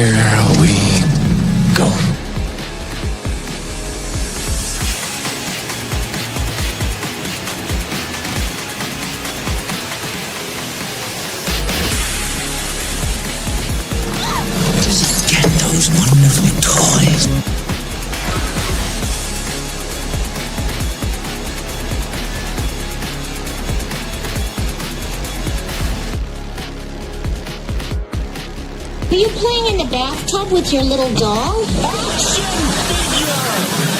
Here we go. Just get those wonderful toys. Are you playing in the bathtub with your little doll? Action figure!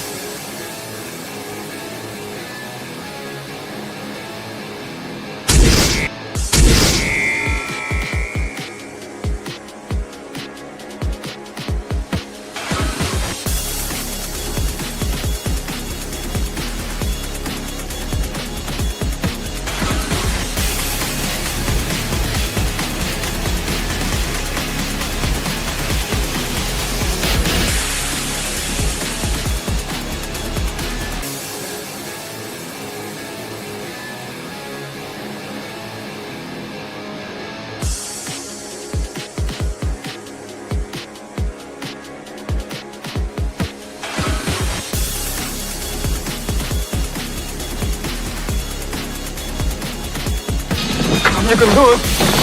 You can do it,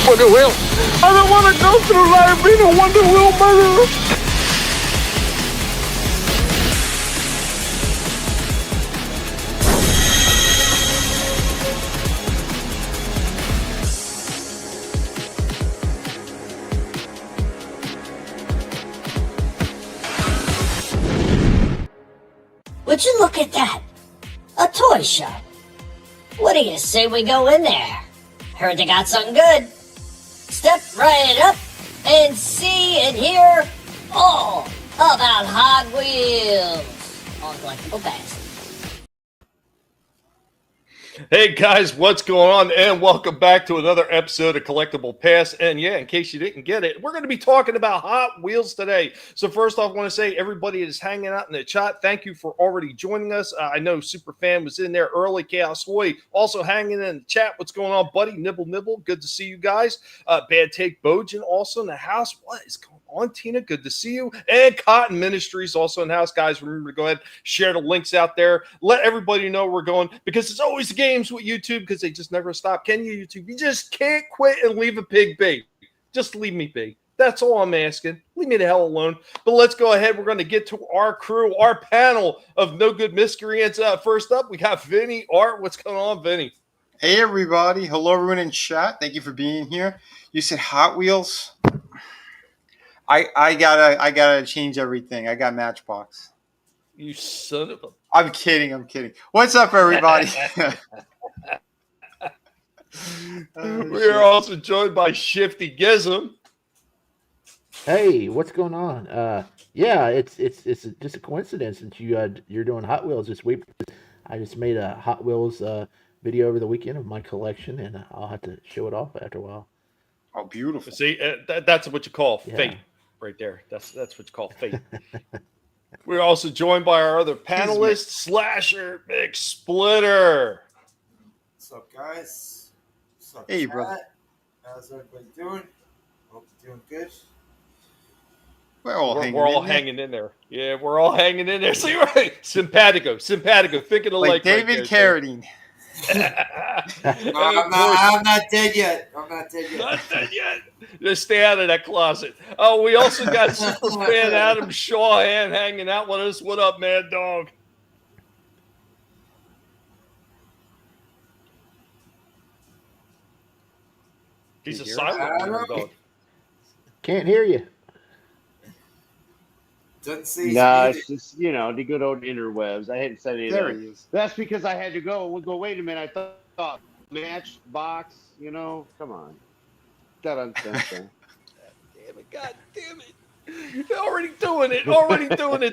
Wonder Wheel. I don't want to go through life being a Wonder Wheel murderer. Would you look at that? A toy shop. What do you say we go in there? Heard they got something good. Step right up and see and hear all about Hot Wheels on Collectable Past. Hey guys, what's going on? And welcome back to another episode of Collectable Past. And yeah, in case you didn't get it, we're going to be talking about Hot Wheels today. So first off, I want to say everybody that is hanging out in the chat, thank you for already joining us. I know Superfan was in there early. Chaos Hoy also hanging in the chat. What's going on, buddy? Nibble. Good to see you guys. Bad Take Bojan also in the house. What is going on, Tina? Good to see you. And Cotton Ministries also in the house. Guys, remember to go ahead, share the links out there. Let everybody know we're going, because it's always the games with YouTube, because they just never stop. Can you, YouTube? You just can't quit and leave a pig be. Just leave me be. That's all I'm asking. Leave me the hell alone. But let's go ahead. We're going to get to our crew, our panel of no good miscreants. First up, we got Vinnie Art. What's going on, Vinnie? Hey everybody. Hello everyone in chat. Thank you for being here. You said Hot Wheels. I gotta change everything. I got Matchbox. You son of a... I'm kidding. What's up, everybody? We are also joined by Shifty Gizm. Hey, what's going on? Yeah, it's just a coincidence that you're doing Hot Wheels this week. I just made a Hot Wheels video over the weekend of my collection, and I'll have to show it off after a while. Oh, beautiful! See, that's what you call fate, right there. That's what you call fate. We're also joined by our other panelist, Slasher McSplitter. What's up, guys? What's up, Hey, chat? brother. How's everybody doing? Hope you're doing good. We're all hanging in there. Yeah, we're all hanging in there. See, right? Simpatico. Thinking of like David Carradine. No, I'm not dead yet. Not dead yet. Just stay out of that closet. Oh, we also got Superfan Adam Shaw hanging out with us. What up, Mad Dog? He's a silent dog. Can't hear you. Doesn't say it's just, the good old interwebs. I hadn't said anything. There he is. That's because I had to go. We'll go, wait a minute. I thought Matchbox, come on. That uncensored. God damn it. They're already doing it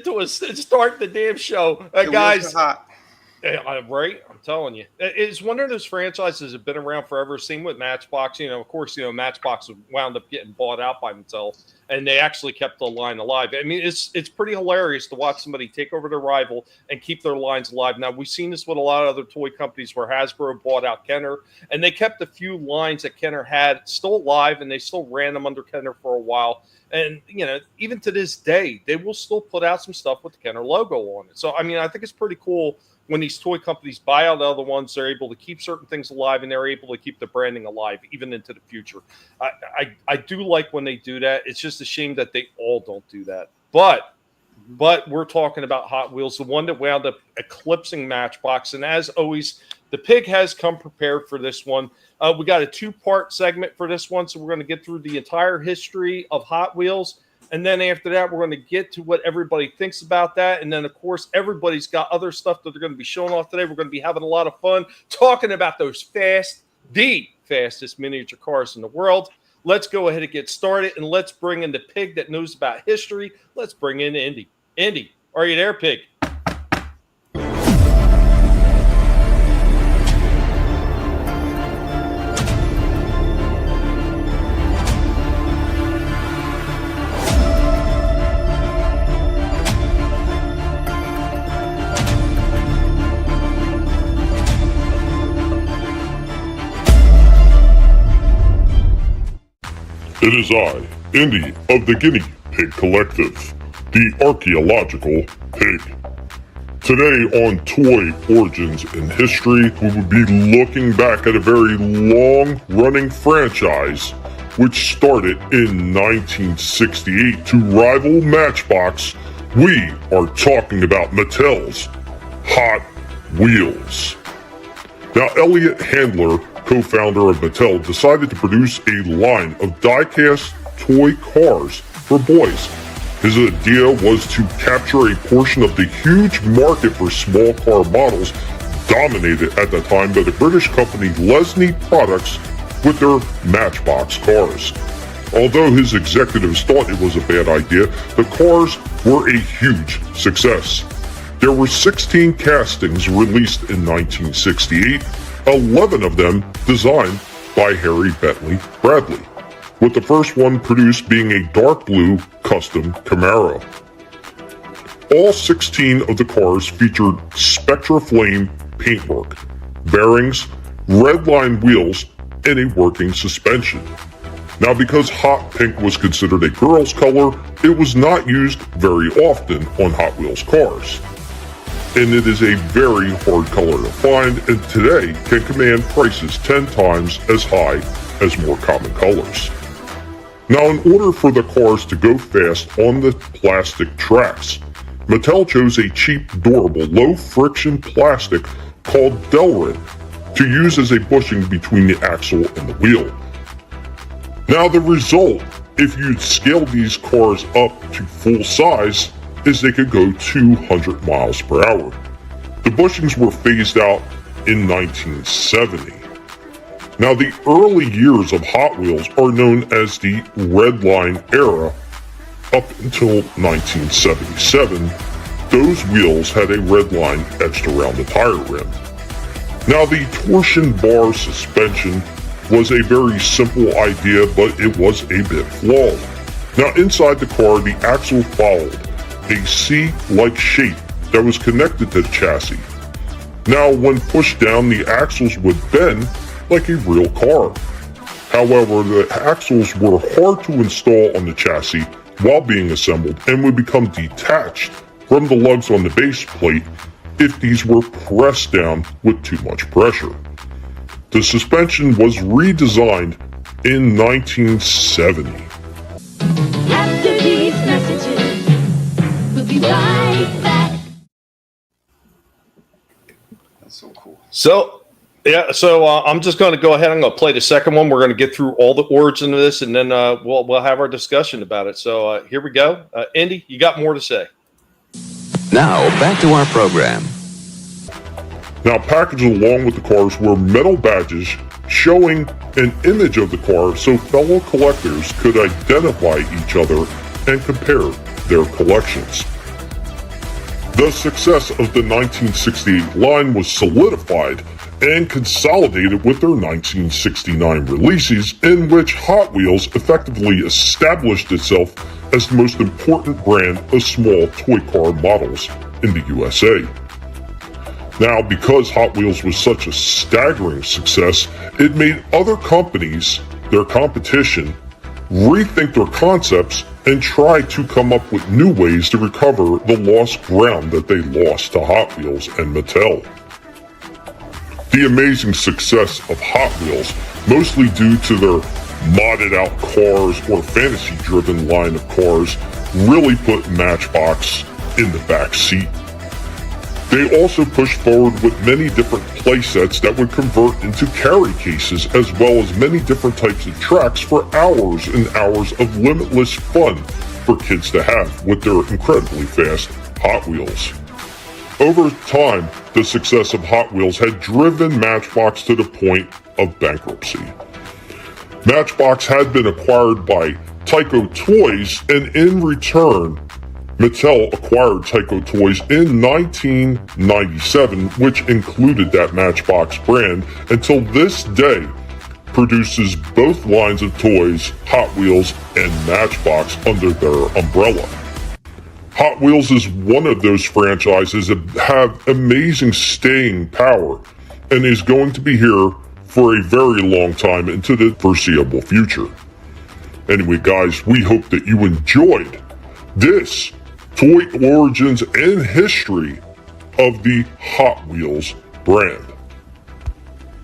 to us. Start the damn show. Guys. Hot. Right? I'm telling you. It's one of those franchises that have been around forever. Same with Matchbox. Of course, Matchbox wound up getting bought out by themselves. and they actually kept the line alive. I mean, it's pretty hilarious to watch somebody take over their rival and keep their lines alive. Now, we've seen this with a lot of other toy companies where Hasbro bought out Kenner, and they kept a few lines that Kenner had still alive, and they still ran them under Kenner for a while. And, even to this day, they will still put out some stuff with the Kenner logo on it. So, I mean, I think it's pretty cool when these toy companies buy out other ones, they're able to keep certain things alive, and they're able to keep the branding alive even into the future. I do like when they do that. It's just a shame that they all don't do that. But we're talking about Hot Wheels, the one that wound up eclipsing Matchbox. And as always, the pig has come prepared for this one. We got a 2-part segment for this one, so we're going to get through the entire history of Hot Wheels. And then after that, we're going to get to what everybody thinks about that. And then, of course, everybody's got other stuff that they're going to be showing off today. We're going to be having a lot of fun talking about those the fastest miniature cars in the world. Let's go ahead and get started, and let's bring in the pig that knows about history. Let's bring in Indy. Indy, are you there, pig? It is I, Indy of the Guinea Pig Collective, the archaeological pig. Today on Toy Origins and History, we will be looking back at a very long-running franchise which started in 1968 to rival Matchbox. We are talking about Mattel's Hot Wheels. Now, Elliot Handler, co-founder of Mattel, decided to produce a line of die-cast toy cars for boys. His idea was to capture a portion of the huge market for small car models dominated at the time by the British company Lesney Products with their Matchbox cars. Although his executives thought it was a bad idea, the cars were a huge success. There were 16 castings released in 1968, 11 of them designed by Harry Bentley Bradley, with the first one produced being a dark blue custom Camaro. All 16 of the cars featured Spectra Flame paintwork, bearings, red line wheels, and a working suspension. Now, because hot pink was considered a girl's color, it was not used very often on Hot Wheels cars. And it is a very hard color to find, and today can command prices 10 times as high as more common colors. Now, in order for the cars to go fast on the plastic tracks, Mattel chose a cheap, durable, low-friction plastic called Delrin to use as a bushing between the axle and the wheel. Now, the result, if you'd scale these cars up to full size, is they could go 200 miles per hour. The bushings were phased out in 1970. Now, the early years of Hot Wheels are known as the Red Line era. Up until 1977, those wheels had a red line etched around the tire rim. Now, the torsion bar suspension was a very simple idea, but it was a bit flawed. Now, inside the car, the axle followed a C-like shape that was connected to the chassis. Now, when pushed down, the axles would bend like a real car. However, the axles were hard to install on the chassis while being assembled and would become detached from the lugs on the base plate if these were pressed down with too much pressure. The suspension was redesigned in 1970. After these messages, we'll be right back. That's so cool. So I'm just going to go ahead. I'm going to play the second one. We're going to get through all the origin of this, and then we'll have our discussion about it. So here we go. Indy, you got more to say. Now, back to our program. Now, packaged along with the cars were metal badges showing an image of the car so fellow collectors could identify each other and compare their collections. The success of the 1968 line was solidified and consolidated with their 1969 releases, in which Hot Wheels effectively established itself as the most important brand of small toy car models in the USA. Now, because Hot Wheels was such a staggering success, it made other companies, their competition, rethink their concepts and try to come up with new ways to recover the lost ground that they lost to Hot Wheels and Mattel. The amazing success of Hot Wheels, mostly due to their modded out cars or fantasy driven line of cars, really put Matchbox in the back seat. They also pushed forward with many different playsets that would convert into carry cases, as well as many different types of tracks for hours and hours of limitless fun for kids to have with their incredibly fast Hot Wheels. Over time, the success of Hot Wheels had driven Matchbox to the point of bankruptcy. Matchbox had been acquired by Tyco Toys, and in return, Mattel acquired Tyco Toys in 1997, which included that Matchbox brand, until this day produces both lines of toys, Hot Wheels and Matchbox, under their umbrella. Hot Wheels is one of those franchises that have amazing staying power and is going to be here for a very long time into the foreseeable future. Anyway, guys, we hope that you enjoyed this toy origins and history of the Hot Wheels brand.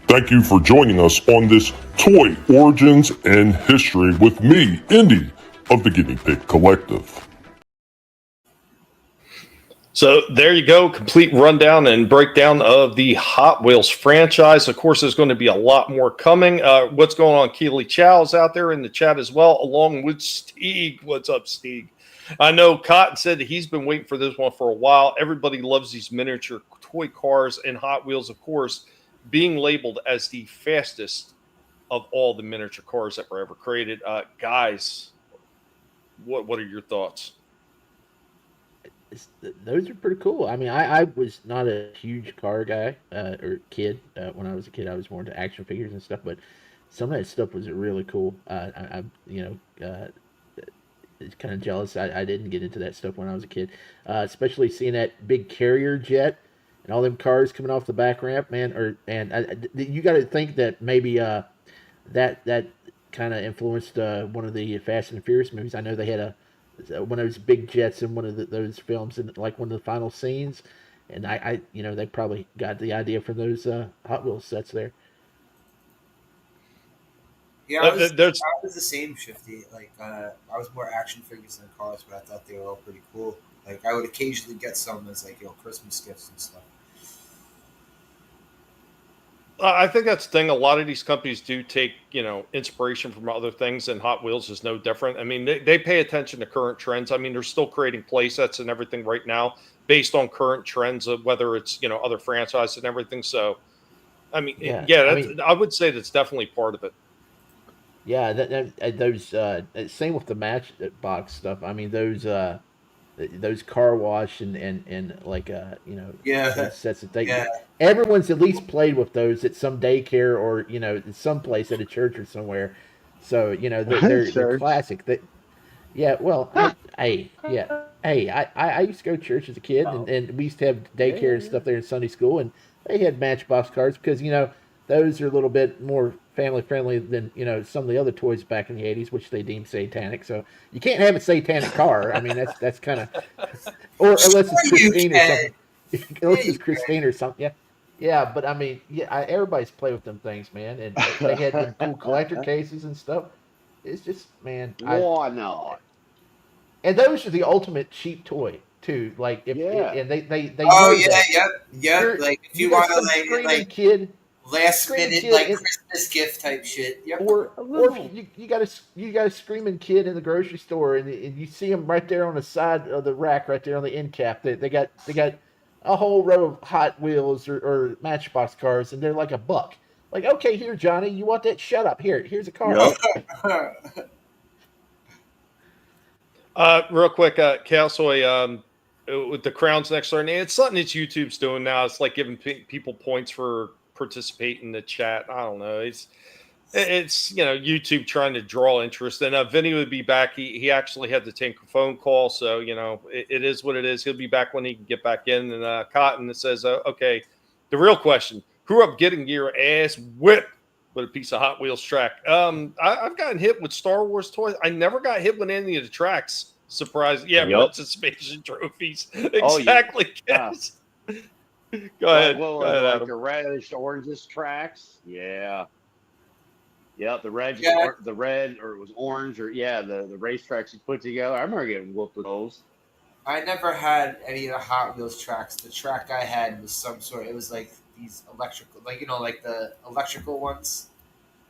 Thank you for joining us on this toy origins and history with me, Indy, of the Guinea Pig Collective. So there you go, complete rundown and breakdown of the Hot Wheels franchise. Of course, there's going to be a lot more coming. What's going on? Keely Chow's out there in the chat as well, along with Steeg. What's up, Steeg? I know Cotton said that he's been waiting for this one for a while. Everybody loves these miniature toy cars, and Hot Wheels, of course, being labeled as the fastest of all the miniature cars that were ever created. Guys, what are your thoughts? Those are pretty cool. I mean, I was not a huge car guy or kid. When I was a kid, I was more into action figures and stuff, but some of that stuff was really cool. Kind of jealous I didn't get into that stuff when I was a kid, especially seeing that big carrier jet and all them cars coming off the back ramp, man. You got to think that maybe that kind of influenced one of the Fast and Furious movies. I know they had one of those big jets in one of those films, in like one of the final scenes, and they probably got the idea from those Hot Wheels sets there. Yeah, I was the same, Shifty. Like, I was more action figures than cars, but I thought they were all pretty cool. Like, I would occasionally get some as, like, Christmas gifts and stuff. I think that's the thing. A lot of these companies do take, inspiration from other things, and Hot Wheels is no different. I mean, they pay attention to current trends. I mean, they're still creating play sets and everything right now based on current trends of whether it's, other franchises and everything. So, I mean, I would say that's definitely part of it. Yeah, those same with the Matchbox stuff. I mean, those car wash and like sets that they everyone's at least played with those at some daycare or some place at a church or somewhere. So they're classic. I used to go to church as a kid, and we used to have daycare and stuff there in Sunday school, and they had Matchbox cars because those are a little bit more family friendly than some of the other toys back in the 80s, which they deemed satanic. So you can't have a satanic car. I mean, that's kind of, or unless it's Christine or something. Unless it's Christine or something. Yeah. But I mean, everybody's played with them things, man, and they had them cool collector cases and stuff. It's just, man. Why not? And those are the ultimate cheap toy too. Like if and they. Yep. Like if you want to like kid. Last minute, like Christmas gift type shit. Yep. Or if you got a screaming kid in the grocery store, and you see them right there on the side of the rack, right there on the end cap. They got a whole row of Hot Wheels or Matchbox cars, and they're like $1. Like, okay, here, Johnny, you want that? Shut up. Here's a car. Real quick, Calsoy, with the crowns next to her name. It's something that YouTube's doing now. It's like giving people points for participating in the chat. I don't know. It's YouTube trying to draw interest. And Vinnie would be back. He actually had to take a phone call, so it is what it is. He'll be back when he can get back in. And Cotton says, okay, the real question: grew up getting your ass whipped with a piece of Hot Wheels track. I've gotten hit with Star Wars toys. I never got hit with any of the tracks. Surprise! Yeah, participation trophies. Exactly. Yeah. Go ahead. Well, Go ahead, like Adam. the reddish oranges tracks. Yeah. Yep, the red, the red, or it was orange, or the racetracks you put together. I remember getting whooped with those. I never had any of the Hot Wheels tracks. The track I had was some sort. It was like these electrical, like the electrical ones.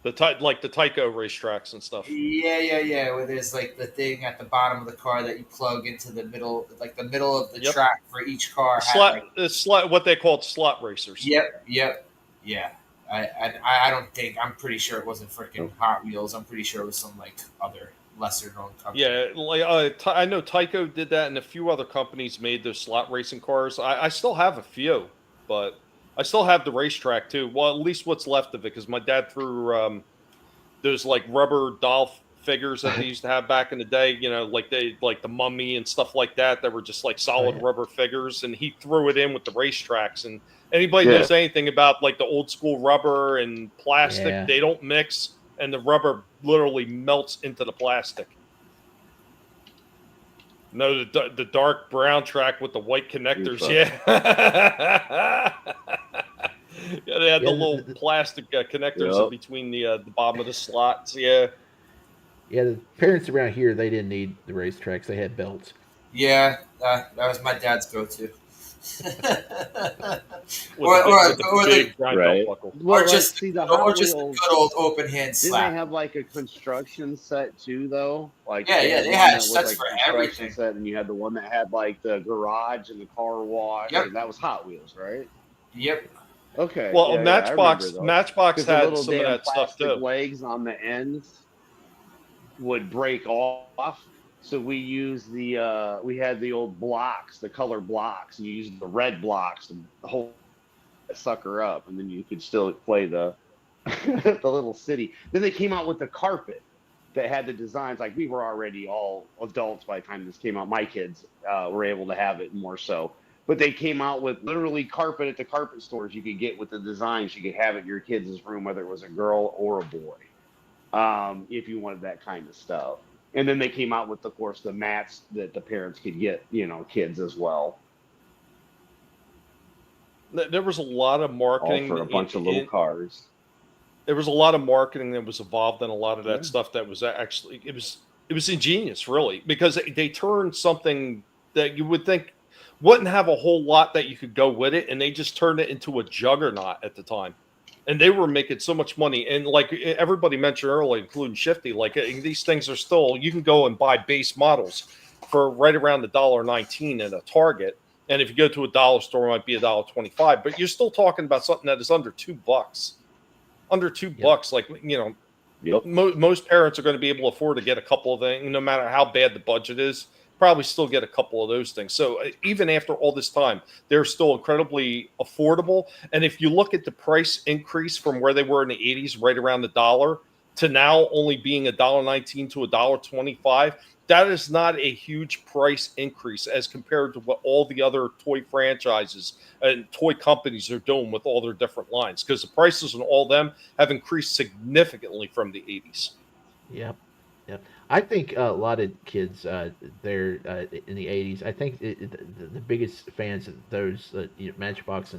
The Tyco racetracks and stuff. Yeah. Where there's like the thing at the bottom of the car that you plug into the middle, like the middle of the track for each car. What they called slot racers. Yep. Yeah. I don't think. I'm pretty sure it wasn't freaking Hot Wheels. I'm pretty sure it was some like other lesser known company. Yeah, like I know Tyco did that, and a few other companies made those slot racing cars. I still have a few, but I still have the racetrack too. Well, at least what's left of it, because my dad threw those like rubber doll figures that they used to have back in the day. Like the Mummy and stuff like that. That were just like solid rubber figures, and he threw it in with the racetracks. And anybody knows anything about like the old school rubber and plastic, they don't mix, and the rubber literally melts into the plastic. No, the dark brown track with the white connectors. Yeah. Yeah, they had the little plastic connectors in between the bottom of the slots. Yeah. Yeah, the parents around here, they didn't need the racetracks. They had belts. Yeah, that was my dad's go-to. or just the good old open hand slap. Didn't they have like a construction set too, though? Like they had sets for everything. Set, and you had the one that had like the garage and the car wash. Yep. And that was Hot Wheels, right? Yep. Okay. Well, Matchbox had some of that stuff too. Legs on the ends would break off. So we used we had the old blocks, the color blocks, and you used the red blocks to hold that sucker up, and then you could still play the the little city. Then they came out with the carpet that had the designs. Like, we were already all adults by the time this came out. My kids were able to have it more so. But they came out with literally carpet at the carpet stores you could get with the designs. You could have it in your kids' room, whether it was a girl or a boy, if you wanted that kind of stuff. And then they came out with, of course, the mats that the parents could get, kids as well. There was a lot of marketing all for a bunch of little cars. There was a lot of marketing that was involved in a lot of that stuff. That was actually it was ingenious, really, because they turned something that you would think wouldn't have a whole lot that you could go with it, and they just turned it into a juggernaut at the time. And they were making so much money. And like everybody mentioned earlier, including Shifty, like these things are still, you can go and buy base models for right around $1.19 at a Target. And if you go to a dollar store, it might be $1.25. But you're still talking about something that is under $2. Under $2. Like, most parents are going to be able to afford to get a couple of things, no matter how bad the budget is. Probably still get a couple of those things. So even after all this time, they're still incredibly affordable. And if you look at the price increase from where they were in the 80s, right around $1, to now only being $1.19 to $1.25, that is not a huge price increase as compared to what all the other toy franchises and toy companies are doing with all their different lines, because the prices on all of them have increased significantly from the 80s. Yep. I think a lot of kids there in the 80s, I think the biggest fans of those Matchbox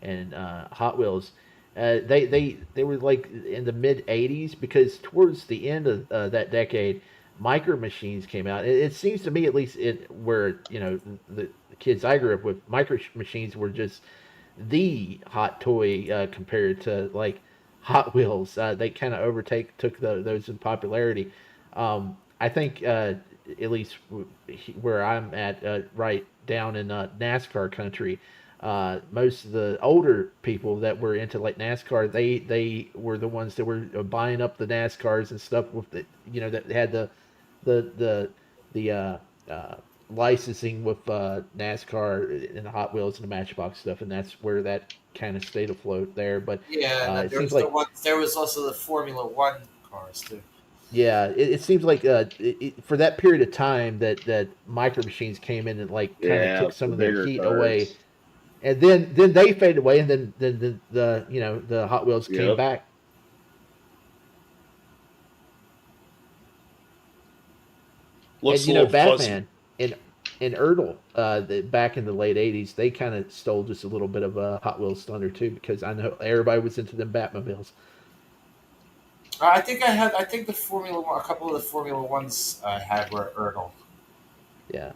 and Hot Wheels, they were like in the mid 80s, because towards the end of that decade, Micro Machines came out. It seems to me, at least where the kids I grew up with, Micro Machines were just the hot toy compared to like Hot Wheels. They kind of took those in popularity. I think at least where I'm at, right down in NASCAR country, most of the older people that were into like NASCAR, they were the ones that were buying up the NASCARs and stuff with that had the licensing with NASCAR and the Hot Wheels and the Matchbox stuff, and that's where that kind of stayed afloat there. But Yeah, and then it seems like there was also the Formula One cars too. yeah, it seems like for that period of time that Micro Machines came in and like kind of took some the of their bigger heat cars. away, and then they faded away, and then the Hot Wheels came Yep. back. Looks And a little Batman fuzzy. and Ertl, back in the late '80s, they kind of stole just a little bit of Hot Wheels thunder too, because I know everybody was into them Batmobiles. I think the Formula One, a couple of the Formula Ones I had were Ertl. Yeah.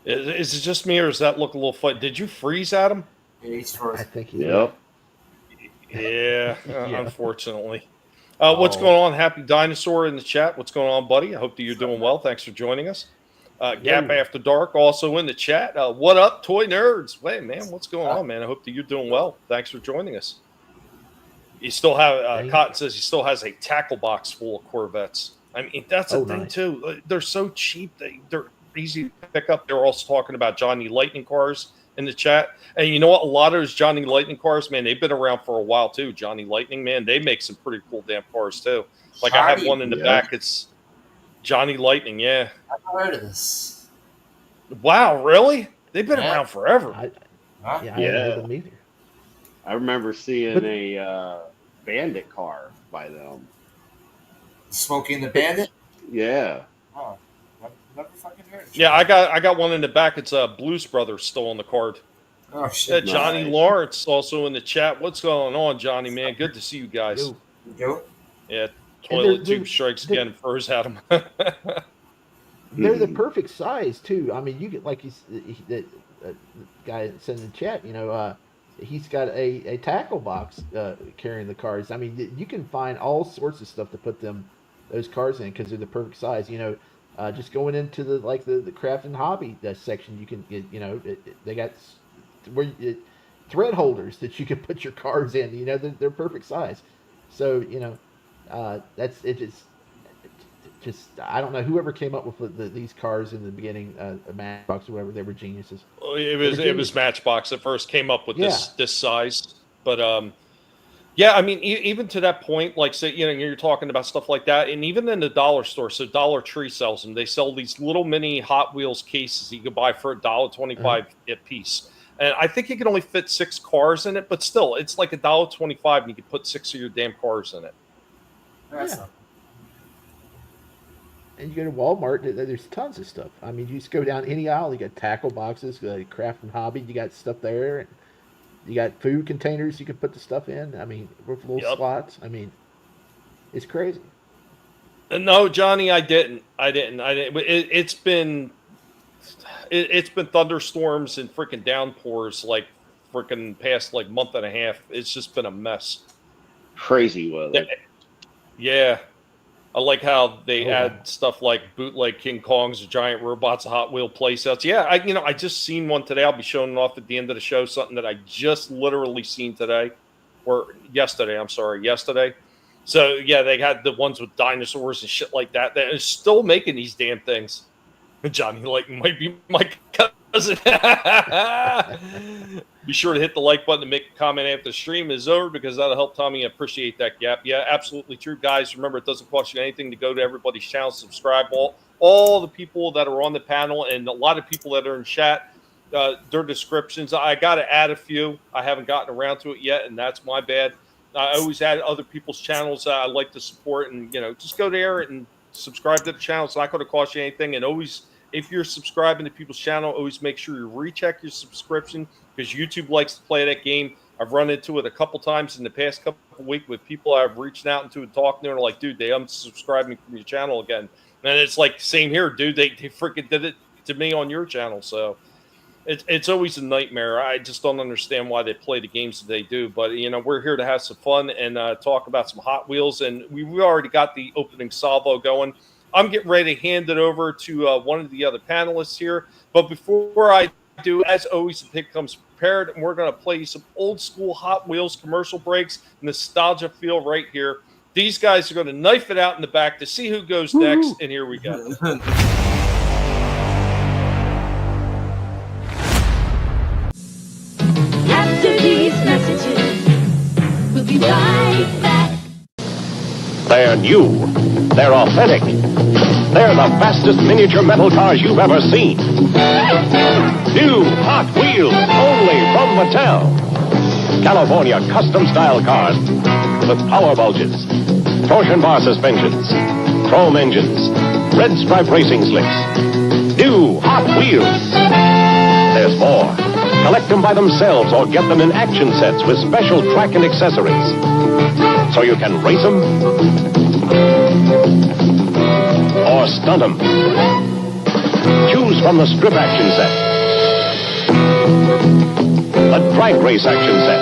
Is it just me, or does that look a little fun? Did you freeze, Adam? Yeah, he's frozen. I think Yep. Yeah, Yeah. unfortunately. What's going on? Happy Dinosaur in the chat. What's going on, buddy? I hope that you're doing well. Thanks for joining us. Gap After Dark also in the chat. What up, Toy Nerds? Wait, man, what's going on, man? I hope that you're doing well. Thanks for joining us. You still have, Cotton says he still has a tackle box full of Corvettes. I mean, that's the thing, nice. too. They're so cheap. They're easy to pick up. They're also talking about Johnny Lightning cars in the chat. And you know what? A lot of those Johnny Lightning cars, man, they've been around for a while, too. Johnny Lightning, man, they make some pretty cool damn cars, too. Like, I have one in the back. It's Johnny Lightning, yeah. I've never heard of this. Wow, really? They've been around forever. I haven't heard of them either. I remember seeing a Bandit car by them. Smoking the Bandit? Yeah. Oh, never fucking heard of it. Yeah, I got one in the back. It's Blues Brothers still on the card. Oh, shit. Johnny Lawrence also in the chat. What's going on, Johnny, man? Good to see you guys. Yo. Yeah, toilet tube strikes again. Furs at him. They're the perfect size too. I mean, you get like the guy that sent in the chat. He's got a tackle box carrying the cars. I mean, you can find all sorts of stuff to put those cars in because they're the perfect size. Just going into the craft and hobby section, you can get. They got thread holders that you can put your cars in. They're perfect size. So that's it. Just I don't know whoever came up with these cars in the beginning, Matchbox or whatever. They were geniuses. It was Matchbox that first came up with this size, but yeah, I mean, even to that point, like say you're talking about stuff like that, and even in the dollar store, so Dollar Tree sells them. They sell these little mini Hot Wheels cases you can buy for $1.25 a piece, and I think you can only fit 6 cars in it, but still, it's like $1.25, and you can put 6 of your damn cars in it. Yeah. And you go to Walmart, there's tons of stuff. I mean, you just go down any aisle, you got tackle boxes, craft and hobby, you got stuff there. And you got food containers you can put the stuff in. I mean, with little slots. I mean, it's crazy. No, Johnny, I didn't. It's been thunderstorms and freaking downpours like freaking past like month and a half. It's just been a mess. Crazy weather. Yeah. I like how they add stuff like bootleg King Kongs, giant robots, Hot Wheel playsets. Yeah, I just seen one today. I'll be showing it off at the end of the show. Something that I just literally seen today, or yesterday. I'm sorry, yesterday. So yeah, they had the ones with dinosaurs and shit like that. That is still making these damn things. Johnny Lightning might be my cousin. Be sure to hit the like button and make a comment after the stream is over because that'll help Tommy. I appreciate that, Gap. Yeah, absolutely true, guys. Remember, it doesn't cost you anything to go to everybody's channel, subscribe. All the people that are on the panel and a lot of people that are in chat, their descriptions. I got to add a few. I haven't gotten around to it yet, and that's my bad. I always add other people's channels I like to support, and just go there and subscribe to the channel. It's not going to cost you anything, and always. If you're subscribing to people's channel, always make sure you recheck your subscription because YouTube likes to play that game. I've run into it a couple times in the past couple of weeks with people I've reached out into and talking to, and like, dude, they unsubscribing from your channel again. And it's like, same here, dude. They freaking did it to me on your channel. So it's always a nightmare. I just don't understand why they play the games that they do. But, we're here to have some fun and talk about some Hot Wheels. And we've already got the opening salvo going. I'm getting ready to hand it over to one of the other panelists here. But before I do, as always, the pig comes prepared, and we're going to play some old school Hot Wheels commercial breaks, nostalgia feel right here These guys are going to knife it out in the back to see who goes next, and here we go. After these messages, we'll be right back. They're new. They're authentic. They're the fastest miniature metal cars you've ever seen. New Hot Wheels, only from Mattel. California custom-style cars with power bulges, torsion bar suspensions, chrome engines, red stripe racing slicks. New Hot Wheels. There's more. Collect them by themselves or get them in action sets with special track and accessories. So you can race them or stunt them. Choose from the strip action set, the drag race action set,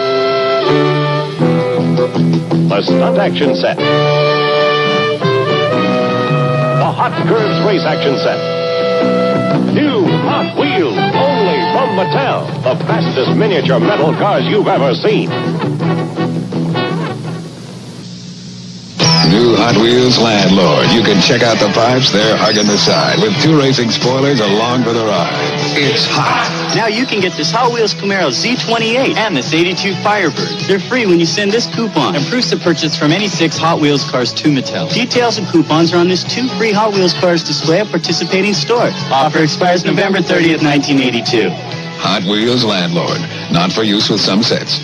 the stunt action set, the hot curves race action set. New Hot Wheels, only from Mattel, the fastest miniature metal cars you've ever seen. New Hot Wheels Landlord. You can check out the pipes, they're hugging the side with 2 racing spoilers along for the ride. It's hot. Now you can get this Hot Wheels Camaro Z28 and this 82 Firebird. They're free when you send this coupon and proofs of purchase from any 6 Hot Wheels cars to Mattel. Details and coupons are on this 2 free Hot Wheels cars display at participating stores. Offer expires November 30th, 1982. Hot Wheels Landlord. Not for use with some sets.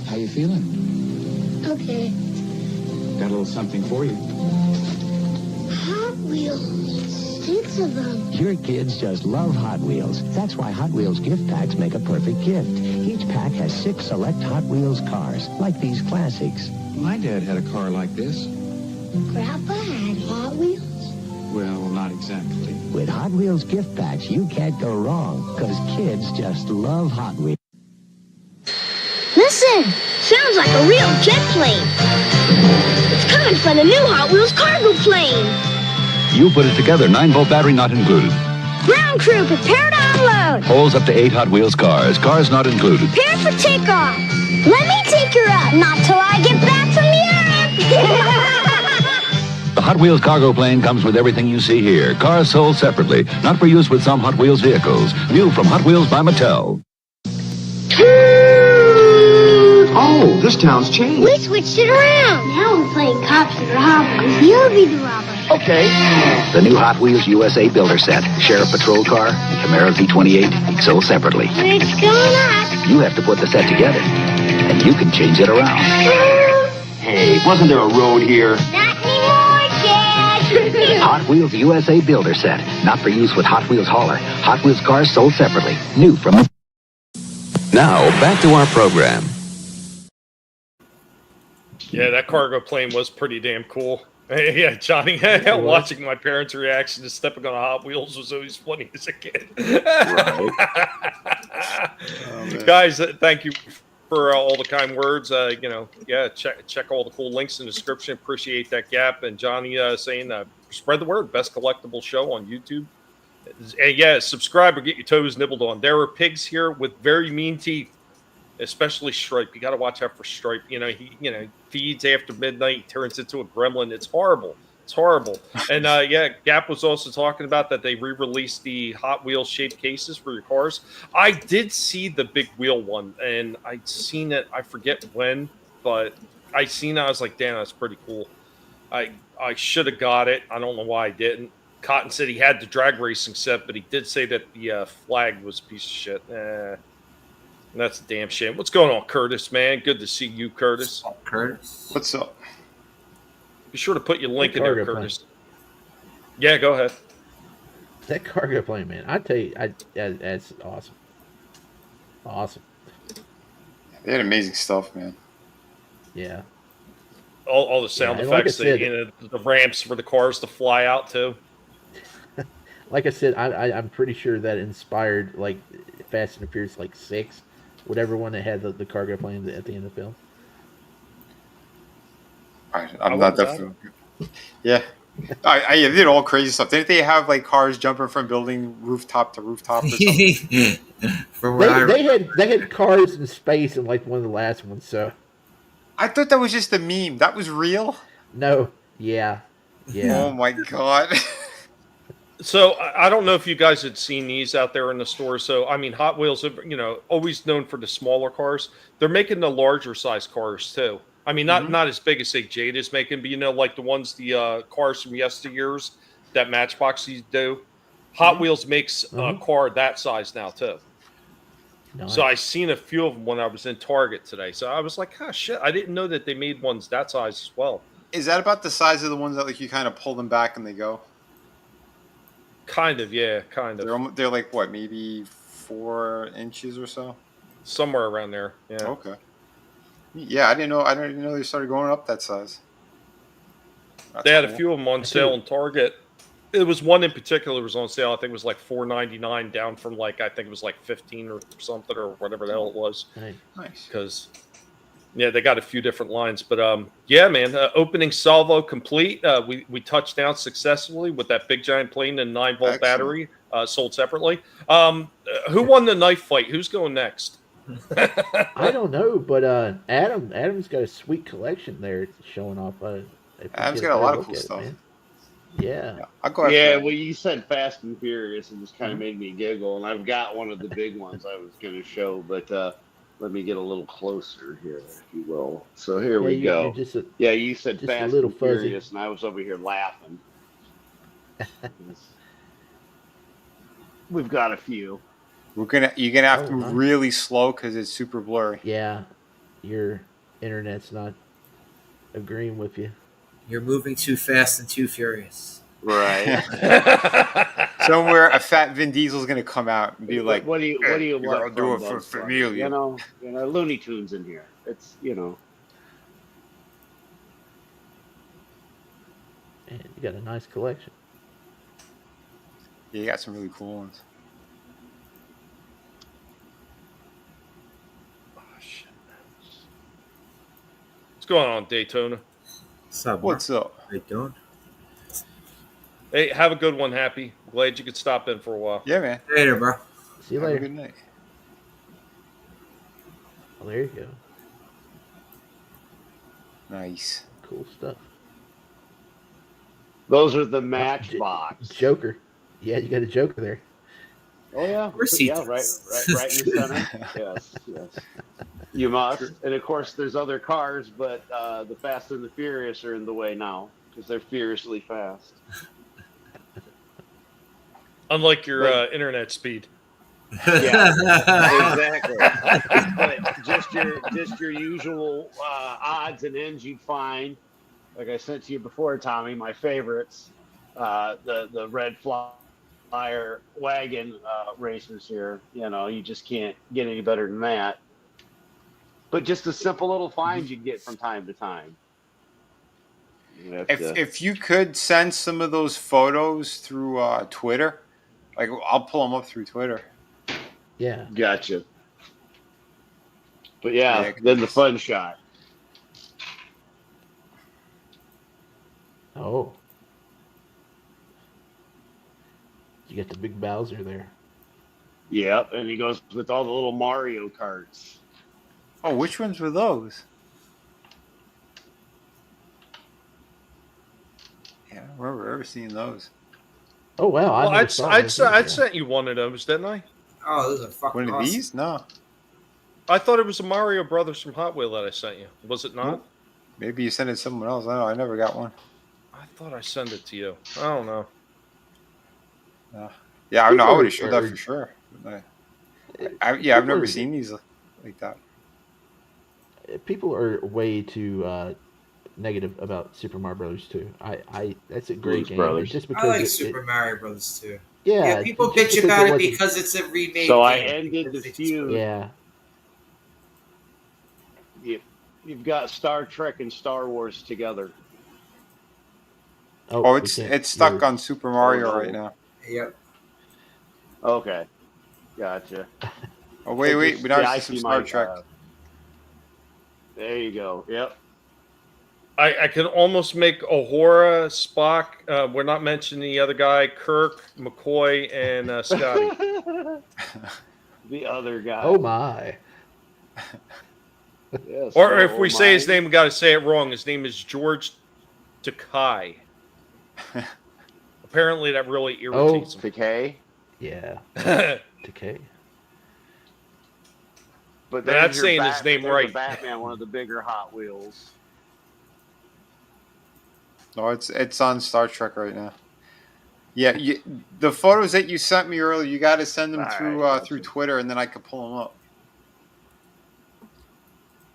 How you feeling? Okay. Got a little something for you. Hot Wheels. 6 of them. Your kids just love Hot Wheels. That's why Hot Wheels gift packs make a perfect gift. Each pack has 6 select Hot Wheels cars, like these classics. My dad had a car like this. Grandpa had Hot Wheels? Well, not exactly. With Hot Wheels gift packs, you can't go wrong, because kids just love Hot Wheels. Listen! Sounds like a real jet plane. It's coming from the new Hot Wheels cargo plane. You put it together, 9-volt battery not included. Ground crew, prepare to unload. Holds up to 8 Hot Wheels cars. Cars not included. Prepare for takeoff. Let me take her up. Not till I get back from Europe. The Hot Wheels cargo plane comes with everything you see here. Cars sold separately, not for use with some Hot Wheels vehicles. New from Hot Wheels by Mattel. Oh, this town's changed. We switched it around. Now we're playing cops and robbers. You'll be the robber. Okay. The new Hot Wheels USA Builder Set, Sheriff Patrol Car, and Camaro Z28, sold separately. It's going up. You have to put the set together, and you can change it around. Hey, wasn't there a road here? Not anymore, Dad. Hot Wheels USA Builder Set, not for use with Hot Wheels Hauler. Hot Wheels cars sold separately. New from... Now, back to our program. Yeah, that cargo plane was pretty damn cool. Yeah, Johnny, watching my parents' reaction to stepping on Hot Wheels was always funny as a kid. Guys, thank you for all the kind words. Check all the cool links in the description. Appreciate that, Gap. And Johnny saying, spread the word. Best collectible show on YouTube. And yeah, subscribe or get your toes nibbled on. There are pigs here with very mean teeth. Especially Stripe. You got to watch out for Stripe. He feeds after midnight, he turns into a gremlin. It's horrible. It's horrible. And Gap was also talking about that they re-released the Hot Wheels shaped cases for your cars. I did see the big wheel one, and I'd seen it. I forget when, but I seen it. I was like, damn, that's pretty cool. I should have got it. I don't know why I didn't. Cotton said he had the drag racing set, but he did say that the flag was a piece of shit. That's a damn shame. What's going on, Curtis, man? Good to see you, Curtis. What's up, Curtis? What's up? Be sure to put your link in there, Curtis. Plane. Yeah, go ahead. That cargo plane, man. I tell you, that's awesome. Awesome. They had amazing stuff, man. Yeah. All the sound effects, like the ramps for the cars to fly out to. Like I said, I'm pretty sure that inspired like Fast and Furious 6. Whatever one that had the cargo plane at the end of the film. I'm not that familiar. Yeah. I did all crazy stuff. Didn't they have cars jumping from building rooftop to rooftop or something? They had cars in space in one of the last ones. So I thought that was just a meme. That was real. No. Yeah. Yeah. Oh my god. So I don't know if you guys had seen these out there in the store. So I mean, Hot Wheels, always known for the smaller cars. They're making the larger size cars too. I mean, not as big as say Jade is making, but like the ones the cars from yesteryears that Matchbox used to do. Hot Wheels makes a car that size now too. Nice. So I seen a few of them when I was in Target today. So I was like, oh shit, I didn't know that they made ones that size as well. Is that about the size of the ones that like you kind of pull them back and they go? Kind of, yeah, kind of. They're like what, maybe 4 inches or so? Somewhere around there. Yeah. Okay. Yeah, I didn't know they started going up that size. They had a few of them on sale in Target. It was one in particular was on sale. I think it was like $4.99 down from like I think it was like 15 or something or whatever the hell it was. Nice. Because they got a few different lines, but yeah, man. Opening salvo complete. We touched down successfully with that big giant plane and 9-volt battery sold separately. Who won the knife fight? Who's going next? I don't know, but Adam's got a sweet collection there. It's showing off. Adam's got a lot of cool stuff. Man. Yeah. I'll go Yeah, well, you said Fast and Furious, and just kind of made me giggle. And I've got one of the big ones I was going to show, but let me get a little closer here, if you will. So here we go. You said Fast and Furious, and I was over here laughing. We've got a few. You're gonna have to move really slow because it's super blurry. Yeah, your internet's not agreeing with you. You're moving too fast and too furious. Right. Somewhere a fat Vin Diesel's gonna come out and be like, "What do you want? Do it for familia." You know, Looney Tunes in here. It's Man, you got a nice collection. Yeah, you got some really cool ones. What's going on, Daytona? What's up? How you doing? Hey, have a good one, Happy. Glad you could stop in for a while. Yeah, man. Later, bro. See you Have later. a good night. Oh, there you go. Nice. Cool stuff. Those are the Matchbox. Joker. Yeah, you got a Joker there. Oh yeah, Receipts. yeah, right in the center. yes. You must, and of course, there's other cars, but the Fast and the Furious are in the way now because they're furiously fast. Unlike your internet speed. Yeah, exactly. But just your usual odds and ends you'd find. Like I sent to you before, Tommy, my favorites, the red flyer wagon racers here. You just can't get any better than that. But just a simple little find you get from time to time. If you could send some of those photos through Twitter, like I'll pull them up through Twitter. Yeah. Gotcha. But yeah, then the fun shot. Oh. You got the big Bowser there. Yep, and he goes with all the little Mario karts. Oh, which ones were those? Yeah, I don't remember ever seeing those. Oh wow! Well, I'd sent you one of those, didn't I? Oh, those are fucking One of these? No. I thought it was a Mario Brothers from Hot Wheel that I sent you. Was it not? Maybe you sent it to someone else. I don't know. I never got one. I thought I sent it to you. I don't know. Yeah, I know. I would have showed that for sure. I've never seen these like that. People are way too negative about Super Mario Brothers 2. That's a great game. Brothers. Just because I like Super Mario Brothers too. Yeah, people bitch about it because it's a remake. So I ended the feud. Yeah. You've got Star Trek and Star Wars together. Oh, it's stuck on Super Mario right now. Yep. Okay. Gotcha. Oh, wait. We don't see some Star Trek. There you go. Yep. I can almost make Uhura, Spock. We're not mentioning the other guy, Kirk, McCoy, and Scotty. The other guy. Oh, my. Yeah, Or if so we say his mine. name, we got to say it wrong. His name is George Takai. Apparently, that really irritates Decay. Yeah. him. Decay. But That's there's your saying his name there's a right. Batman, one of the bigger Hot Wheels. No, it's on Star Trek right now. Yeah, the photos that you sent me earlier, you got to send them through through Twitter, and then I could pull them up.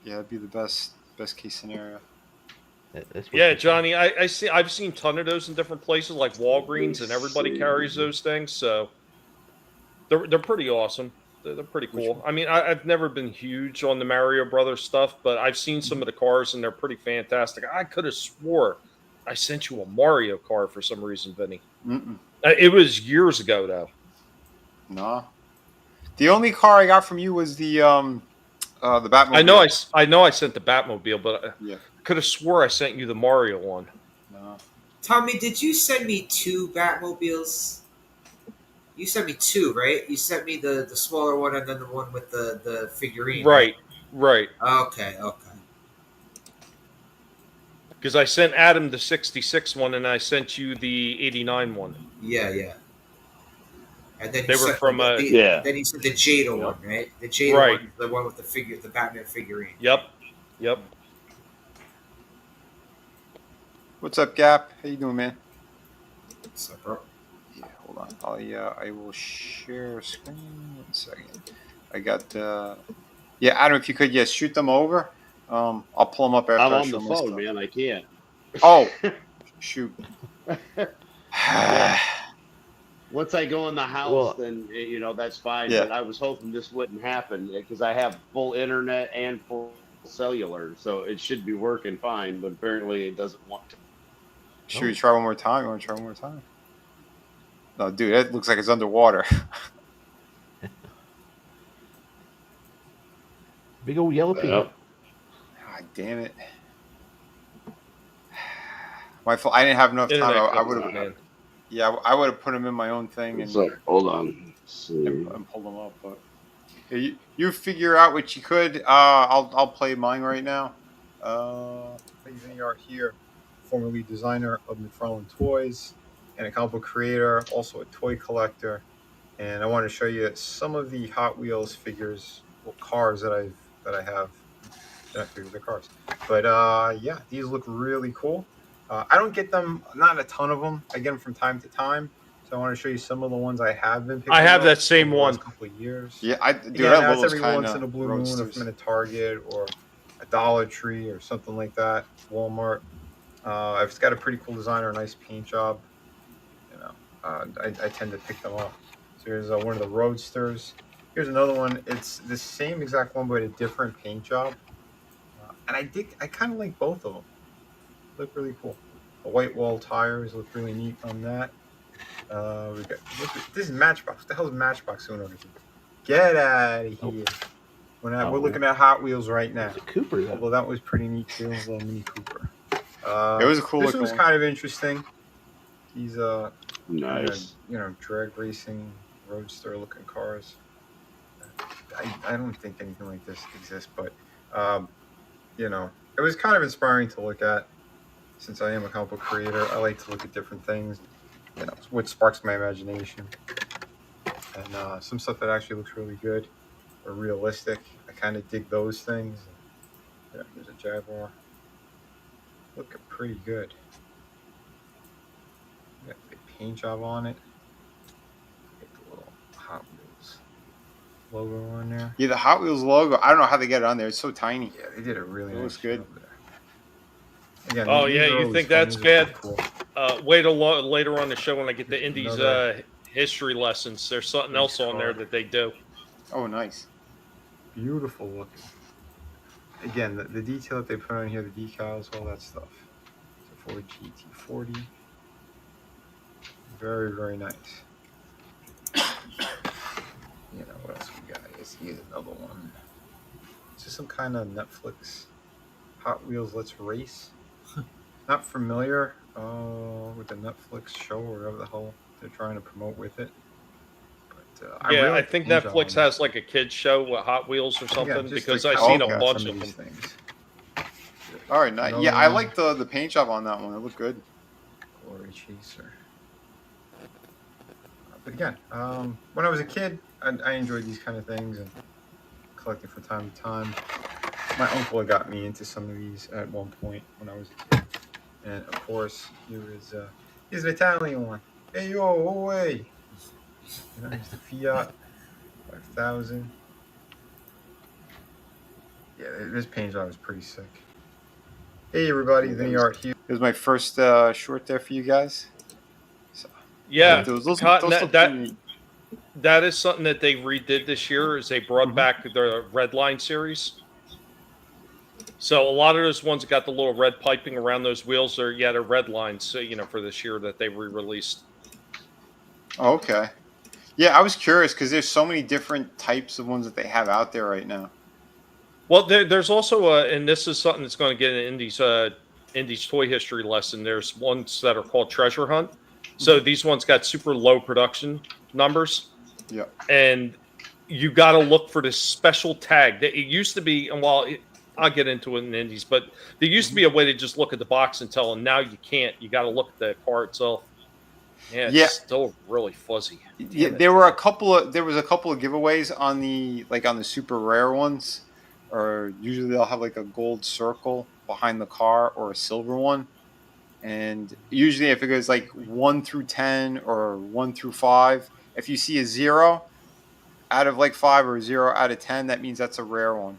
Yeah, that'd be the best case scenario. Yeah, Johnny, I've seen a ton of those in different places like Walgreens, and everybody carries those things. So they're pretty awesome. They're pretty cool. I mean, I've never been huge on the Mario Brothers stuff, but I've seen some of the cars, and they're pretty fantastic. I could have swore I sent you a Mario car for some reason, Vinny. It was years ago, though. No, the only car I got from you was the Batmobile. I know I sent the Batmobile, but I Yeah. could have swore I sent you the Mario one. No. Tommy, did you send me 2 Batmobiles? You sent me 2, right? You sent me the smaller one and then the one with the figurine. Right. Okay. Because I sent Adam the 66 one, and I sent you the 89 one. Yeah. And then They were from then you said the Jada one, right? The Jada one, the one with the Batman figurine. Yep. What's up, Gap? How you doing, man? What's up, bro? Yeah, hold on. I will share screen. 1 second. I got yeah, Adam, if you could, shoot them over. I'll pull them up after I'm I on show the my phone, stuff. man. I can't. Oh, shoot. Once I go in the house, then that's fine. Yeah. But I was hoping this wouldn't happen because I have full internet and full cellular, so it should be working fine. But apparently, it doesn't want to. Should we try one more time? You want to try one more time? No, dude, that looks like it's underwater. Big old yellow pig. God damn it. My fault. I didn't have enough time. I would have. Yeah, I would have put them in my own thing and hold on, and pull them up. But you figure out what you could. I'll play mine right now. Vinnie Art here, formerly designer of McFarlane Toys and a comic book creator, also a toy collector. And I want to show you some of the Hot Wheels figures, cars that I have. Not figures, they're cars. But yeah, these look really cool. I don't get them, not a ton of them. I get them from time to time. So I want to show you some of the ones I have been picking up. I have that same one. Couple of years. Yeah, that's every once in a blue moon if I'm in a Target or a Dollar Tree or something like that. Walmart. If it's got a pretty cool design or a nice paint job, I tend to pick them up. So here's one of the Roadsters. Here's another one. It's the same exact one but a different paint job. And I kind of like both of them. Look really cool. The white wall tires look really neat on that. This is Matchbox. What the hell is Matchbox doing over here? Get out of here. We're looking at Hot Wheels right now. It's a Cooper, though. Well, that was pretty neat too. A little Mini Cooper. It was a cool. This one's kind of interesting. These nice. Drag racing roadster looking cars. I don't think anything like this exists, but it was kind of inspiring to look at. Since I am a comic book creator, I like to look at different things, what sparks my imagination. And some stuff that actually looks really good or realistic. I kind of dig those things. Here's a Jaguar. Looking pretty good. Got the paint job on it. Get the little Hot Wheels logo on there. Yeah, the Hot Wheels logo. I don't know how they get it on there. It's so tiny. Yeah, they did a really nice job there. Again, you think that's bad? Cool. Wait till later on the show when I get the Indies history lessons. There's something else on there that they do. Oh, nice. Beautiful looking. Again, the detail that they put on here, the decals, all that stuff. It's a Ford GT40. Very, very nice. What else we got? Here's another one. It's just some kind of Netflix Hot Wheels Let's Race. Not familiar with the Netflix show or whatever the hell they're trying to promote with it. But Yeah, I think Netflix has like a kids show with Hot Wheels or something because I've seen a bunch of them. Things. All right, nice. Yeah, I like the paint job on that one. It looked good. Glory Chaser. But again, when I was a kid, I enjoyed these kind of things and collected from time to time. My uncle had got me into some of these at one point when I was a kid. And of course, here's the Italian one. Hey yo, away! And here's the Fiat 5000. Yeah, this paint job was pretty sick. Hey everybody, Vinnie Art here. It was my first short there for you guys. So, Yeah, those that is something that they redid this year. Is they brought back the Red Line series. So a lot of those ones that got the little red piping around those wheels are they're red lines. So for this year that they re-released. Oh, okay. Yeah, I was curious because there's so many different types of ones that they have out there right now. Well, there's also and this is something that's going to get in Indy's toy history lesson. There's ones that are called Treasure Hunt. So these ones got super low production numbers. Yeah. And you got to look for this special tag that it used to be. And I'll get into it in Indies, but there used to be a way to just look at the box and tell, and now you can't. You got to look at the car itself. Yeah, it's still really fuzzy. Yeah, there was a couple of giveaways on the super rare ones, or usually they'll have like a gold circle behind the car or a silver one. And usually if it goes like 1 through 10 or 1 through 5, if you see a 0 out of like 5 or 0 out of 10, that means that's a rare one.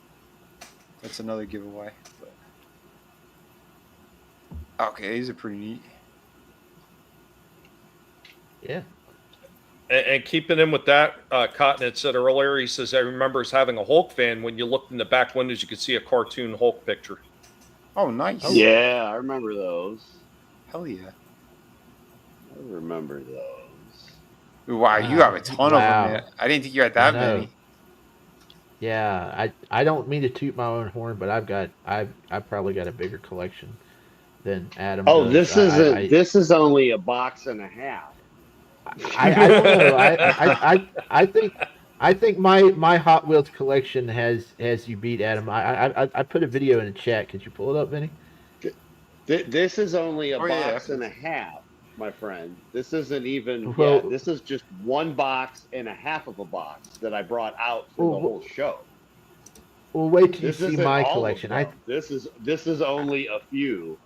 That's another giveaway. But... Okay, these are pretty neat. Yeah. And keeping in with that, Cotton had said earlier, he says, I remember as having a Hulk fan, when you looked in the back windows, you could see a cartoon Hulk picture. Oh, nice. Yeah, I remember those. Hell yeah. I remember those. Wow, you have a ton of them. I didn't think you had that many. Yeah, I don't mean to toot my own horn, but I've probably got a bigger collection than Adam. Oh, does. This is only a box and a half. I don't know. I think my Hot Wheels collection has you beat, Adam. I put a video in the chat. Could you pull it up, Vinny? This is only a box and a half, my friend. This isn't even. This is just one box and a half of a box that I brought out for the whole show. Well, wait till you see my collection. This is only a few.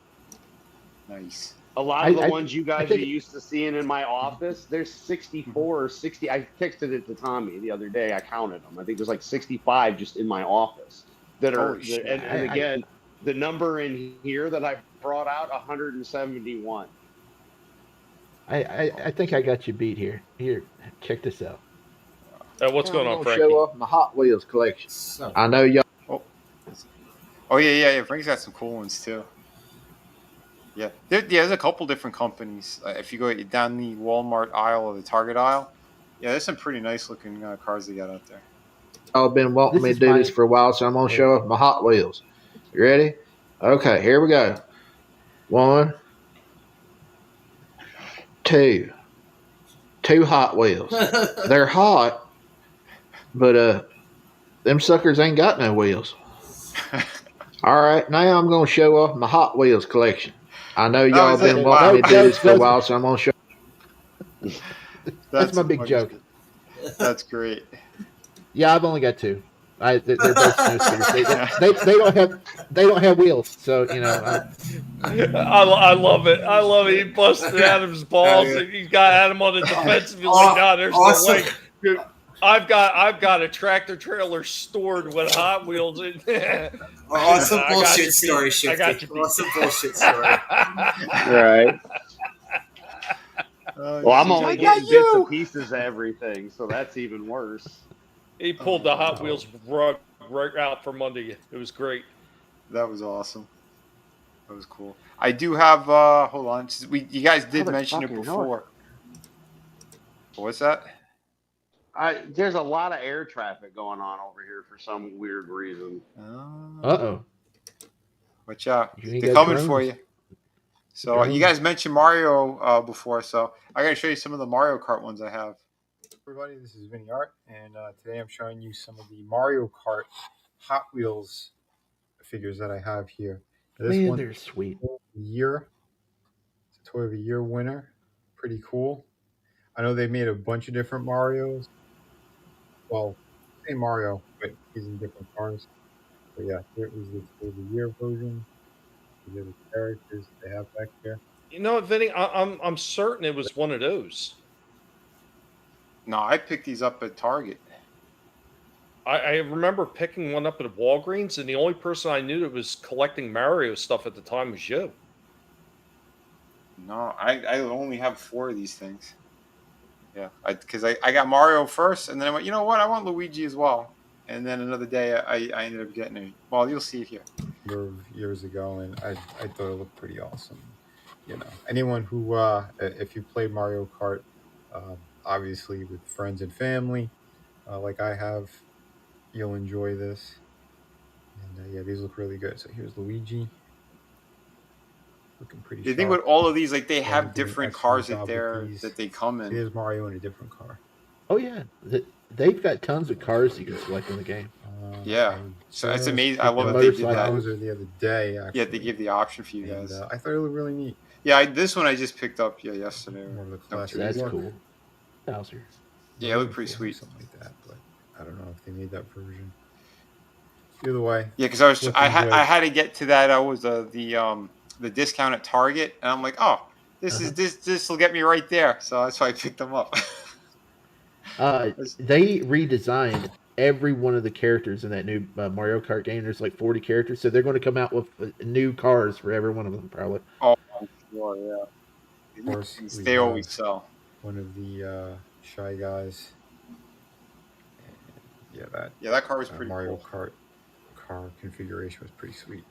Nice. A lot of the ones you guys are used to seeing in my office, there's 64 or 60. I texted it to Tommy the other day. I counted them. I think there's like 65 just in my office that are. And again, the number in here that I brought out, 171. I think I got you beat here. Here, check this out. What's going on, Frankie? Show off my Hot Wheels collection. I know y'all. Oh yeah. Frank's got some cool ones too. Yeah, there's a couple different companies. If you go down the Walmart aisle or the Target aisle, there's some pretty nice looking cars they got out there. I've been wanting me to do this for a while, so I'm going to show off my Hot Wheels. You ready? Okay, here we go. 1, 2. 2 Hot Wheels. They're hot, but them suckers ain't got no wheels. All right, now I'm going to show off my Hot Wheels collection. I know y'all been wanting me to do this for a while, so I'm going to show. That's my big joke. That's great. Yeah, I've only got 2. They're both snow scooters. They don't have wheels, so you know. I love it. I love it. He busted Adam's balls. And he got Adam on the defensive. He's like, "No, there's no way." Dude, I've got a tractor trailer stored with Hot Wheels in. Awesome bullshit story, Shifty. I got you. Awesome bullshit story. Right. Well, I'm only getting bits and pieces of everything, so that's even worse. He pulled the Hot Wheels rug right out from under you. It was great. That was awesome. That was cool. I do have. Hold on. You guys did mention it before. What's that? There's a lot of air traffic going on over here for some weird reason. Uh-oh. Watch out. They're coming for you. So you guys mentioned Mario before, so I got to show you some of the Mario Kart ones I have. everybody, this is Vinnie Art, and today I'm showing you some of the Mario Kart Hot Wheels figures that I have here. Now, this Man, one they're sweet. Year, it's a Toy of the Year winner. Pretty cool. I know they made a bunch of different Marios. Well, same Mario, but he's in different cars. But yeah, here is the Toy of the Year version. These are the characters they have back here. You know what, Vinny? I'm certain it was one of those. No, I picked these up at Target. I remember picking one up at Walgreens, and the only person I knew that was collecting Mario stuff at the time was you. No, I only have 4 of these things. Yeah, because I got Mario first, and then I went, you know what? I want Luigi as well. And then another day, I ended up getting it. Well, you'll see it here. Years ago, and I thought it looked pretty awesome. You know, anyone who, if you play Mario Kart, obviously with friends and family, like I have, you'll enjoy this. And yeah, these look really good. So here's Luigi, looking pretty. You think with all of these, like they have different cars that they come in. Here's Mario in a different car. Oh yeah, they've got tons of cars you can select in the game. Yeah, so it's amazing. I love that they did that. The other day, actually. Yeah, they give the option for you guys. I thought it looked really neat. Yeah, this one I just picked up yesterday. More of the classic. That's cool. Bowser. Yeah, it looked pretty sweet. Something like that, but I don't know if they made that version. Either way. Yeah, because I had to get to that. I was the discount at Target, and I'm like, oh, this will get me right there. So that's why I picked them up. They redesigned every one of the characters in that new Mario Kart game. There's like 40 characters, so they're going to come out with new cars for every one of them, probably. Oh, I'm sure, yeah. Of course, they always sell. One of the Shy Guys. And yeah, that car was pretty Mario cool. Kart car configuration was pretty sweet.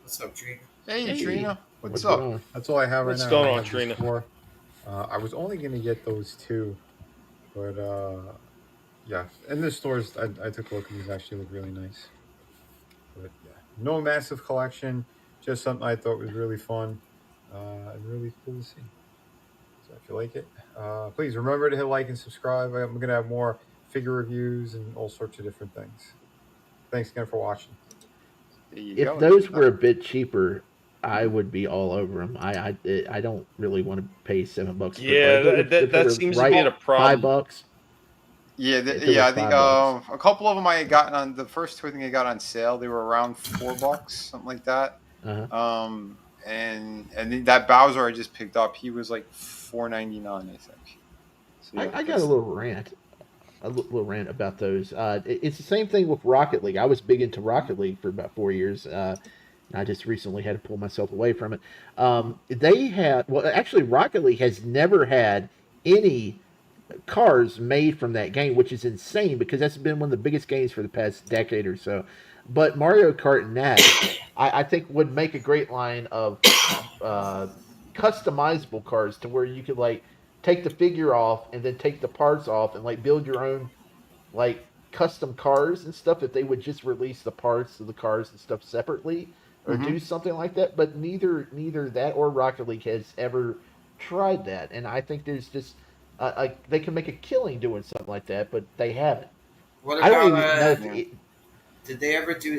What's up, Trina? Hey, Trina. What's up? That's all I have right now. What's going on, Trina? I was only going to get those 2, but yeah, in the stores, I took a look and these actually look really nice. But yeah, no massive collection, just something I thought was really fun and really cool to see. So if you like it, please remember to hit like and subscribe. I'm going to have more figure reviews and all sorts of different things. Thanks again for watching. If those were a bit cheaper, I would be all over them. I don't really want to pay $7. Yeah, that seems to be a problem. $5. Yeah, I think a couple of them I had gotten on the first 2. I think I got on sale. They were around $4, something like that. And then that Bowser I just picked up, he was like $4.99, I think. So, yeah, I got a little rant about those. It's the same thing with Rocket League. I was big into Rocket League for about 4 years. I just recently had to pull myself away from it. Actually, Rocket League has never had any cars made from that game, which is insane because that's been one of the biggest games for the past decade or so. But Mario Kart and that, I think, would make a great line of customizable cars to where you could like take the figure off and then take the parts off and like build your own like custom cars and stuff. If they would just release the parts of the cars and stuff separately or do something like that, but neither that or Rocket League has ever tried that, and I think there's just they can make a killing doing something like that, but they haven't. What about, I don't even know did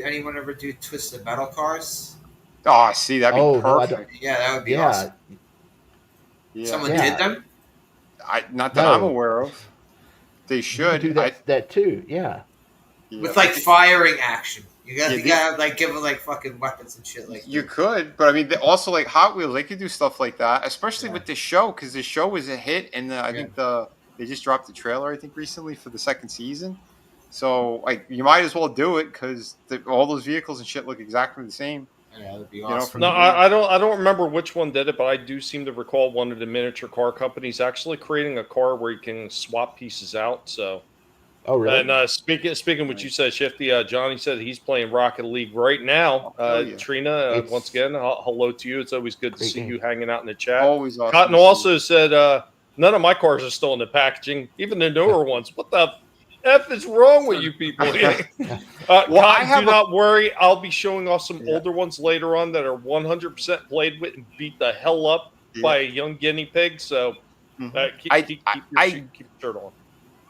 anyone ever do Twisted Metal cars? Oh, see, that'd be perfect. Yeah, that would be awesome. Yeah. Someone did them? Not that I'm aware of. They should. You can do that too, yeah. With like firing action. You gotta like give them like fucking weapons and shit like that. You could, but I mean, also like Hot Wheels, they could do stuff like that, especially with the show, because the show was a hit, and I think they just dropped the trailer, I think, recently for the 2nd season. So like, you might as well do it because all those vehicles and shit look exactly the same. Yeah, that'd be awesome. I don't remember which one did it, but I do seem to recall one of the miniature car companies actually creating a car where you can swap pieces out. So. Oh, really? And speaking what you said, Shifty, Johnny said he's playing Rocket League right now. Trina, once again, hello to you. It's always good to see you hanging out in the chat. Always awesome. Cotton also said none of my cars are still in the packaging, even the newer ones. What the F is wrong with you people? Cotton, do not worry. I'll be showing off some older ones later on that are 100% played with and beat the hell up by a young guinea pig. So Keep your shirt on.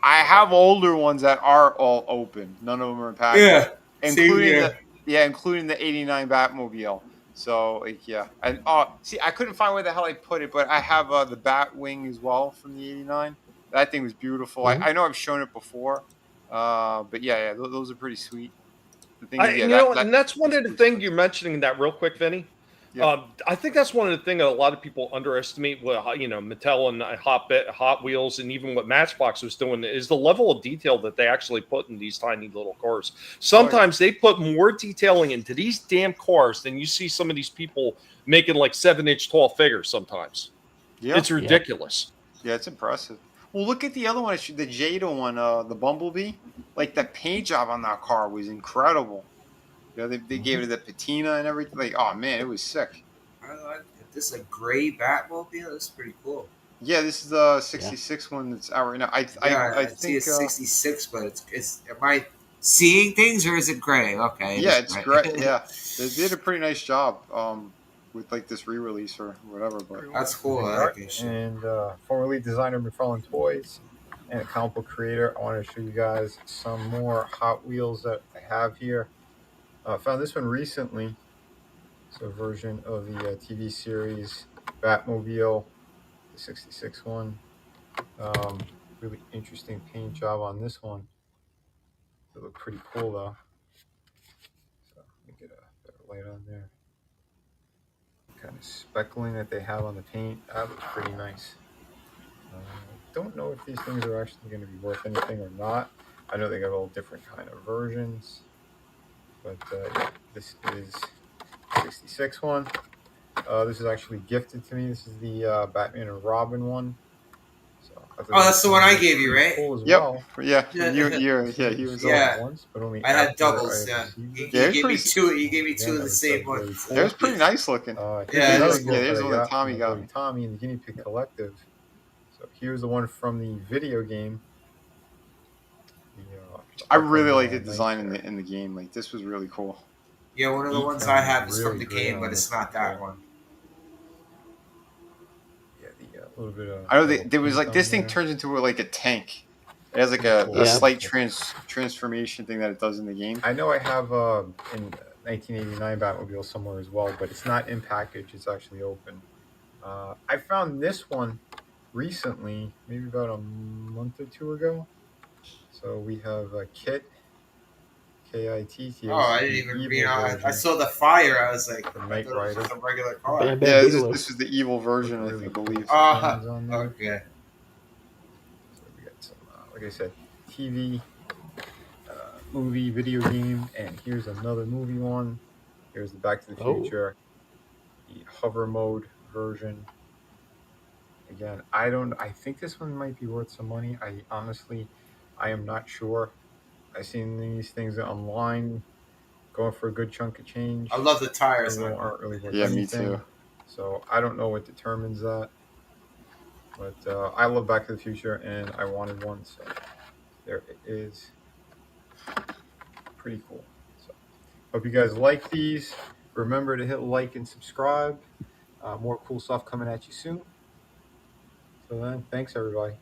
I have older ones that are all open. None of them are packaged. Yeah, including including the '89 Batmobile. So like, yeah, and see, I couldn't find where the hell I put it, but I have the Batwing as well from the '89. That thing was beautiful. Mhm. I know I've shown it before, but yeah, those are pretty sweet. The thing is, And that's one of the things you're mentioning that real quick, Vinny. Yeah. I think that's one of the things that a lot of people underestimate. What Mattel and Hot Wheels, and even what Matchbox was doing, is the level of detail that they actually put in these tiny little cars. Sometimes they put more detailing into these damn cars than you see some of these people making like 7-inch tall figures. Sometimes, it's ridiculous. Yeah, it's impressive. Well, look at the other one, the Jada one, the Bumblebee. Like the paint job on that car was incredible. They gave it the patina and everything. Like, oh man, it was sick. I like this is a gray Batmobile. This is pretty cool. Yeah, this is the '66 one that's out right now. I see think it's 66, but it's. Am I seeing things or is it gray? Okay. Yeah, it's great. Yeah, they did a pretty nice job with like this re-release or whatever. But that's cool. I like this shit. And formerly designer McFarlane Toys and a comic book creator. I want to show you guys some more Hot Wheels that I have here. Found this one recently. It's a version of the TV series Batmobile, the '66 one. Really interesting paint job on this one. They look pretty cool though. So let me get a better light on there. Kind of speckling that they have on the paint. That looks pretty nice. Don't know if these things are actually going to be worth anything or not. I know they got all different kind of versions. But yeah, this is 66 one. This is actually gifted to me. This is the Batman and Robin one. So that's the one I gave you, right? Cool as yep. well. Yeah. He was once, but only I had doubles. Yeah. You gave me two. You gave me two of the same ones. It was pretty nice looking. There's one that Tommy got me. Tommy and the Guinea Pig Collective. So here's the one from the video game. I really like the design in the game. Like this was really cool. Yeah, one of the ones I have is from the game, but it's not that one. Yeah, a little bit of. I know there was like this thing turns into like a tank. It has like a slight transformation thing that it does in the game. I know I have in 1989 Batmobile somewhere as well, but it's not in package. It's actually open. I found this one recently, maybe about a month or two ago. So we have a Kit, K-I-T. Oh, I didn't even read. I saw the fire. I was like, the Knight Rider. It's a regular car. Yeah, this is the evil version, I believe. Okay. So we got some, like I said, TV, movie, video game, and here's another movie one. Here's the Back to the Future, the hover mode version. Again, I think this one might be worth some money. I am not sure. I've seen these things online going for a good chunk of change. I love the tires. They aren't really worth me anything. too. So I don't know what determines that. But I love Back to the Future, and I wanted one. So there it is. Pretty cool. So hope you guys like these. Remember to hit like and subscribe. More cool stuff coming at you soon. So then, thanks everybody.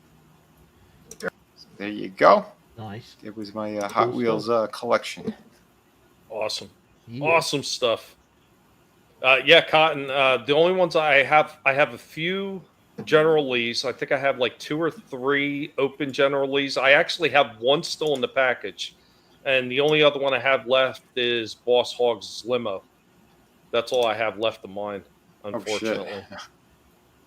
There you go. Nice. It was my Hot Wheels collection. Awesome. Awesome stuff. Cotton. The only ones I have a few General Lees. I think I have like 2 or 3 open General Lees. I actually have one still in the package. And the only other one I have left is Boss Hogg's limo. That's all I have left of mine, unfortunately.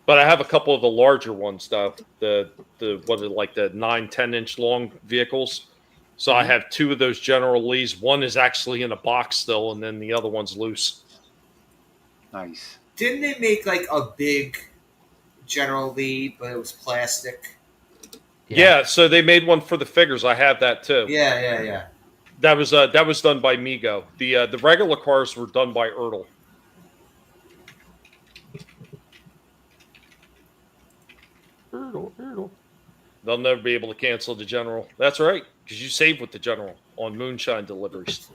But I have a couple of the larger ones, though. The 9-10 inch long vehicles. So I have 2 of those General Lees. One is actually in a box still, and then the other one's loose. Nice. Didn't they make like a big General Lee, but it was plastic? Yeah, so they made one for the figures. I have that too. Yeah. That was done by Mego. The regular cars were done by Ertl. Ertl. They'll never be able to cancel the General. That's right, because you save with the General on moonshine deliveries.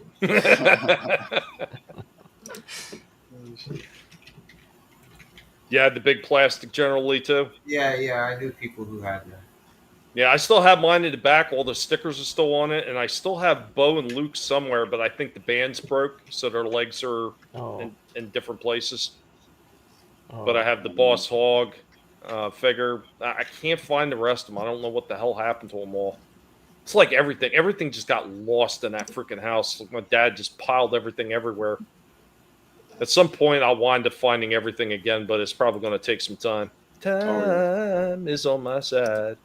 Yeah, the big plastic General Lee too. Yeah, I knew people who had that. Yeah, I still have mine in the back. All the stickers are still on it, and I still have Bo and Luke somewhere, but I think the bands broke, so their legs are in different places. But I have the Boss Hog figure. I can't find the rest of them. I don't know what the hell happened to them all. It's like everything. Everything just got lost in that freaking house. Like my dad just piled everything everywhere. At some point, I'll wind up finding everything again, but it's probably going to take some time. Time is on my side.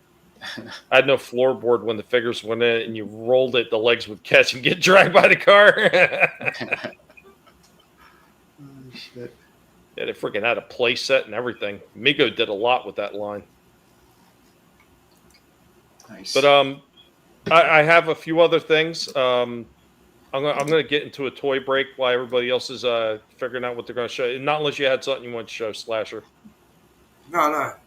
I had no floorboard when the figures went in, and you rolled it, the legs would catch and get dragged by the car. Oh, shit. Yeah, they freaking had a play set and everything. Migo did a lot with that line. Nice. But I have a few other things. I'm gonna get into a toy break while everybody else is figuring out what they're gonna show. Not unless you had something you want to show, Slasher. No,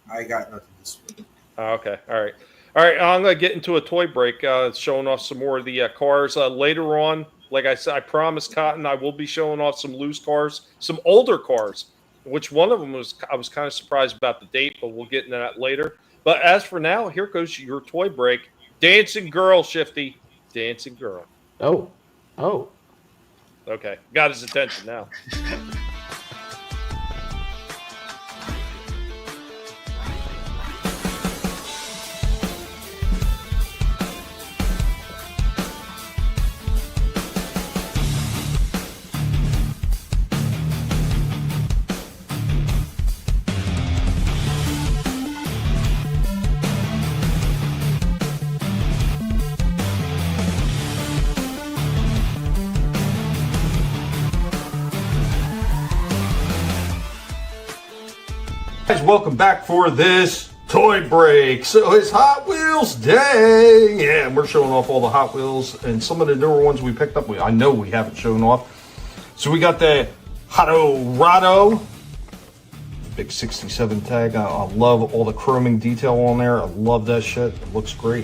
I got nothing this week. Okay, all right. I'm gonna get into a toy break, showing off some more of the cars later on. Like I said, I promised Cotton I will be showing off some loose cars, some older cars. Which one of them I was kind of surprised about the date, but we'll get into that later. But as for now, here goes your toy break. Dancing Girl, Shifty. Dancing Girl. Oh. Okay, got his attention now. Guys, welcome back for this toy break. So it's Hot Wheels Day. Yeah, and we're showing off all the Hot Wheels and some of the newer ones we picked up. I know we haven't shown off. So we got the Rado, big 67 tag. I love all the chroming detail on there. I love that shit. It looks great.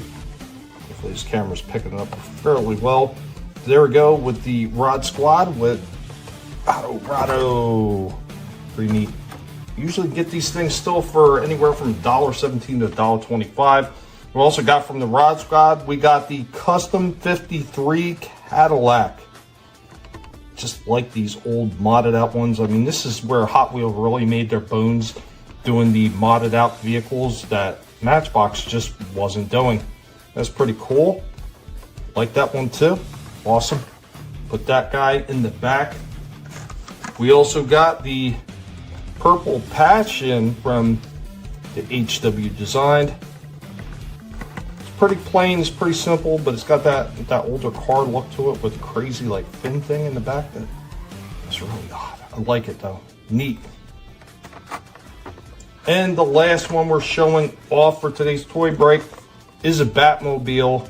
Hopefully this camera's picking it up fairly well. There we go with the Rod Squad with Rado. Pretty neat. Usually get these things still for anywhere from $1.17 to $1.25. We also got from the Rod Squad, we got the Custom 53 Cadillac. Just like these old modded out ones. I mean, this is where Hot Wheels really made their bones, doing the modded out vehicles that Matchbox just wasn't doing. That's pretty cool. Like that one too. Awesome. Put that guy in the back. We also got the Purple Passion from the HW Design. It's pretty plain, it's pretty simple, but it's got that older car look to it with a crazy like fin thing in the back. That's really odd. I like it though. Neat. And the last one we're showing off for today's toy break is a Batmobile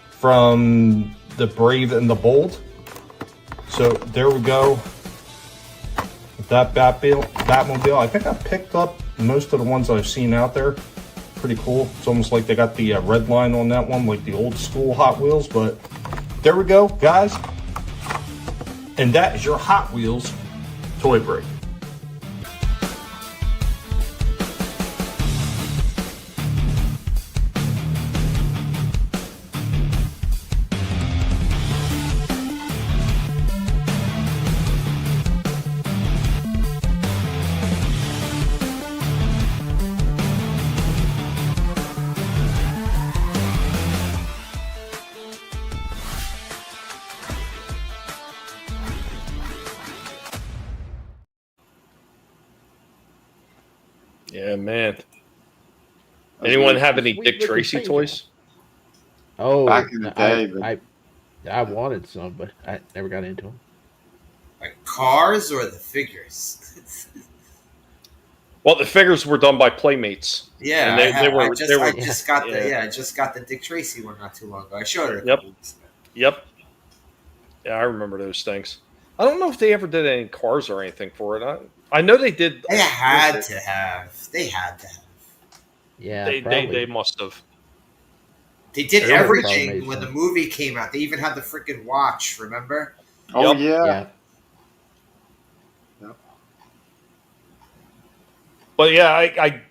from the Brave and the Bold. So there we go. That Batmobile, I think I picked up most of the ones I've seen out there. Pretty cool. It's almost like they got the red line on that one, like the old school Hot Wheels. But there we go, guys. And that is your Hot Wheels toy break. Yeah, man. Anyone have any Dick Tracy toys? Oh, Back in the day, I wanted some, but I never got into them. Like cars or the figures? Well, the figures were done by Playmates. Yeah, and I just got the Dick Tracy one not too long ago. I showed her. Yep. Yeah, I remember those things. I don't know if they ever did any cars or anything for it. I know they did. They had to have. Yeah, they must have. They did everything when the movie came out. They even had the freaking watch. Remember? Oh yeah. But yeah,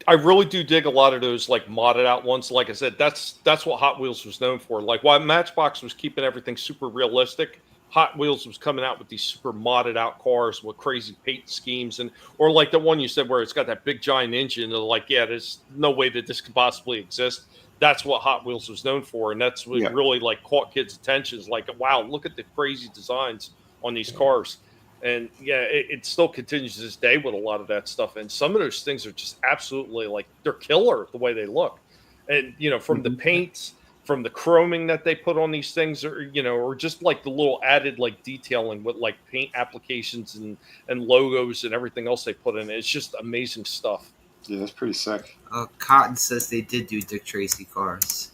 I really do dig a lot of those like modded out ones. Like I said, that's what Hot Wheels was known for. Like while Matchbox was keeping everything super realistic, Hot Wheels was coming out with these super modded out cars with crazy paint schemes, and or like the one you said where it's got that big giant engine. And like, yeah, there's no way that this could possibly exist. That's what Hot Wheels was known for, and that's what really like caught kids' attention. Is like, wow, look at the crazy designs on these cars. And yeah, it still continues to this day with a lot of that stuff. And some of those things are just absolutely like they're killer the way they look. And from the paints, from the chroming that they put on these things, or just like the little added like detailing with like paint applications and logos and everything else they put in it. It's just amazing stuff. Yeah, that's pretty sick. Cotton says they did do Dick Tracy cars.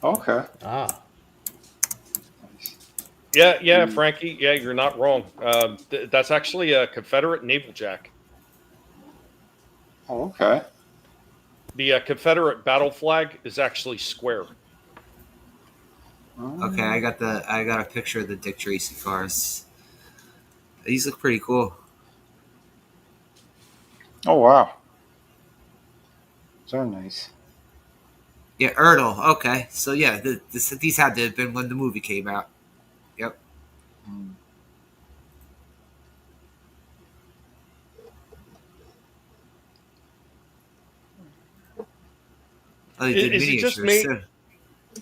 Okay. Ah. Yeah, Frankie. Yeah, you're not wrong. That's actually a Confederate naval jack. Oh, okay. The Confederate battle flag is actually square. Okay, I got a picture of the Dick Tracy cars. These look pretty cool. Oh wow. So nice. Yeah, Ertl. Okay, so yeah, these had to have been when the movie came out. Yep. Oh, they did Is it just me? miniatures,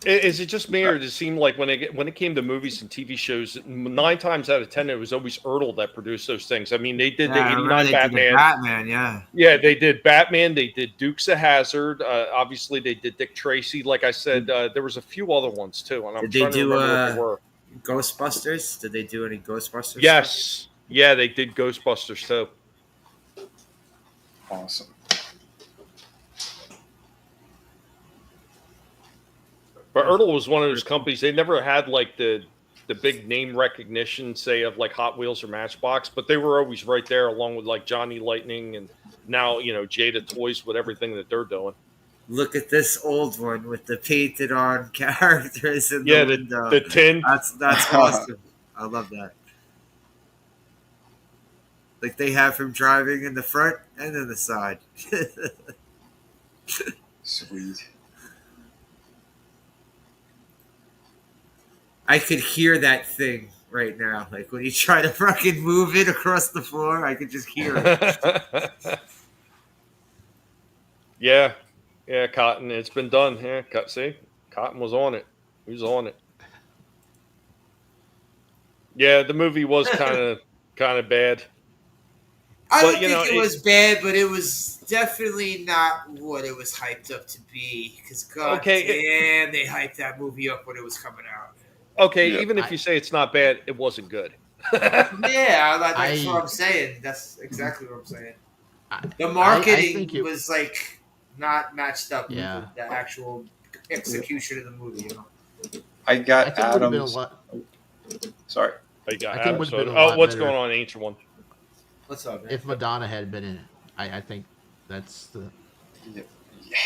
too. Is it just me, or does it seem like when it came to movies and TV shows, 9 times out of 10 it was always Ertl that produced those things? I mean, they did the '89 Batman. Batman, yeah. Yeah, they did Batman. They did Dukes of Hazzard. Obviously, they did Dick Tracy. Like I said, there was a few other ones too, and I'm Did trying they to do remember what they were. Ghostbusters? Did they do any Ghostbusters? Yes, yeah, they did Ghostbusters too. Awesome. But Ertl was one of those companies. They never had like the big name recognition, say of like Hot Wheels or Matchbox, but they were always right there, along with like Johnny Lightning and now Jada Toys with everything that they're doing. Look at this old one with the painted on characters in the window. The tin. That's awesome. I love that. Like they have him driving in the front and in the side. Sweet. I could hear that thing right now. Like when you try to fucking move it across the floor, I could just hear it. Yeah, Cotton. It's been done. Yeah, see, Cotton was on it. He was on it. Yeah, the movie was kind of bad. I don't think it was bad, but it was definitely not what it was hyped up to be. Because damn, they hyped that movie up when it was coming out. Okay, even if you say it's not bad, it wasn't good. Yeah, that's what I'm saying. That's exactly what I'm saying. The marketing was like not matched up with the actual execution of the movie. I got Adams. Sorry. I got Adams. What's going on, Ancient One? What's up, man? If Madonna had been in it, I think that's the.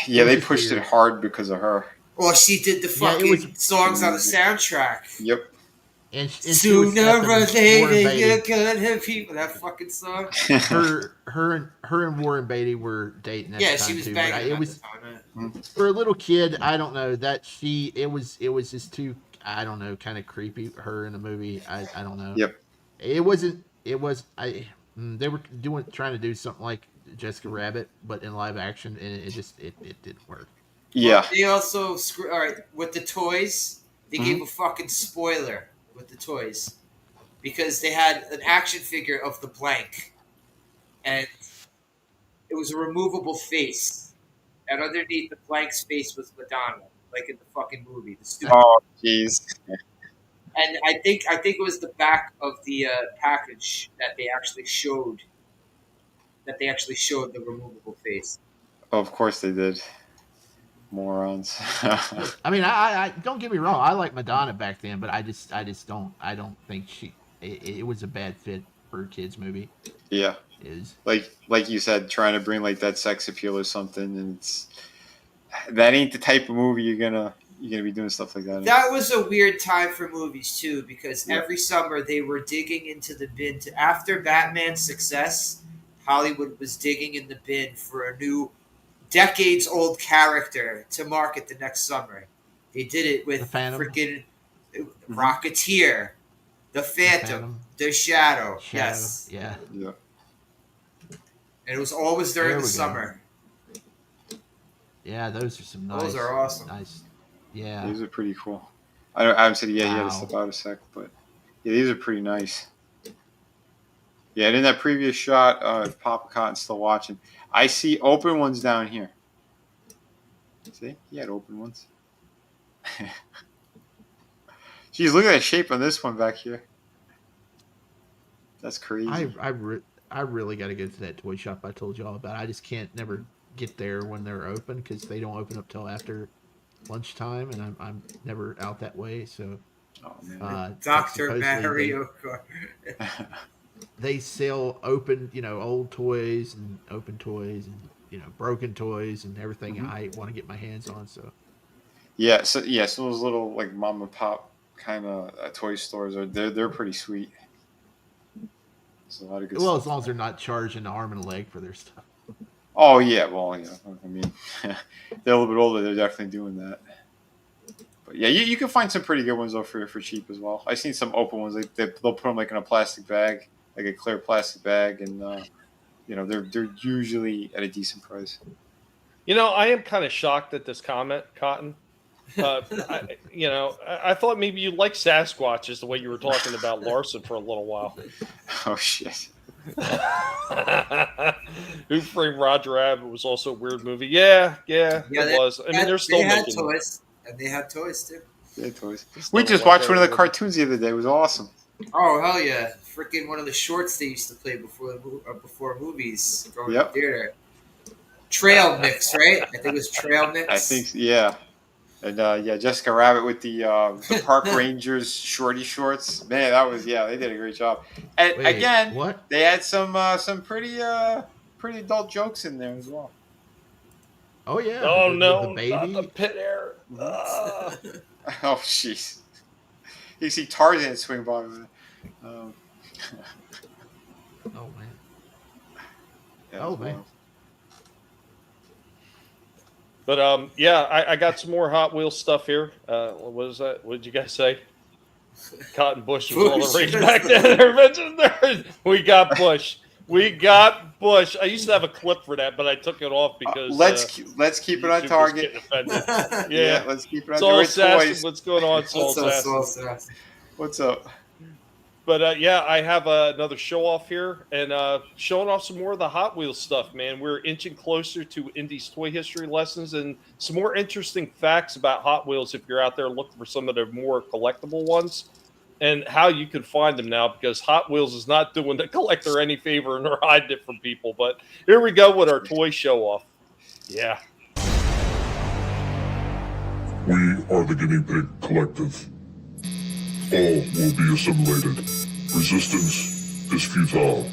Yeah, they pushed it hard because of her. Well, she did the fucking songs on the soundtrack. Yep. And sooner or later, you're gonna have people. That fucking song. her and Warren Beatty were dating. At the time she was too, banging. It was for a little kid. I don't know that it was just too. I don't know, kind of creepy. Her in the movie. I don't know. Yep. It wasn't. It was. They were trying to do something like Jessica Rabbit, but in live action, and it didn't work. Yeah. They also all right with the toys. They gave a fucking spoiler with the toys because they had an action figure of the Blank, and it was a removable face, and underneath the Blank's face was Madonna, like in the fucking movie. The stupid. Oh, jeez. And I think it was the back of the package that they actually showed. That they actually showed the removable face. Oh, of course they did. Morons. I mean, I don't get me wrong. I like Madonna back then, but I just don't. I don't think it was a bad fit for a kids movie. Yeah. Like you said, trying to bring like that sex appeal or something, and that ain't the type of movie you're gonna be doing stuff like that. That was a weird time for movies too, because every summer they were digging into the bin after Batman's success. Hollywood was digging in the bin for a new decades-old character to market the next summer. They did it with freaking Rocketeer, the Phantom, the Shadow. Yes. Yeah. Yeah. And it was always during the summer. Yeah, those are some nice. Those are awesome. Nice. Yeah. These are pretty cool. I said, yeah, he had Wow. to step out a sec, but yeah, these are pretty nice. Yeah, and in that previous shot, if Papa Cotton's still watching, I see open ones down here. See? He had open ones. Jeez, look at that shape on this one back here. That's crazy. I really got to go to that toy shop I told y'all about. I just can't never get there when they're open because they don't open up till after lunchtime, and I'm never out that way. So, Dr. Mario Kart. They sell open, old toys and open toys and broken toys and everything I want to get my hands on. So, so those little like mom and pop kind of toy stores they're pretty sweet. There's a lot of good stuff. As long as they're not charging an arm and a leg for their stuff. Oh yeah, well yeah. I mean, they're a little bit older. They're definitely doing that. But yeah, you can find some pretty good ones though for cheap as well. I've seen some open ones. They'll put them like in a plastic bag, like a clear plastic bag, and they're usually at a decent price. I am kind of shocked at this comment, Cotton. I thought maybe you like Sasquatches the way you were talking about Larson for a little while. Oh shit. Who Framed Roger Rabbit was also a weird movie. Yeah, it was. I mean, they're still making toys, and they had toys too. They had toys. We just watched one of the cartoons the other day. It was awesome. Oh hell yeah! Freaking one of the shorts they used to play before movies going to theater. Trail Mix, right? I think it was Trail Mix. I think yeah. And Jessica Rabbit with the Park Rangers shorty shorts. Man, that was they did a great job. And what? They had some pretty adult jokes in there as well. Oh yeah. Oh no, the baby. not the pit air. Oh jeez. You see Tarzan swing by. Oh man. Oh man. But I got some more Hot Wheels stuff here. What is that? What did you guys say? Cotton Bush was all the rage back then. We got Bush. I used to have a clip for that, but I took it off because let's keep it on target. Yeah, let's keep it on target. What's going on, Soul Assassin? What's up? But I have another show off here and showing off some more of the Hot Wheels stuff, man. We're inching closer to Indy's toy history lessons and some more interesting facts about Hot Wheels if you're out there looking for some of the more collectible ones and how you can find them now because Hot Wheels is not doing the collector any favor and they're hiding it from people. But here we go with our toy show off. Yeah. We are the Guinea Pig Collective. All will be assimilated. Resistance is futile.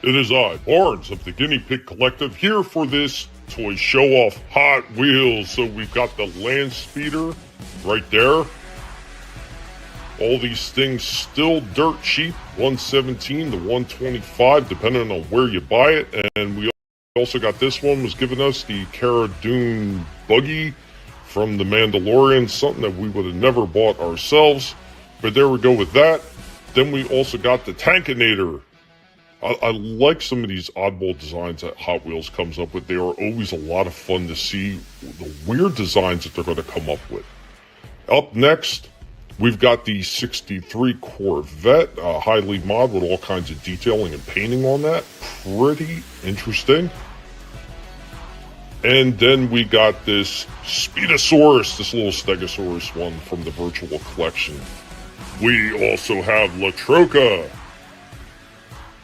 It is I, Barnes of the Guinea Pig Collective, here for this toy show-off Hot Wheels. So we've got the Land Speeder right there. All these things still dirt cheap, $117 to $125, depending on where you buy it. And we also got this one was giving us the Cara Dune buggy from The Mandalorian, something that we would have never bought ourselves. But there we go with that. Then we also got the Tankinator. I like some of these oddball designs that Hot Wheels comes up with. They are always a lot of fun to see the weird designs that they're going to come up with. Up next, we've got the 63 Corvette, highly mod with all kinds of detailing and painting on that. Pretty interesting. And then we got this Speedosaurus, this little Stegosaurus one from the virtual collection. We also have La Troca,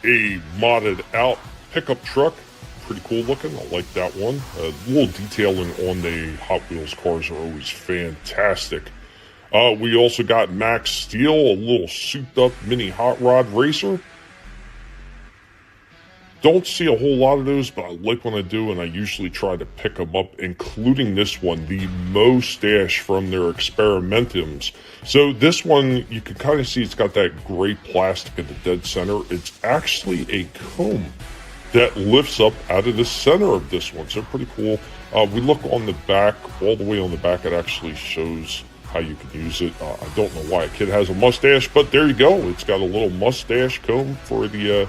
a modded out pickup truck. Pretty cool looking. I like that one. A little detailing on the Hot Wheels cars are always fantastic. We also got Max Steel, a little souped up mini hot rod racer. don't see a whole lot of those, but I like when I do, and I usually try to pick them up, including this one, the Mustache from their Experimentums. So this one, you can kind of see it's got that gray plastic in the dead center. It's actually a comb that lifts up out of the center of this one, so pretty cool. We look on the back, all the way on the back, it actually shows how you can use it. I don't know why a kid has a mustache, but there you go. It's got a little mustache comb for the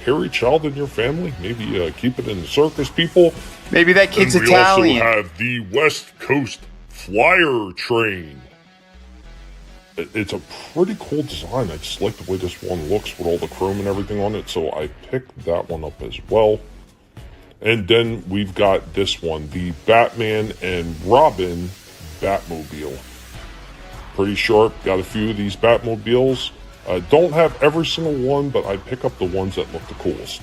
hairy child in your family. Maybe keep it in the circus, people. Maybe that kid's Italian. We also have the West Coast Flyer Train. It's a pretty cool design. I just like the way this one looks with all the chrome and everything on it, so I picked that one up as well. And then we've got this one, the Batman and Robin Batmobile. Pretty sharp. Got a few of these Batmobiles. Don't have every single one, but I pick up the ones that look the coolest.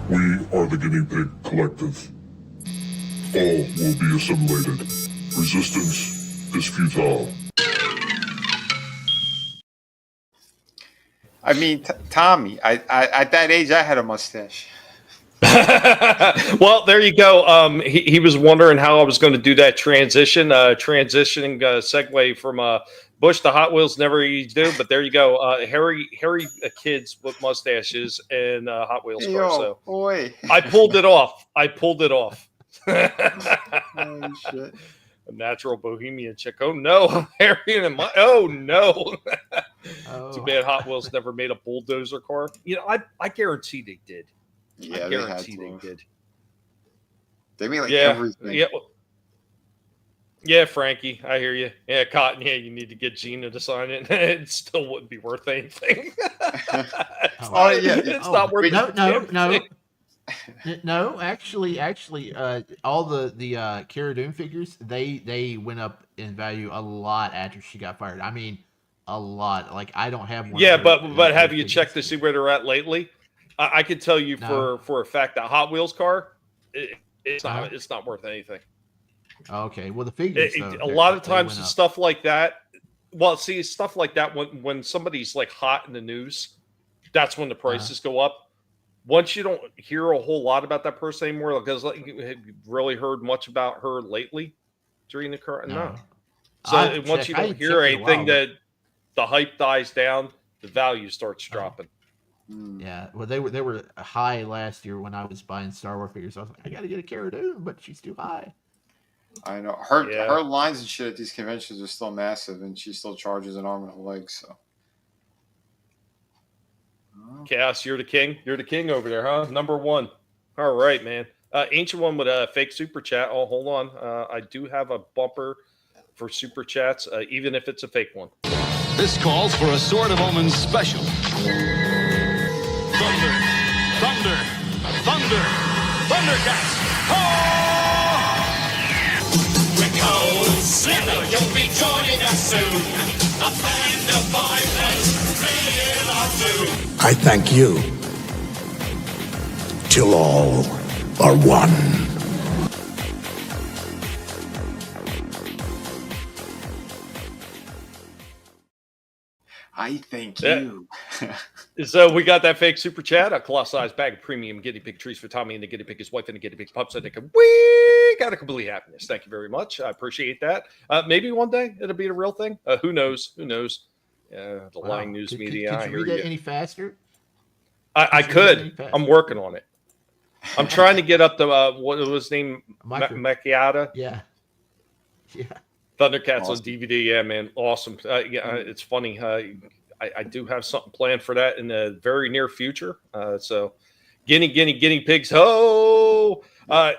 We are the Guinea Pig Collective. All will be assimilated. Resistance is futile. I mean, Tommy, I at that age, I had a mustache. Well, there you go. He was wondering how I was going to do that transition. Transitioning segue from Bush to Hot Wheels, never easy to do, but there you go. Hairy kids with mustaches and Hot Wheels cars. So boy. I pulled it off. Oh, shit. A natural bohemian chick. Oh no, Harry and oh no. Too bad Hot Wheels never made a bulldozer car. You know, I guarantee they did. Yeah, I guarantee they did. They made everything. Yeah, Frankie, I hear you. Yeah, Cotton. Yeah, you need to get Gina to sign it. It still wouldn't be worth anything. It's not worth. No, actually, all the Cara Dune figures, they went up in value a lot after she got fired. I mean, a lot. Like, I don't have one. Yeah, but have you checked to see where they're at lately? I can tell you for a fact that Hot Wheels car, it's not worth anything. Okay, well the figures. A lot of times stuff like that. Well, see, stuff like that when somebody's like hot in the news, that's when the prices go up. Once you don't hear a whole lot about that person anymore, because have you really heard much about her lately during the current? No. So once you don't hear anything, that the hype dies down, the value starts dropping. Yeah, well, they were high last year when I was buying Star Wars figures. I was like, I got to get a Cara Dune, but she's too high. I know her lines and shit at these conventions are still massive, and she still charges an arm and a leg. So. Chaos, you're the king. You're the king over there, huh? Number one. All right, man. Ancient one with a fake super chat. Oh, hold on. I do have a bumper for super chats, even if it's a fake one. This calls for a Sword of Omens special. Thunder, thunder, thunder, Thundercats. We're cold Slither, you'll be joining us soon. A band of violence, real or doom. I thank you, till all are one. I thank you. So we got that fake super chat, a colossal-sized bag of premium guinea pig treats for Tommy and the guinea pig, his wife, and the guinea pig pup, so they can got a complete happiness. Thank you very much. I appreciate that. Maybe one day it'll be the real thing. Who knows? Who knows? The lying news media. Could you read that any faster? I could. I'm working on it. I'm trying to get up to what was his name? Macchiata. Yeah. Thundercats on DVD. Yeah, man. Awesome. It's funny. I do have something planned for that in the very near future. So guinea pigs. Ho! I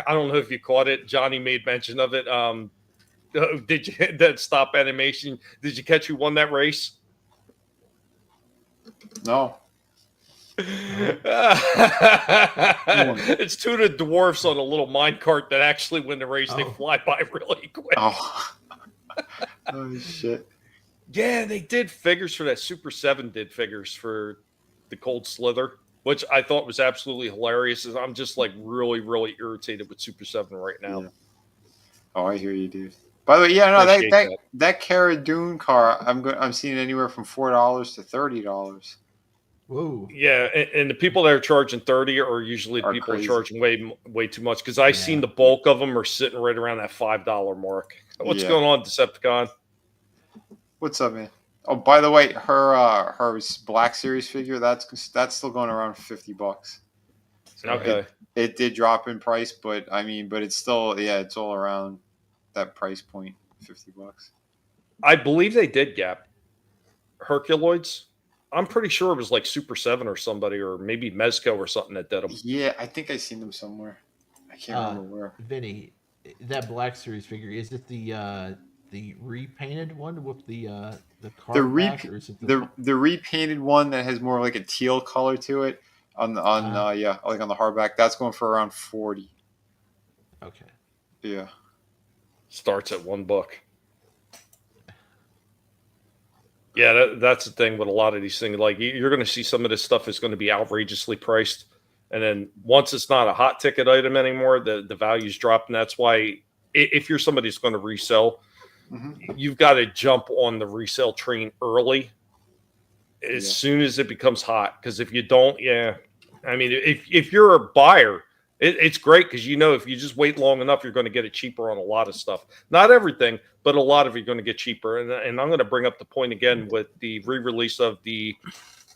don't know if you caught it. Johnny made mention of it. Did you that stop animation? Did you catch who won that race? No. It's two of the dwarfs on a little minecart that actually win the race. They fly by really quick. Oh shit. Yeah, they did figures for that. Super 7 did figures for the Cold Slither. which I thought was absolutely hilarious. I'm just like really, really irritated with Super 7 right now. Yeah. Oh, I hear you, dude. By the way, yeah, no, Appreciate that Cara Dune car, I'm seeing anywhere from $4 to $30. Whoa. Yeah, and the people that are charging 30 are usually the Are people crazy. charging way too much, because I've seen the bulk of them are sitting right around that $5 mark. What's Yeah. going on, Decepticon? What's up, man? Oh, by the way, her Black Series figure, that's still going around $50. So Okay. It did drop in price, but it's still, it's all around that price point, $50. I believe they did gap Herculoids. I'm pretty sure it was like Super 7 or somebody, or maybe Mezco or something that did them. Yeah, I think I seen them somewhere. I can't remember where. Vinny, that Black Series figure, is it the repainted one with the car back, or is it the repainted one that has more like a teal color to it on like on the hardback? That's going for around 40. Okay. Yeah. Starts at $1. Yeah, that's the thing with a lot of these things. Like, you're going to see some of this stuff is going to be outrageously priced, and then once it's not a hot ticket item anymore, the values drop, and that's why if you're somebody who's going to resell, you've got to jump on the resale train early, as soon as it becomes hot. Because if you don't, if you're a buyer, it's great, because if you just wait long enough, you're going to get it cheaper on a lot of stuff. Not everything, but a lot of it you're going to get cheaper. And I'm going to bring up the point again with the re-release of the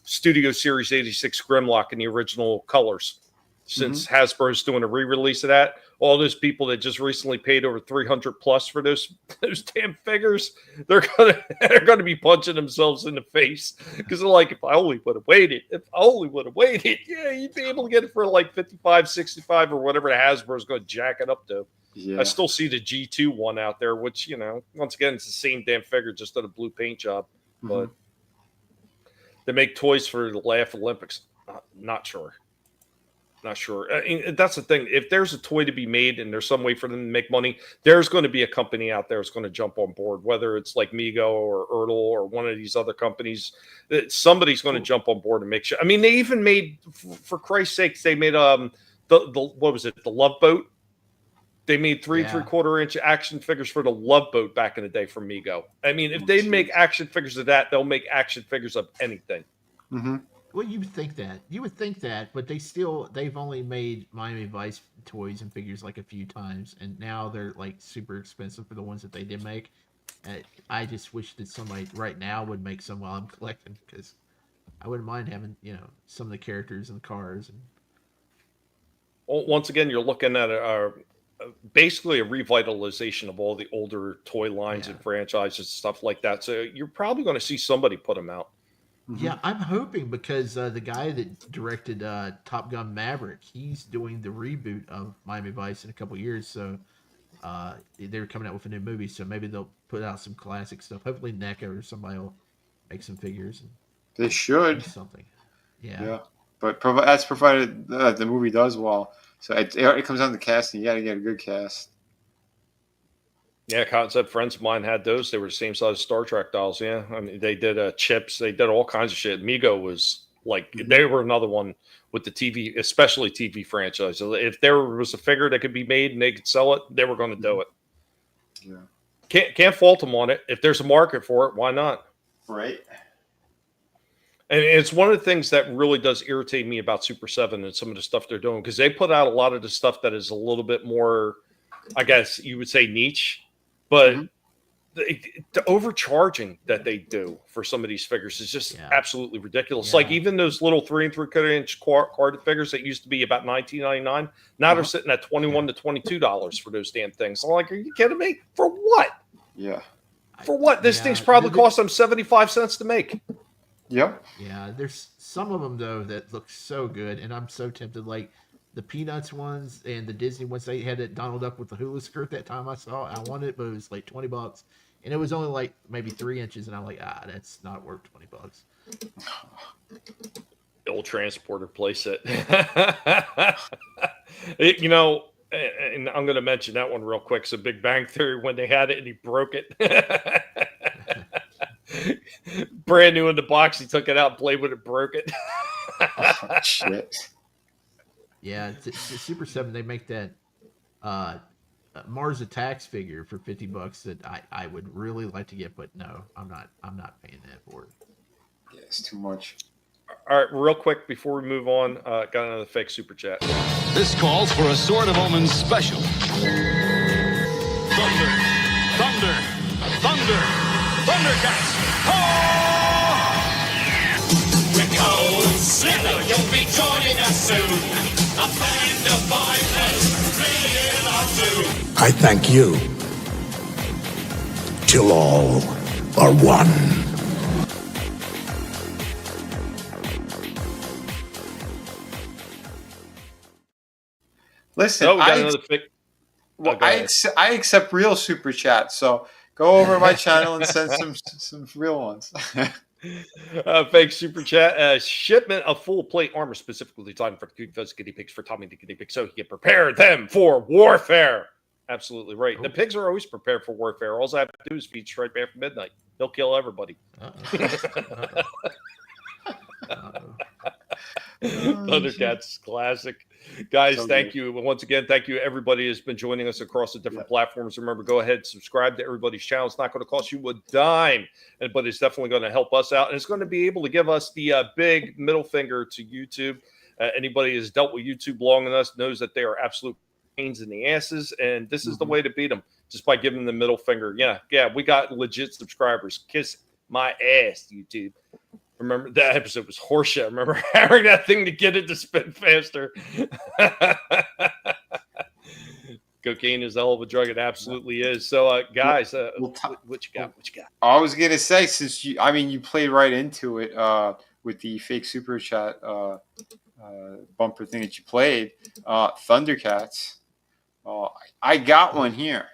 Studio Series 86 Grimlock in the original colors. Since Hasbro's doing a re-release of that, all those people that just recently paid over $300+ for those damn figures, they're gonna be punching themselves in the face, because they're like, if I only would have waited, yeah, you'd be able to get it for like 55, 65, or whatever the Hasbro's going to jack it up to. Yeah. I still see the G2 one out there, which, once again, it's the same damn figure, just did a blue paint job. But they make toys for the Laugh Olympics. Not sure. Not sure. I mean, that's the thing. If there's a toy to be made and there's some way for them to make money, there's going to be a company out there that's going to jump on board, whether it's like Mego or Ertl or one of these other companies. Somebody's going to jump on board and make sure. I mean, they even made, for Christ's sakes, they made the what was it? The Love Boat. They made 3 3/4 inch action figures for the Love Boat back in the day from Mego. I mean, if they make action figures of that, they'll make action figures of anything. Well, you would think that, but they've only made Miami Vice toys and figures like a few times, and now they're like super expensive for the ones that they did make. I just wish that somebody right now would make some while I'm collecting, because I wouldn't mind having some of the characters and the cars. And once again, you're looking at basically a revitalization of all the older toy lines and franchises and stuff like that. So you're probably going to see somebody put them out. Yeah, I'm hoping, because the guy that directed Top Gun Maverick, he's doing the reboot of Miami Vice in a couple years. So they're coming out with a new movie, so maybe they'll put out some classic stuff. Hopefully NECA or somebody will make some figures. They should. Something. Yeah. But that's provided the movie does well. So it comes down to casting. You got to get a good cast. Yeah, Concept friends of mine had those. They were the same size as Star Trek dolls. Yeah, I mean, they did chips. They did all kinds of shit. Mego was like, they were another one with the TV, especially TV franchise. So if there was a figure that could be made and they could sell it, they were going to do it. Yeah. Can't fault them on it. If there's a market for it, why not? Right. And it's one of the things that really does irritate me about Super 7 and some of the stuff they're doing, because they put out a lot of the stuff that is a little bit more, I guess you would say, niche. But the overcharging that they do for some of these figures is just absolutely ridiculous. Like even those little 3 3/4 inch carded figures that used to be about $19.99, now they're sitting at $21 to $22 for those damn things. I'm like, are you kidding me? For what? Yeah. For what? This thing's probably cost them 75 cents to make. Yep. Yeah, there's some of them though that look so good, and I'm so tempted. Like the Peanuts ones and the Disney ones, they had it Donald Duck with the hula skirt that time I saw. I wanted it, but it was like $20, and it was only like maybe 3 inches, and I'm like, that's not worth $20. The old transporter playset. And I'm going to mention that one real quick. So Big Bang Theory, when they had it and he broke it. Brand new in the box. He took it out, played with it, broke it. Oh, shit. Yeah, it's Super 7. They make that Mars Attacks figure for $50 that I would really like to get, but no, I'm not paying that for it. Yeah, it's too much. All right, real quick before we move on, got another fake super chat. This calls for a Sword of Omens special. Thunder, thunder, thunder, Thundercats. We're cold slither, you'll be joining us soon. A band of vipers, fleeing our doom. I thank you. Till all are one. Listen, Oh, we got another fake. Well, I accept real super chats, so go over to my channel and send some real ones. Fake super chat. Shipment of full plate armor specifically designed for the cute fuzz guinea pigs for Tommy the guinea pig, so he can prepare them for warfare. Absolutely right. Oh. The pigs are always prepared for warfare. All I have to do is feed straight after midnight. He'll kill everybody. Thundercats classic. Guys, So thank good. you. Once again, thank you everybody who's been joining us across the different platforms. Remember, go ahead, subscribe to everybody's channel. It's not going to cost you a dime, but it's definitely going to help us out. And it's going to be able to give us the big middle finger to YouTube. Anybody who's dealt with YouTube long enough knows that they are absolute pains in the asses, and this is the way to beat them, just by giving them the middle finger. Yeah, we got legit subscribers. Kiss my ass, YouTube. Remember, that episode was horseshit. I remember having that thing to get it to spin faster. Cocaine is a hell of a drug. It absolutely is. So, guys, what you got? What you got? I was gonna say, since you played right into it with the fake super chat bumper thing that you played, Thundercats. I got one here.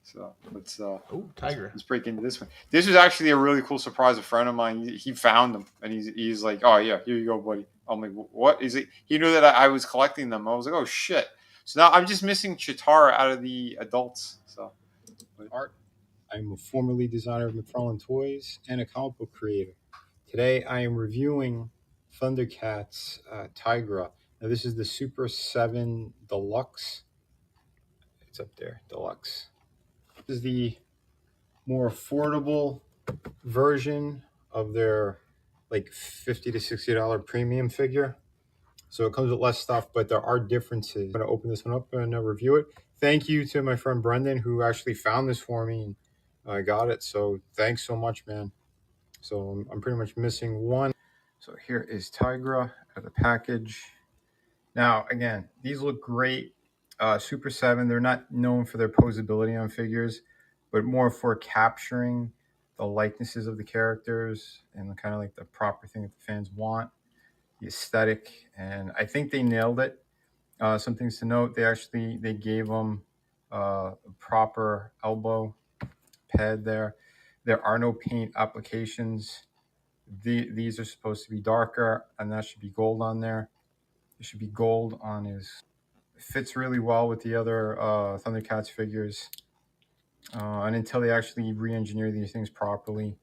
So let's Tiger. Let's break into this one. This was actually a really cool surprise. A friend of mine, he found them, and he's like, "Oh yeah, here you go, buddy." I'm like, "What is it?" He knew that I was collecting them. I was like, "Oh shit!" So now I'm just missing Chitara out of the adults. So art. I'm a formerly designer of McFarlane toys and a comic book creator. Today I am reviewing Thundercats Tigra. Now this is the Super 7 Deluxe. It's up there, Deluxe. This is the more affordable version of their like $50 to $60 premium figure. So it comes with less stuff, but there are differences. I'm going to open this one up and review it. Thank you to my friend Brendan, who actually found this for me, and I got it. So thanks so much, man. So I'm pretty much missing one. So here is Tigra as a package. Now, again, these look great. Super 7, they're not known for their posability on figures, but more for capturing the likenesses of the characters and the kind of like the proper thing that the fans want, the aesthetic, and I think they nailed it. Some things to note: they gave them a proper elbow pad there. There are no paint applications. These are supposed to be darker, and that should be gold on there. There should be gold on his. It fits really well with the other Thundercats figures. And until they actually re-engineer these things properly,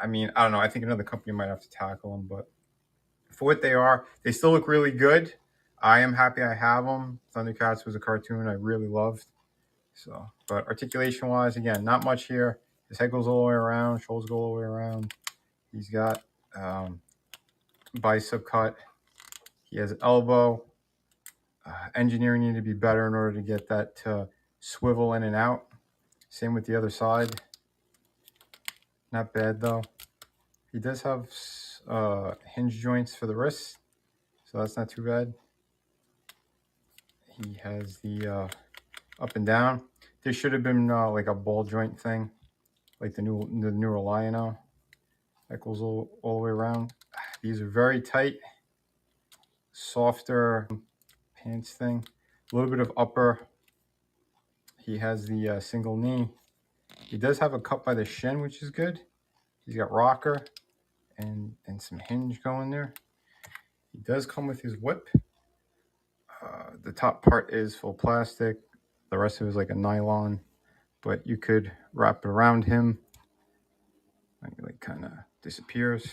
I don't know. I think another company might have to tackle them, but for what they are, they still look really good. I am happy I have them. Thundercats was a cartoon I really loved. So, but articulation-wise, again, not much here. His head goes all the way around, shoulders go all the way around. He's got bicep cut. He has an elbow. Engineering needed to be better in order to get that to swivel in and out. Same with the other side. Not bad though. He does have hinge joints for the wrists, so that's not too bad. He has the up and down. There should have been like a ball joint thing, like the newer Lion-O. That goes all the way around. These are very tight, softer pants thing. A little bit of upper. He has the single knee. He does have a cut by the shin, which is good. He's got rocker and some hinge going there. He does come with his whip. The top part is full plastic. The rest of it is like a nylon, but you could wrap it around him Like kind of disappears.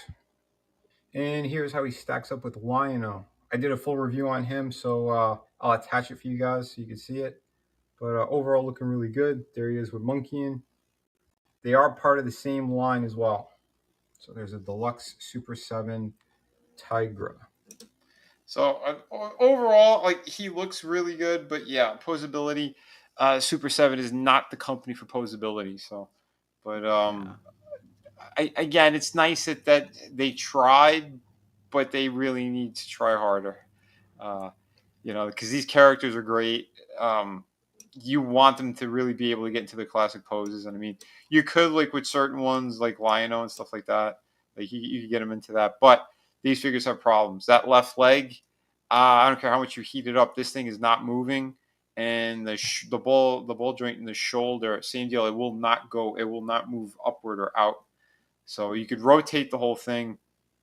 And here's how he stacks up with Lion-O. I did a full review on him, so I'll attach it for you guys so you can see it. But overall, looking really good. There he is with Monkeying. They are part of the same line as well. So there's a Deluxe Super 7 Tigra. So overall, like, he looks really good, but yeah, posability. Super 7 is not the company for posability. So, but again, it's nice that they tried, but they really need to try harder. Because these characters are great. You want them to really be able to get into the classic poses, and I mean, you could, like with certain ones like Lion-O and stuff like that, like you could get them into that, but these figures have problems. That left leg, I don't care how much you heat it up, this thing is not moving, and the ball joint in the shoulder, same deal. It will not move upward or out. So you could rotate the whole thing,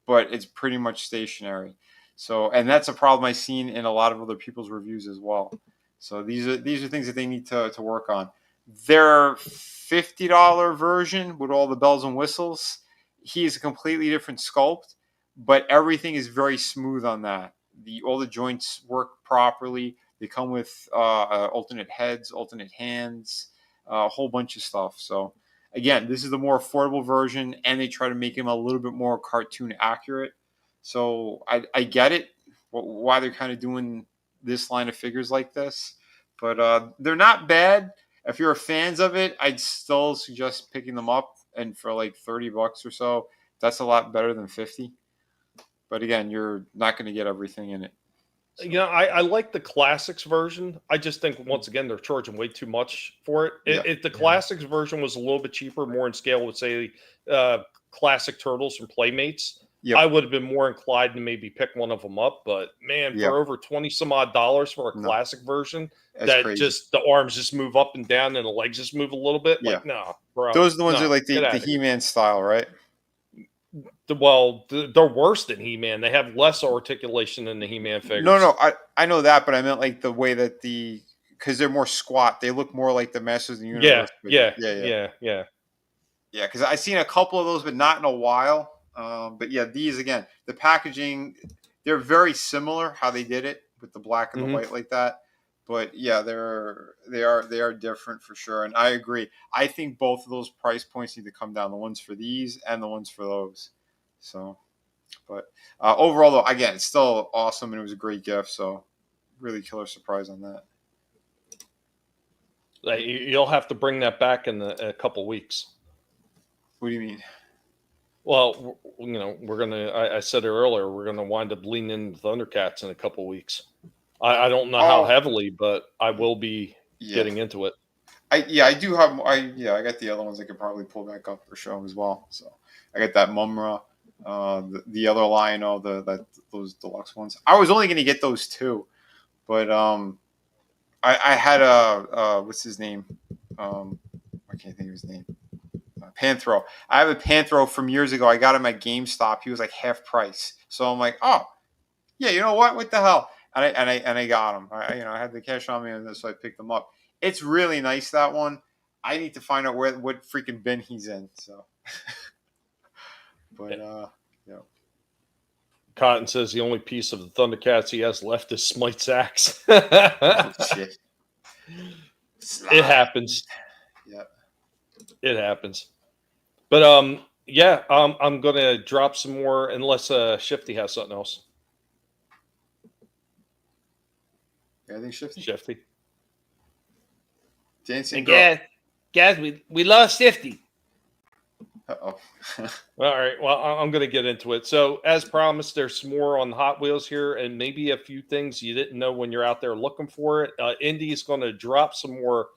but it's pretty much stationary. So, and that's a problem I've seen in a lot of other people's reviews as well. So these are things that they need to work on. Their $50 version with all the bells and whistles, he is a completely different sculpt, but everything is very smooth on that. All the joints work properly. They come with alternate heads, alternate hands, a whole bunch of stuff. So again, this is the more affordable version, and they try to make him a little bit more cartoon accurate. So I get it, why they're kind of doing this line of figures like this, but they're not bad. If you're fans of it, I'd still suggest picking them up, and for like $30 or so, that's a lot better than $50. But again, you're not going to get everything in it. So. I like the classics version. I just think once again they're charging way too much for it. If the classics version was a little bit cheaper, more in scale with say classic Turtles from Playmates, I would have been more inclined to maybe pick one of them up. But man, for over $20 some odd for a classic version, that's crazy. Just the arms just move up and down and the legs just move a little bit. Like, no, bro. Those are the ones that are like the He-Man style, right? Well, they're worse than He-Man. They have less articulation than the He-Man figures. No, I know that, but I meant like the way that because they're more squat. They look more like the Masters of the Universe. Yeah. Because I've seen a couple of those, but not in a while. But yeah, these again, the packaging, they're very similar how they did it with the black and the white like that. But yeah, they are different for sure. And I agree. I think both of those price points need to come down. The ones for these and the ones for those. So, but overall though, again, it's still awesome and it was a great gift. So, really killer surprise on that. You'll have to bring that back in a couple weeks. What do you mean? Well, we're gonna. I said it earlier. We're gonna wind up leaning into Thundercats in a couple weeks. I don't know how heavily, but I will be getting into it. I do have. I got the other ones I could probably pull back up for show as well. So I got that Mumra, the other Lion-O, those deluxe ones. I was only gonna get those two, but I had what's his name? I can't think of his name. Panthro. I have a Panthro from years ago. I got him at GameStop. He was like half price. So I'm like, oh, yeah, you know what? What the hell? And I got him. I had the cash on me, and so I picked them up. It's really nice, that one. I need to find out what freaking bin he's in. So, but Cotton says the only piece of the Thundercats he has left is Smite's axe. Shit. It happens. Yeah. It happens. But I'm gonna drop some more unless Shifty has something else. Yeah, I think Shifty. Dancing girl. Guys, we lost Shifty. Uh-oh. All right. Well, I'm going to get into it. So, as promised, there's some more on Hot Wheels here, and maybe a few things you didn't know when you're out there looking for it. Indy is going to drop some more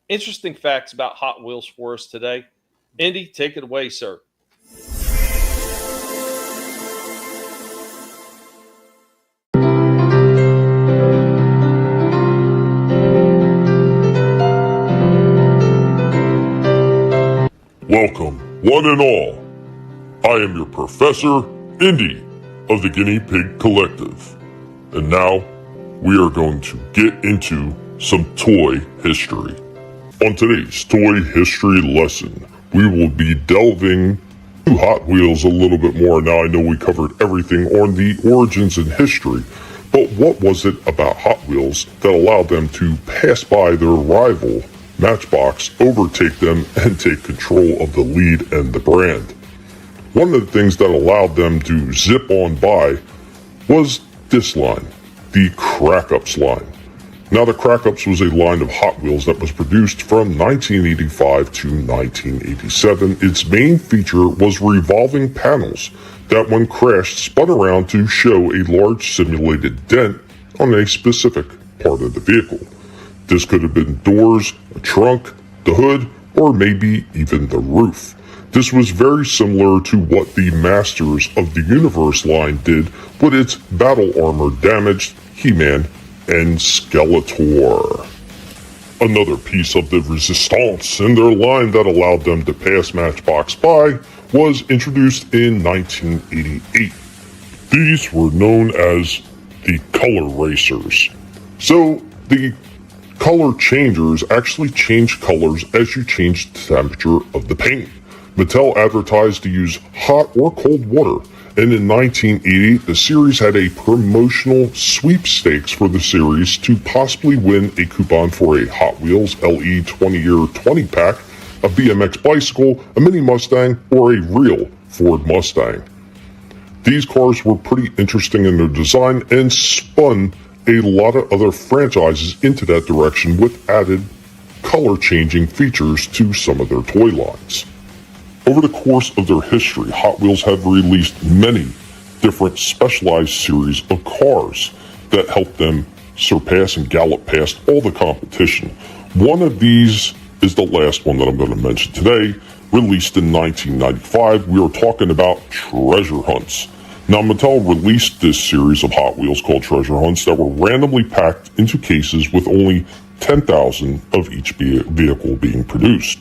interesting facts about Hot Wheels for us today. Indy, take it away, sir. Welcome, one and all. I am your Professor, Indy, of the Guinea Pig Collective. And now, we are going to get into some toy history. On today's toy history lesson, we will be delving Hot Wheels a little bit more. Now, I know we covered everything on the origins and history, but what was it about Hot Wheels that allowed them to pass by their rival, Matchbox, overtake them, and take control of the lead and the brand? One of the things that allowed them to zip on by was this line, the Crack-Ups line. Now, the Crack-Ups was a line of Hot Wheels that was produced from 1985 to 1987. Its main feature was revolving panels that, when crashed, spun around to show a large simulated dent on a specific part of the vehicle. This could have been doors, a trunk, the hood, or maybe even the roof. This was very similar to what the Masters of the Universe line did with its battle armor damaged He-Man and Skeletor. Another piece of the resistance in their line that allowed them to pass Matchbox by was introduced in 1988. These were known as the color racers. So the color changers actually change colors as you change the temperature of the paint. Mattel advertised to use hot or cold water, and in 1980, the series had a promotional sweepstakes for the series to possibly win a coupon for a Hot Wheels LE 20-year 20-pack, a BMX bicycle, a mini Mustang, or a real Ford Mustang. These cars were pretty interesting in their design and spun a lot of other franchises into that direction with added color-changing features to some of their toy lines. Over the course of their history, Hot Wheels have released many different specialized series of cars that help them surpass and gallop past all the competition. One of these is the last one that I'm going to mention today, released in 1995. We are talking about Treasure Hunts. Now, Mattel released this series of Hot Wheels called Treasure Hunts that were randomly packed into cases with only 10,000 of each vehicle being produced.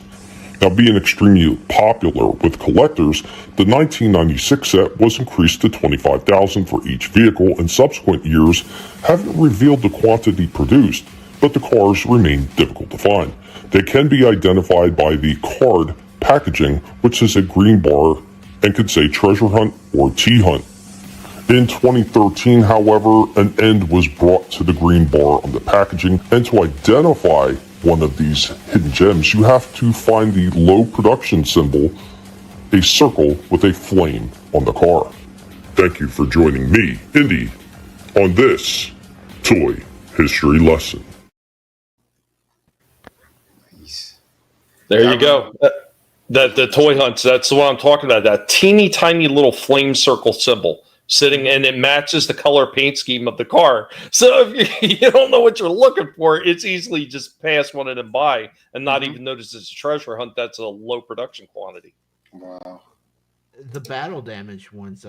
Now, being extremely popular with collectors, the 1996 set was increased to 25,000 for each vehicle, and subsequent years haven't revealed the quantity produced, but the cars remain difficult to find. They can be identified by the card packaging, which is a green bar and could say Treasure Hunt or T-Hunt. In 2013, however, an end was brought to the green bar on the packaging, and to identify one of these hidden gems, you have to find the low production symbol, a circle with a flame on the car. Thank you for joining me, Indy, on this toy history lesson. There you go. The toy hunts, that's what I'm talking about. That teeny tiny little flame circle symbol sitting, and it matches the color paint scheme of the car. So if you don't know what you're looking for, it's easily just pass one of them by and not even notice it's a treasure hunt. That's a low production quantity. Wow. The battle damage ones,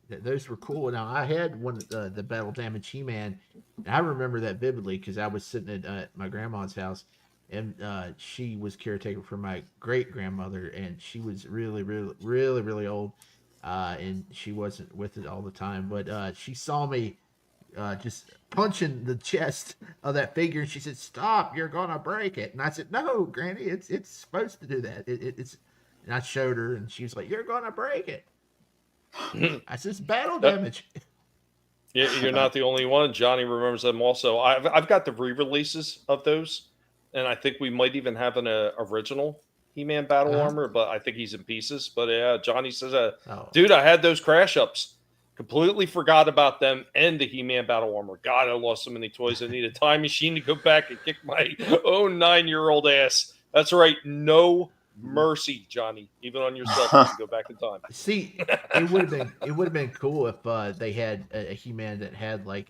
those were cool. Now I had one of the battle damage He-Man. I remember that vividly because I was sitting at my grandma's house, and she was caretaker for my great grandmother, and she was really old, and she wasn't with it all the time. But she saw me just punching the chest of that figure, and she said, "Stop! You're gonna break it." And I said, "No, Granny, it's supposed to do that. It's." And I showed her, and she was like, "You're gonna break it." I said, "It's battle damage." You're not the only one. Johnny remembers them also. I've got the re-releases of those, and I think we might even have an original He-Man battle armor, but I think he's in pieces. But yeah, Johnny says, "Dude, I had those crash ups. Completely forgot about them and the He-Man battle armor. God, I lost so many toys. I need a time machine to go back and kick my own 9-year-old ass." That's right. No mercy, Johnny, even on yourself if you go back in time. See, it would have been cool if they had a He-Man that had like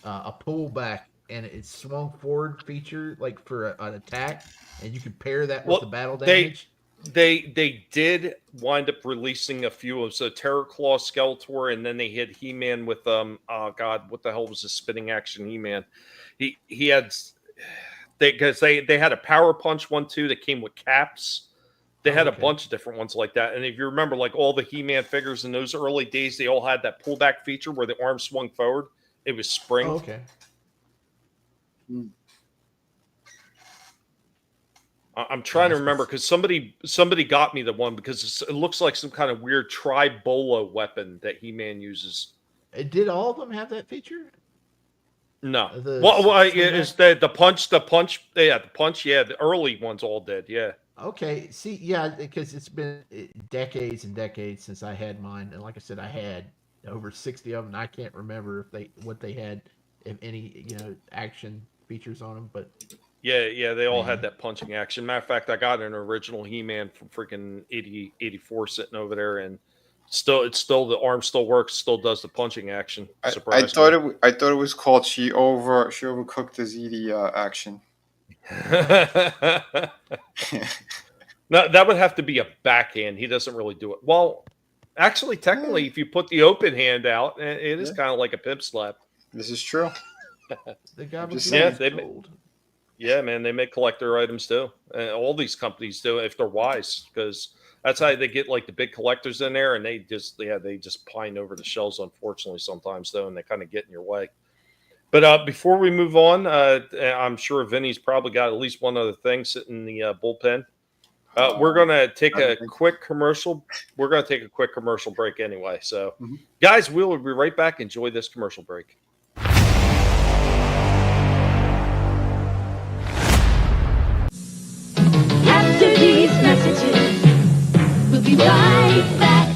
a pullback and it swung forward feature like for an attack, and you could pair that with the battle damage. They did wind up releasing a few of so Terror Claw, Skeletor, and then they had He-Man with oh god, what the hell was the spinning action He-Man? He had because they had a Power Punch one too that came with caps. They had a bunch of different ones like that. And if you remember, like all the He-Man figures in those early days, they all had that pullback feature where the arm swung forward. It was spring. Oh, okay. I'm trying to remember because somebody got me the one because it looks like some kind of weird tri-bolo weapon that He-Man uses. Did all of them have that feature? No. The Well, swing is the punch? Yeah, the punch. Yeah, the early ones all did. Yeah. Okay, see, yeah, because it's been decades and decades since I had mine, and like I said, I had over 60 of them. And I can't remember what they had, if any, action features on them. But Yeah, they all had that punching action. Matter of fact, I got an original He-Man from freaking 84 sitting over there, and it's still the arm still works, still does the punching action. I thought it was called she overcooked the ZD action. No, that would have to be a backhand. He doesn't really do it. Well, actually, technically, if you put the open hand out, it is kind of like a pimp slap. This is true. Yeah, man, they make collector items too. All these companies do if they're wise, because that's how they get like the big collectors in there, and they just pine over the shelves. Unfortunately, sometimes though, and they kind of get in your way. But before we move on, I'm sure Vinny's probably got at least one other thing sitting in the bullpen. We're gonna take a quick commercial. We're gonna take a quick commercial break anyway. So, guys, we will be right back. Enjoy this commercial break. After these messages, we'll be right back.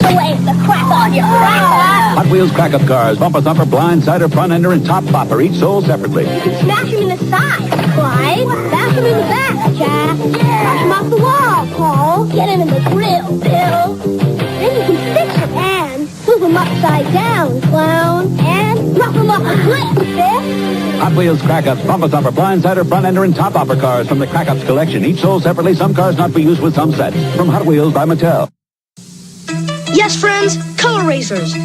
Away the crap on your Hot Wheels crack-up cars, bumper thumper, blindside, front ender, and top bopper, each sold separately. You can smash them in the side, Clyde. Bash them in the back, Jack. Crush them off the wall, Paul. Get them in the grill, Bill. Then you can fix them and flip them upside down, Clown. And knock them off the cliff, Biff. Hot Wheels crack-ups, bumper thumper, blindside, front ender, and top bopper cars from the crack-ups collection, each sold separately. Some cars not for use with some sets. From Hot Wheels by Mattel. Yes, friends, color racers.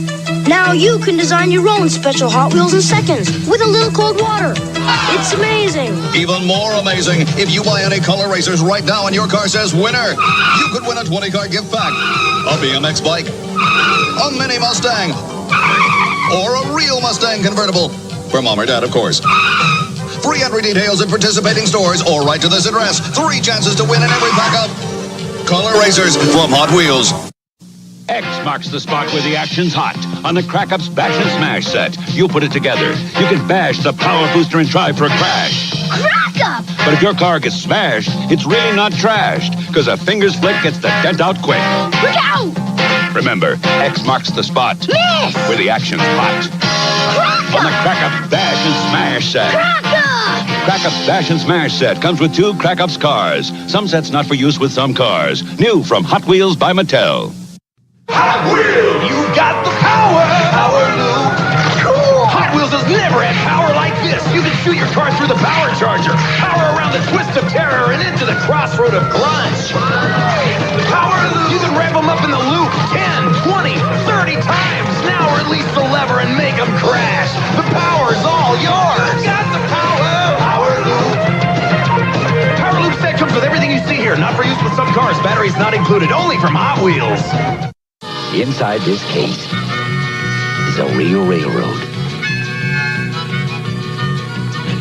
Now you can design your own special Hot Wheels in seconds with a little cold water. It's amazing. Even more amazing, if you buy any color racers right now and your car says winner, you could win a 20-car gift pack, a BMX bike, a mini Mustang, or a real Mustang convertible. For mom or dad, of course. Free entry details at participating stores or right to this address. 3 chances to win in every pack of color racers from Hot Wheels. X marks the spot where the action's hot. On the Crack-Ups Bash and Smash set, you put it together. You can bash the power booster and try for a crash. Crack up! But if your car gets smashed, it's really not trashed, because a finger's flick gets the dent out quick. Look out! Remember, X marks the spot Miss! where the action's hot. Crack On the Crack-Ups Bash and Smash set. Crack up! Crack-Ups Bash and Smash set comes with 2 Crack-Ups cars. Some sets not for use with some cars. New from Hot Wheels by Mattel. Hot Wheels! You got the power! Power loop! Cool! Hot Wheels has never had power like this! You can shoot your car through the power charger, power around the twist of terror, and into the crossroad of grunge! Power loop! You can rev them up in the loop 10, 20, 30 times! Now release the lever and make them crash! The power's all yours! You got the power! Power loop! Power loop set comes with everything you see here, not for use with some cars, batteries not included, only from Hot Wheels! Inside this case is a real railroad.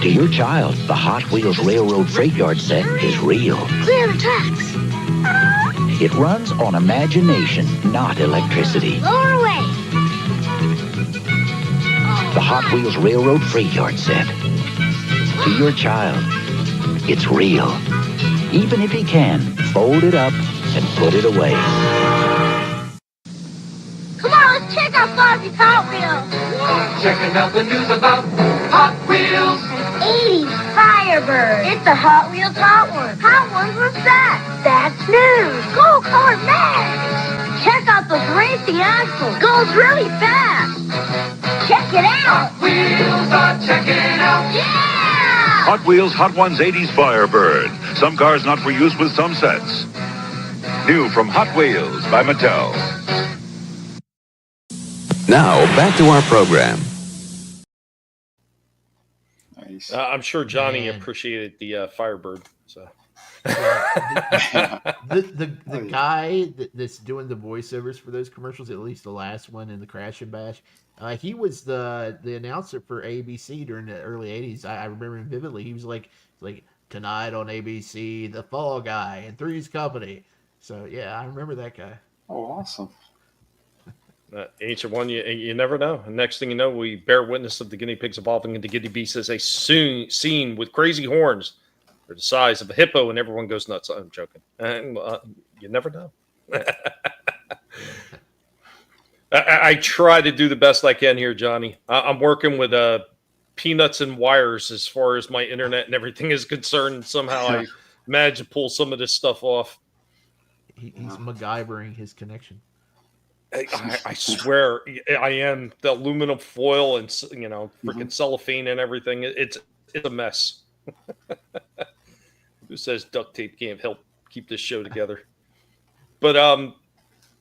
To your child, the Hot Wheels Railroad Freight Yard set is real. Clear the tracks. It runs on imagination, not electricity. Lower away. The Hot Wheels Railroad Freight Yard set. To your child, it's real. Even if he can, fold it up and put it away. Come on, let's check out Fozzie's Hot Wheels. Yeah. Checking out the news about Hot Wheels. 80s Firebird. It's a Hot Wheels Hot One. Hot Ones, what's that? That's news. Gold colored mags. Check out those racing axles. Goes really fast. Check it out. Hot Wheels are checking out. Yeah! Hot Wheels Hot Ones 80s Firebird. Some cars not for use with some sets. New from Hot Wheels by Mattel. Now, back to our program. Nice. I'm sure Johnny appreciated the Firebird. So the guy that's doing the voiceovers for those commercials, at least the last one in the Crash and Bash, he was the announcer for ABC during the early 80s. I remember him vividly. He was like, tonight on ABC, The Fall Guy and Three's Company. So yeah, I remember that guy. Oh, awesome. Ancient one, you never know. And next thing you know, we bear witness of the guinea pigs evolving into guinea beasts as a scene with crazy horns. They're the size of a hippo, and everyone goes nuts. I'm joking. And you never know. I try to do the best I can here, Johnny. I'm working with peanuts and wires as far as my internet and everything is concerned. Somehow I managed to pull some of this stuff off. He's MacGyvering his connection. I swear I am. The aluminum foil and freaking cellophane and everything. It's a mess. Who says duct tape can't help keep this show together? But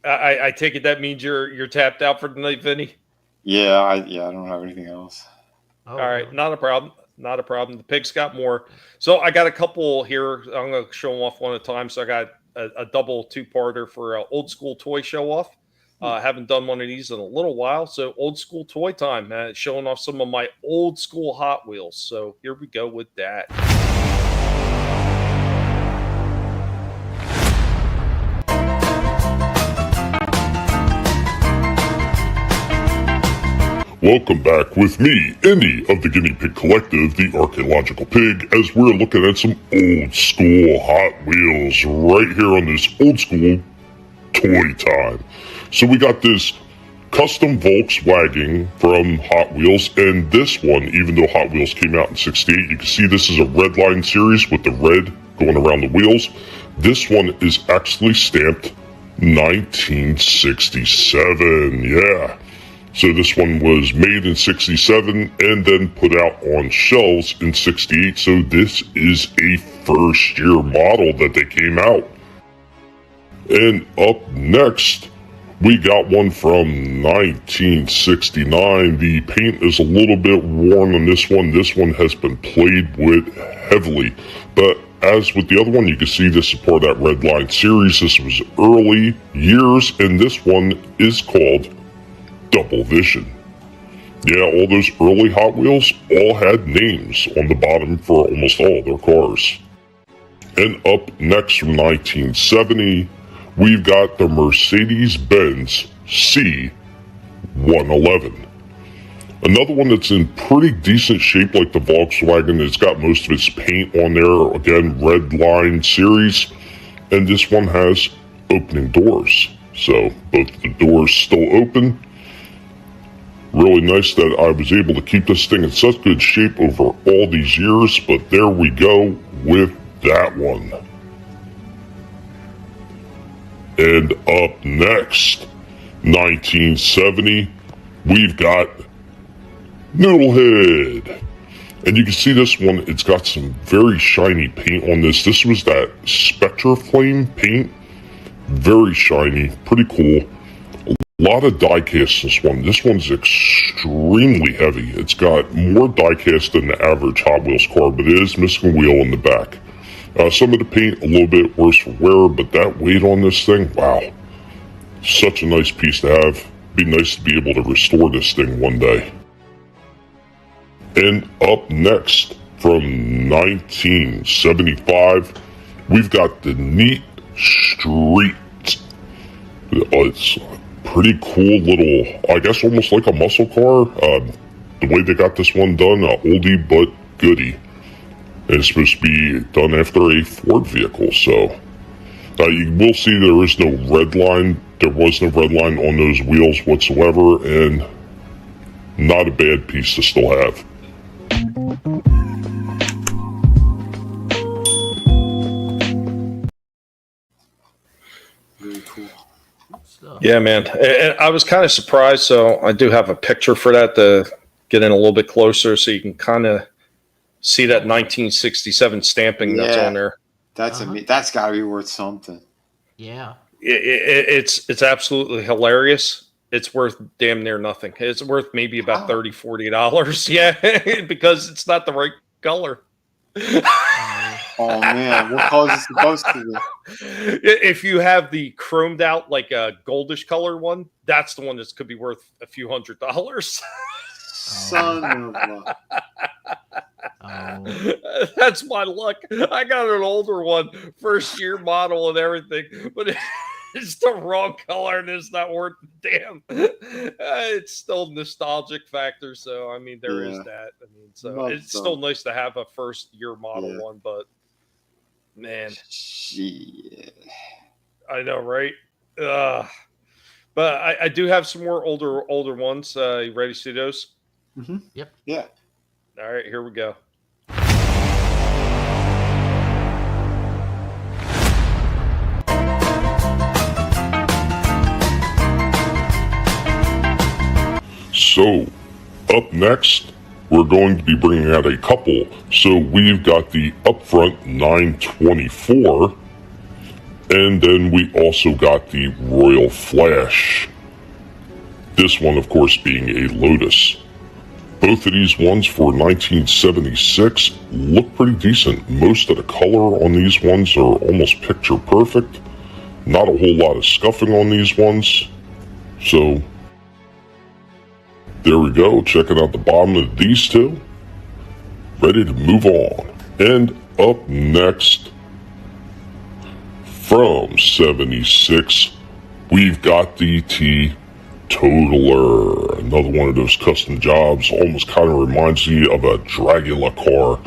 I take it that means you're tapped out for the night, Vinny. Yeah, I don't have anything else. All right, not a problem. Not a problem. The pigs got more. So I got a couple here. I'm going to show them off one at a time. So I got a double two-parter for old school toy show off. Haven't done one of these in a little while. So old school toy time, showing off some of my old school Hot Wheels. So here we go with that. Welcome back with me, Indy of the Guinea Pig Collective, the Archaeological Pig, as we're looking at some old school Hot Wheels right here on this old school toy time. So we got this custom Volkswagen from Hot Wheels, and this one, even though Hot Wheels came out in '68, you can see this is a red line series with the red going around the wheels. This one is actually stamped 1967, yeah. So this one was made in '67 and then put out on shelves in '68. So this is a first year model that they came out. And up next, we got one from 1969. The paint is a little bit worn on this one. This one has been played with heavily. But as with the other one, you can see this is part of that red line series. This was early years, and this one is called Double Vision. Yeah, all those early Hot Wheels all had names on the bottom for almost all their cars. And up next from 1970, we've got the Mercedes-Benz C111. Another one that's in pretty decent shape like the Volkswagen. It's got most of its paint on there. Again, red line series. And this one has opening doors. So both the doors still open. Really nice that I was able to keep this thing in such good shape over all these years, but there we go with that one. And up next, 1970, we've got Noodlehead. And you can see this one, it's got some very shiny paint on this. This was that Spectra Flame paint. Very shiny, pretty cool. A lot of die cast in this one. This one's extremely heavy. It's got more die cast than the average Hot Wheels car, but it is missing a wheel in the back. Some of the paint a little bit worse for wear, but that weight on this thing, wow. Such a nice piece to have. Be nice to be able to restore this thing one day. And up next, from 1975, we've got the Neat Street. It's pretty cool little, I guess almost like a muscle car. The way they got this one done, oldie but goodie. And it's supposed to be done after a Ford vehicle, so. You will see there is no red line. There was no red line on those wheels whatsoever, and not a bad piece to still have. Very cool. Yeah, man. And I was kind of surprised, so I do have a picture for that to get in a little bit closer so you can kind of see that 1967 stamping that's on there. That's that's got to be worth something. Yeah. It's absolutely hilarious. It's worth damn near nothing. It's worth maybe about $30, $40. Yeah, because it's not the right color. Oh man, what color is it supposed to be? If you have the chromed out like a goldish color one, that's the one that could be worth a few $100. Son of a... Oh That's my luck. I got an older one, first year model and everything, but it's the wrong color and it's not worth the damn. It's still nostalgic factor. So, I mean, there is that. I mean, so it's still nice to have a first year model one, but man. I know, right? But I do have some more older ones. You ready to see those? Mm-hmm. Yep. Yeah. All right, here we go. So, up next, we're going to be bringing out a couple. So we've got the Upfront 924, and then we also got the Royal Flash. This one, of course, being a Lotus. Both of these ones for 1976 look pretty decent. Most of the color on these ones are almost picture perfect. Not a whole lot of scuffing on these ones. So, there we go, checking out the bottom of these two. Ready to move on. And up next, from 76, we've got the Totaler. Another one of those custom jobs. Almost kind of reminds me of a Dragula car.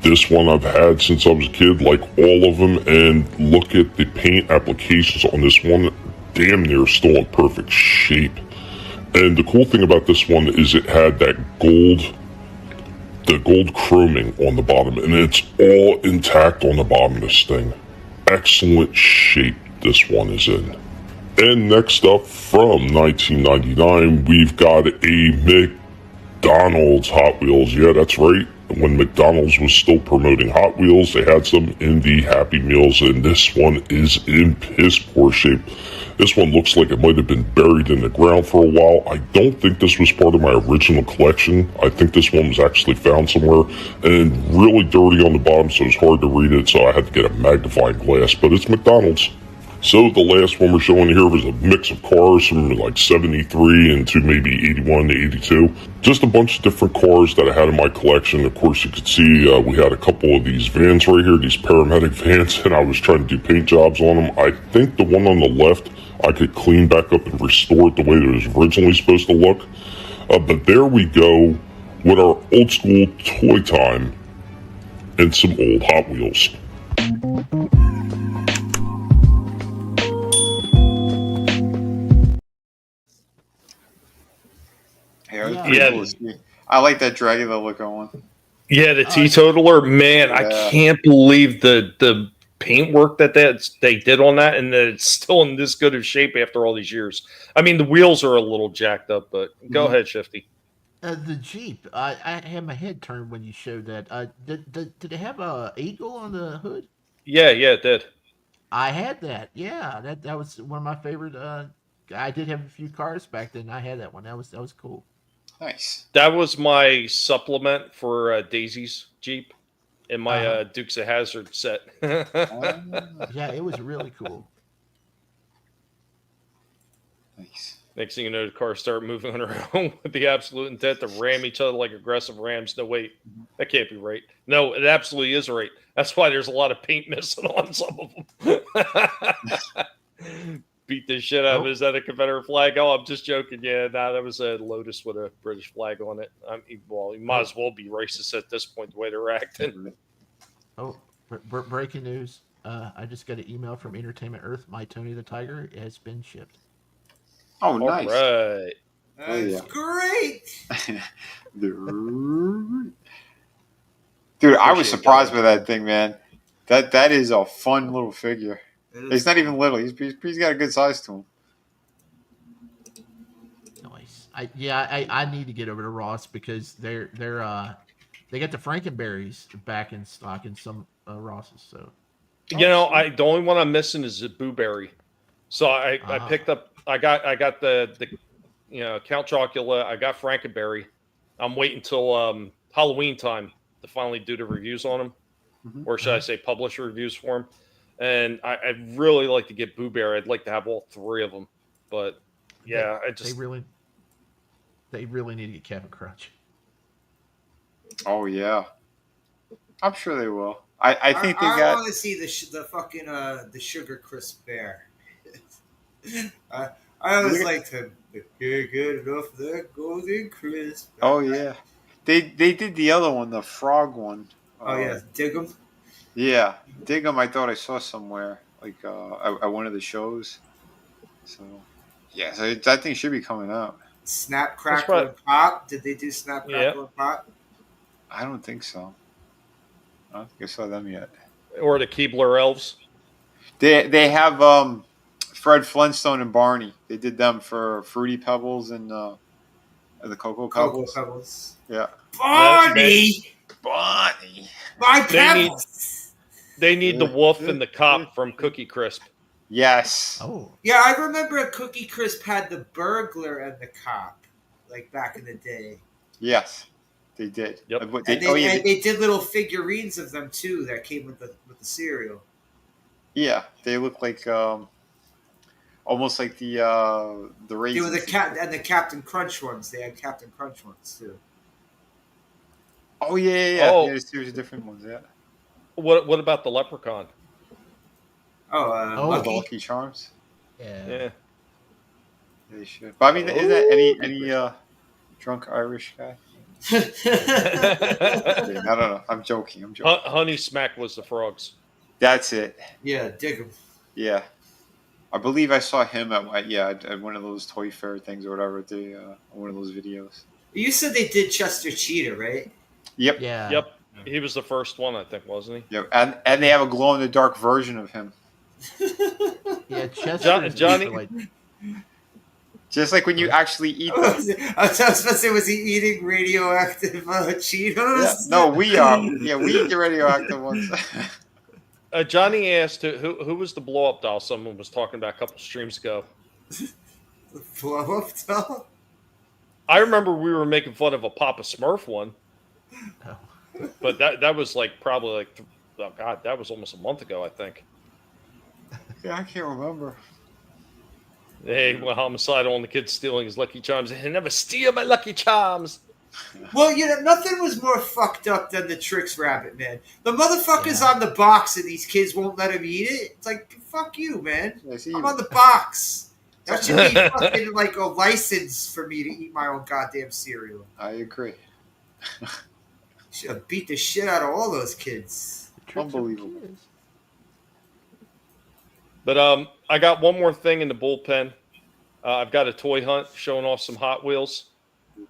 This one I've had since I was a kid, like all of them. And look at the paint applications on this one. Damn near still in perfect shape. And the cool thing about this one is it had that gold chroming on the bottom, and it's all intact on the bottom of this thing. Excellent shape this one is in. And next up, from 1999, we've got a McDonald's Hot Wheels. Yeah, that's right. When McDonald's was still promoting Hot Wheels, they had some in the Happy Meals, and this one is in piss poor shape. This one looks like it might have been buried in the ground for a while. I don't think this was part of my original collection. I think this one was actually found somewhere, and really dirty on the bottom, so it's hard to read it, so I had to get a magnifying glass, but it's McDonald's. So the last one we're showing here was a mix of cars from like 73 into maybe 81 to 82. Just a bunch of different cars that I had in my collection. Of course, you could see we had a couple of these vans right here, these paramedic vans, and I was trying to do paint jobs on them. I think the one on the left, I could clean back up and restore it the way it was originally supposed to look. But there we go with our old school toy time and some old Hot Wheels. Yeah. I like that Dragula looking one. Yeah, the Teetotaler, man, I can't believe the paintwork that they did on that, and that it's still in this good of shape after all these years. I mean, the wheels are a little jacked up, but go ahead, Shifty. The Jeep, I had my head turned when you showed that. Did it have a eagle on the hood? Yeah, it did. I had that. Yeah, that was one of my favorite. I did have a few cars back then. I had that one. That was cool. Nice. That was my supplement for Daisy's Jeep in my Dukes of Hazzard set. Yeah, it was really cool. Nice. Next thing you know, the cars start moving on their own with the absolute intent to ram each other like aggressive rams. No, wait, that can't be right. No, it absolutely is right. That's why there's a lot of paint missing on some of them. Beat the shit out of it. Is that a Confederate flag? Oh, I'm just joking. Yeah, that was a Lotus with a British flag on it. Well, you might as well be racist at this point, the way they're acting. Oh, breaking news. I just got an email from Entertainment Earth. My Tony the Tiger has been shipped. Oh, nice. All right. That's great. Dude, I was surprised by that thing, man. That is a fun little figure. He's not even little. He's got a good size to him. Nice. I need to get over to Ross because they got the Frankenberries back in stock in some Rosses. So, you know, the only one I'm missing is a Booberry. So I picked up. I got the Count Chocula. I got Frankenberry. I'm waiting till Halloween time to finally do the reviews on them, or should I say, publish reviews for them. And I'd really like to get Booberry. I'd like to have all three of them, but yeah, they really need to get Captain Crunch. Oh yeah. I'm sure they will. I think they I got. want to see the fucking the Sugar Crisp bear. I always liked him. Can't get enough of that golden crisp. Oh yeah, they did the other one, the frog one. Oh yeah, dig 'em. Yeah, dig 'em. I thought I saw somewhere like at one of the shows. So yeah, so that thing should be coming out. Snap, Crackle, and Pop. Did they do Snap, Crackle, and Pop? I don't think so. I don't think I saw them yet. Or the Keebler Elves. They have Fred Flintstone and Barney. They did them for Fruity Pebbles and the Cocoa Pebbles. Cocoa Pebbles. Yeah. Barney. My Pebbles. They need the wolf and the cop from Cookie Crisp. Yes. Oh. Yeah, I remember Cookie Crisp had the burglar and the cop, like back in the day. Yes, they did. Yep. And they did little figurines of them too that came with the cereal. Yeah, they look like almost like the raisins. They were the Captain Crunch ones. They had Captain Crunch ones too. Oh yeah. Oh. Yeah, there's a series of different ones. Yeah. What about the Leprechaun? The Lucky Charms. Yeah. They should. But I mean, is that any drunk Irish guy? I don't know. I'm joking. Honey Smack was the frogs. That's it. Yeah, dig 'em. Yeah. I believe I saw him at one of those toy fair things or whatever. One of those videos. You said they did Chester Cheetah, right? Yep. Yeah. Yep. He was the first one, I think, wasn't he? Yep. And they have a glow in the dark version of him. Yeah, Chester. Johnny. Just like when you actually eat them. I was supposed to say, was he eating radioactive Cheetos? Yeah. No, we are. Yeah, we eat the radioactive ones. Johnny asked who was the blow up doll someone was talking about a couple streams ago. The blow up doll? I remember we were making fun of a Papa Smurf one. Oh. But that was like probably like, oh God, that was almost a month ago, I think. Yeah, I can't remember. Hey, well, homicidal on the kid stealing his Lucky Charms. He never steal my Lucky Charms. Well, nothing was more fucked up than the Trix Rabbit, man. The motherfucker's on the box and these kids won't let him eat it. It's like, fuck you, man. I'm on the box. That should be fucking like a license for me to eat my own goddamn cereal. I agree. Should have beat the shit out of all those kids. Unbelievable. But I got one more thing in the bullpen. I've got a toy hunt showing off some Hot Wheels.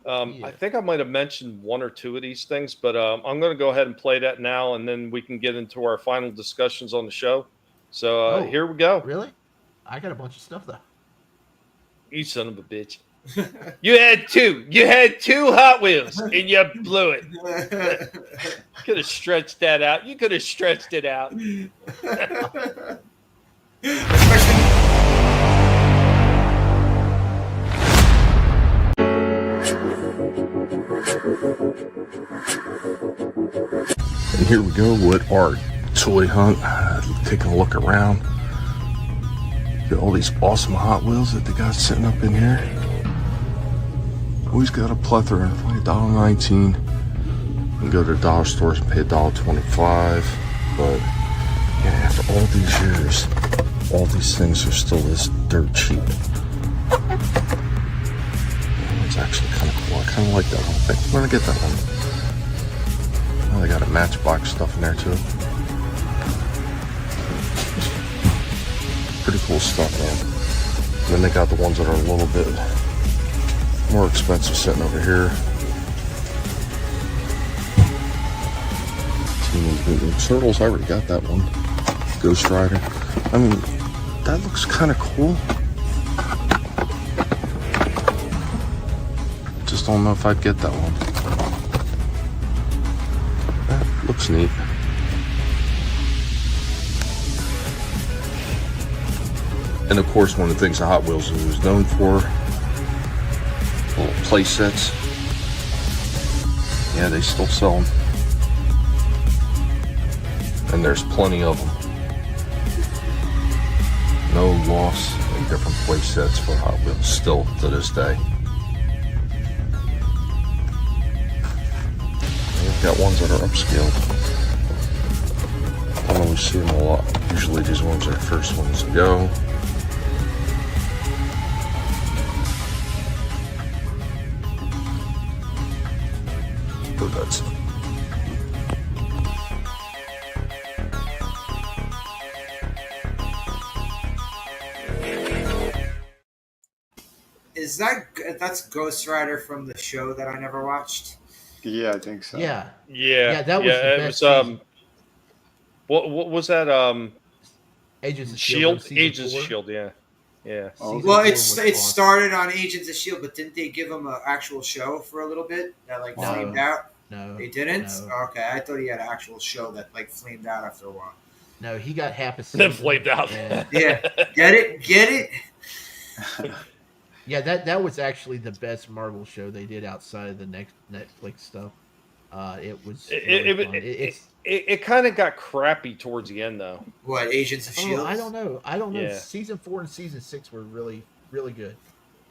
I think I might have mentioned one or two of these things, but I'm going to go ahead and play that now, and then we can get into our final discussions on the show. So here we go. Really? I got a bunch of stuff though. You son of a bitch. You had two. You had two Hot Wheels, and you blew it. Could have stretched that out. You could have stretched it out. And here we go with our toy hunt. Taking a look around. Got all these awesome Hot Wheels that they got sitting up in here. Always got a plethora. Like $1.19. You can go to dollar stores and pay $1.25. But yeah, after all these years, all these things are still this dirt cheap. It's actually kind of cool. I kind of like that one. I think I'm gonna get that one. Oh, they got a Matchbox stuff in there too. Pretty cool stuff, man. And then they got the ones that are a little bit more expensive sitting over here. Teenage Mutant Turtles, I already got that one. Ghost Rider. I mean, that looks kind of cool. Just don't know if I'd get that one. That looks neat. And of course, one of the things that Hot Wheels is known for, little play sets. Yeah, they still sell them. And there's plenty of them. No loss in different play sets for Hot Wheels still to this day. We've got ones that are upscaled. don't always see them a lot. Usually these ones are the first ones to go. But that's it. Is that's Ghost Rider from the show that I never watched? Yeah, I think so. Yeah. Yeah, that was the best season. What was that? Agents of Shield. Season Agents of 4. Shield. Yeah, yeah. Well, it started on Agents of Shield, but didn't they give him an actual show for a little bit that like flamed out? No, they didn't. no. Okay, I thought he had an actual show that like flamed out after a while. No, he got half a season. Then flamed out. And- Yeah, get it. Yeah, that was actually the best Marvel show they did outside of the next Netflix stuff. It was. Really fun. It kind of got crappy towards the end, though. What, Agents of Shield? I don't know. Yeah. Season 4 and Season 6 were really, really good.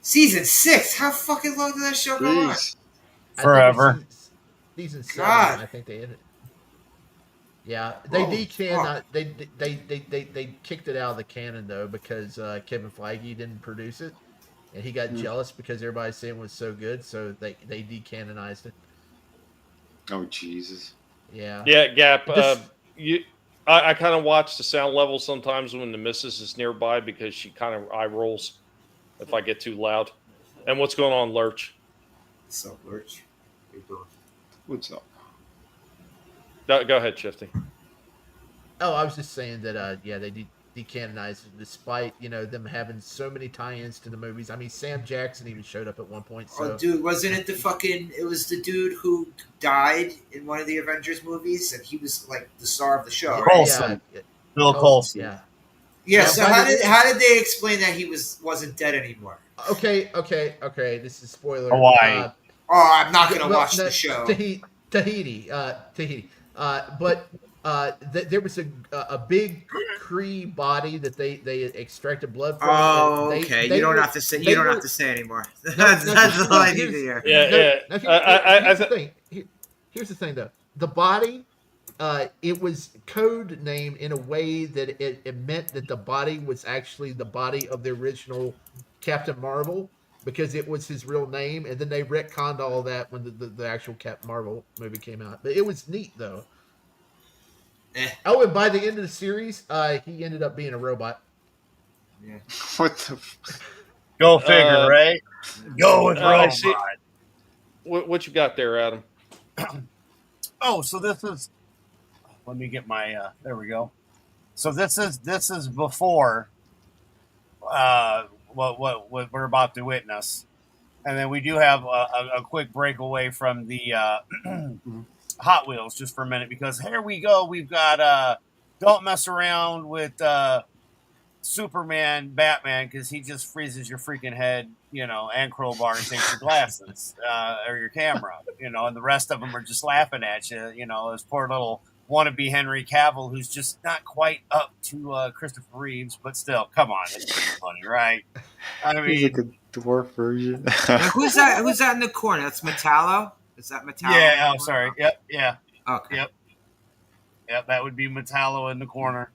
Season 6? How fucking long did that show go on? Forever. Season 7, God. I think they ended. Yeah, they they kicked it out of the canon though because Kevin Feige didn't produce it, and he got jealous because everybody's saying it was so good, so they decanonized it. Oh Jesus! Yeah. Yeah, Gap. I kind of watch the sound level sometimes when the missus is nearby because she kind of eye rolls if I get too loud. And what's going on, Lurch? What's up, Lurch? How you doing? What's up? Go ahead, Shifty. Oh, I was just saying that. They decanonized it despite them having so many tie-ins to the movies. I mean, Sam Jackson even showed up at one point. So. Oh, dude, wasn't it it was the dude who died in one of the Avengers movies, and he was like the star of the show. Right? Coulson. Bill Coulson. Yeah. Yeah. So how did they explain that he wasn't dead anymore? Okay. This is spoiler. Hawaii. I'm not gonna watch the show. Tahiti. But there was a big Cree body that they extracted blood from. Oh, okay. You don't have to say. You don't have to say anymore. That's all I need to hear. Here's the thing, though. The body, it was code named in a way that it meant that the body was actually the body of the original Captain Marvel because it was his real name, and then they retconned all that when the actual Captain Marvel movie came out. But it was neat, though. Oh, and by the end of the series, he ended up being a robot. Yeah. What the? Go figure, right? Go with robot. What you got there, Adam? Oh, so this is. Let me get my. There we go. So this is before. What we're about to witness, and then we do have a quick breakaway from the Hot Wheels just for a minute because here we go. We've got don't mess around with Superman, Batman because he just freezes your freaking head, and crowbar and takes your glasses or your camera, and the rest of them are just laughing at you, this poor little wannabe Henry Cavill who's just not quite up to Christopher Reeves, but still, come on, it's pretty funny, right? I mean, He's like a dwarf version. Who's that? Who's that in the corner? That's Metallo. Is that Metallo? Yeah. Oh, sorry. Yep. Yeah. Okay. Yep. That would be Metallo in the corner.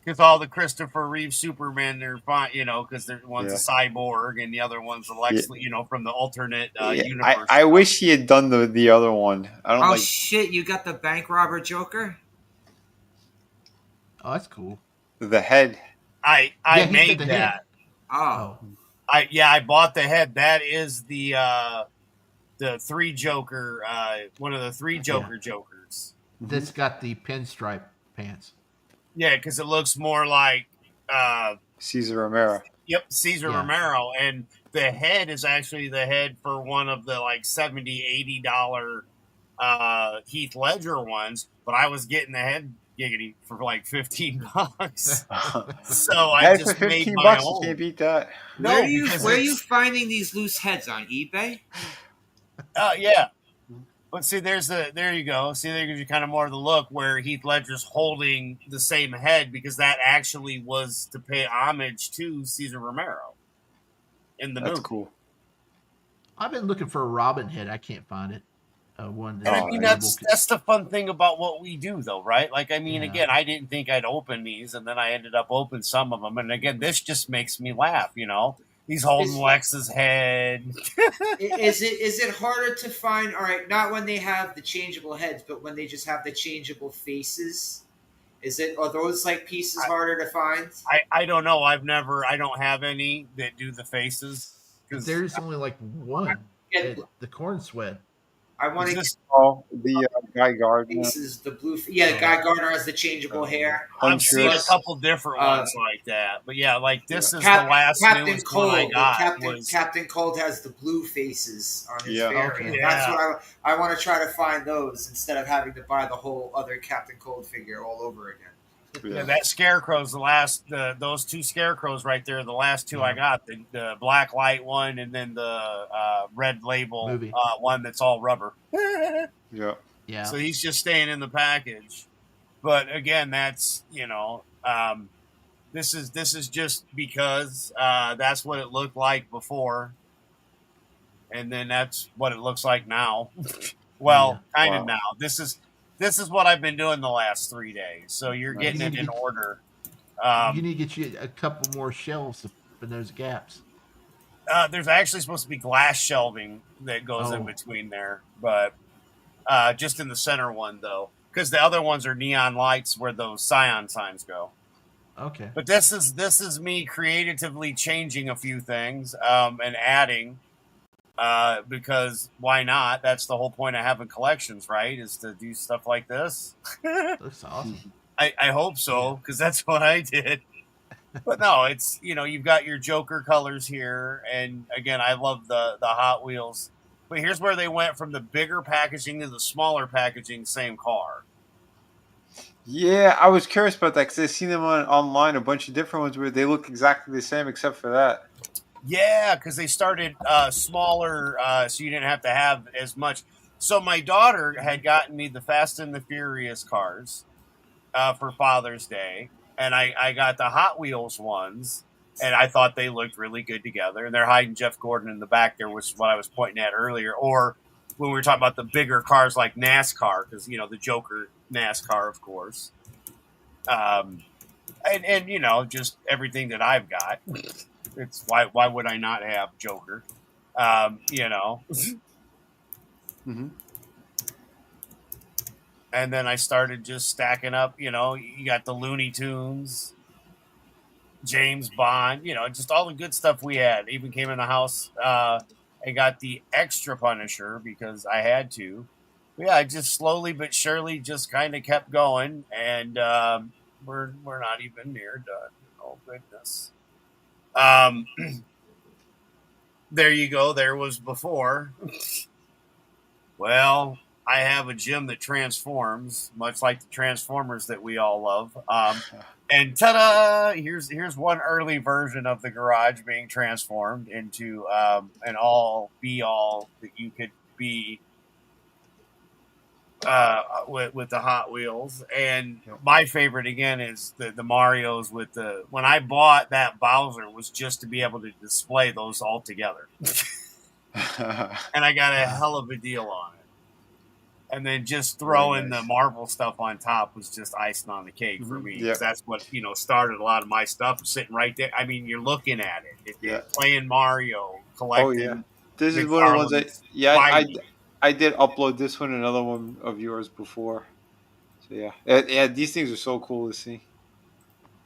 Because all the Christopher Reeve Supermen are fine, because one's a cyborg and the other one's a Lex, from the alternate universe. I wish he had done the other one. I don't like. Shit! You got the bank robber Joker. Oh, that's cool. The head. I made that. Oh. I bought the head. That is the three Joker, one of the three Jokers. That's got the pinstripe pants. Yeah, because it looks more like Cesar Romero. Yep, Cesar Romero, and the head is actually the head for one of the like $70, $80 Heath Ledger ones. But I was getting the head giggity for like $15. So I just made my own. You can't beat that. Where are you finding these loose heads on eBay? Yeah. But see, there you go. See, there gives you kind of more of the look where Heath Ledger's holding the same head because that actually was to pay homage to Cesar Romero in the movie. That's cool. I've been looking for a Robin head. I can't find it. one. And I mean, that's the fun thing about what we do, though, right? Like, I mean, again, I didn't think I'd open these, and then I ended up opening some of them. And again, this just makes me laugh, you know? He's holding Lex's head. Is it harder to find? All right, not when they have the changeable heads, but when they just have the changeable faces. Are those like pieces harder to find? I don't know. I don't have any that do the faces. There's only like one. The corn sweat. I want to get the Guy Gardner. faces, the blue. Yeah, Guy Gardner has the changeable hair. I've seen a couple different ones like that, but yeah, like this is the last Captain Cold. one I got. Captain Cold has the blue faces on his variant. Okay. That's what I want to try to find those instead of having to buy the whole other Captain Cold figure all over again. Yeah, that Scarecrow's the last. Those two Scarecrows right there, the last two I got. The black light one, and then the red label one that's all rubber. Yeah. So he's just staying in the package. But again, that's this is just because that's what it looked like before, and then that's what it looks like now. Well, kind of now. This is what I've been doing the last 3 days. So you're getting it in order. You need to get you a couple more shelves to fill those gaps. There's actually supposed to be glass shelving that goes in between there, but just in the center one though, because the other ones are neon lights where those Scion signs go. Okay. But this is me creatively changing a few things and adding. Because why not? That's the whole point of having collections, right? Is to do stuff like this. That's awesome. I hope so, because that's what I did. But no, it's you've got your Joker colors here, and again, I love the Hot Wheels. But here's where they went from the bigger packaging to the smaller packaging, same car. Yeah, I was curious about that because I've seen them online, a bunch of different ones where they look exactly the same except for that. Yeah, because they started smaller, so you didn't have to have as much. So my daughter had gotten me the Fast and the Furious cars for Father's Day, and I got the Hot Wheels ones, and I thought they looked really good together. And they're hiding Jeff Gordon in the back there, which is what I was pointing at earlier. Or when we were talking about the bigger cars like NASCAR, because, the Joker NASCAR, of course. And just everything that I've got. It's why would I not have Joker? Mm-hmm. And then I started just stacking up, you got the Looney Tunes, James Bond, just all the good stuff we had. Even came in the house and got the extra Punisher because I had to. But yeah, I just slowly but surely just kind of kept going, and we're not even near done. Oh goodness. There you go. There was before. Well, I have a gym that transforms, much like the Transformers that we all love. And ta-da! Here's one early version of the garage being transformed into an all-be-all that you could be with the Hot Wheels. And my favorite again is the Marios with when I bought that Bowser was just to be able to display those all together. And I got a hell of a deal on it. And then just throwing the Marvel stuff on top was just icing on the cake for me. Yeah. That's what started a lot of my stuff sitting right there. I mean, you're looking at it. Playing Mario, collecting. Oh yeah, this is one of the ones I did upload this one, another one of yours before. So yeah, these things are so cool to see.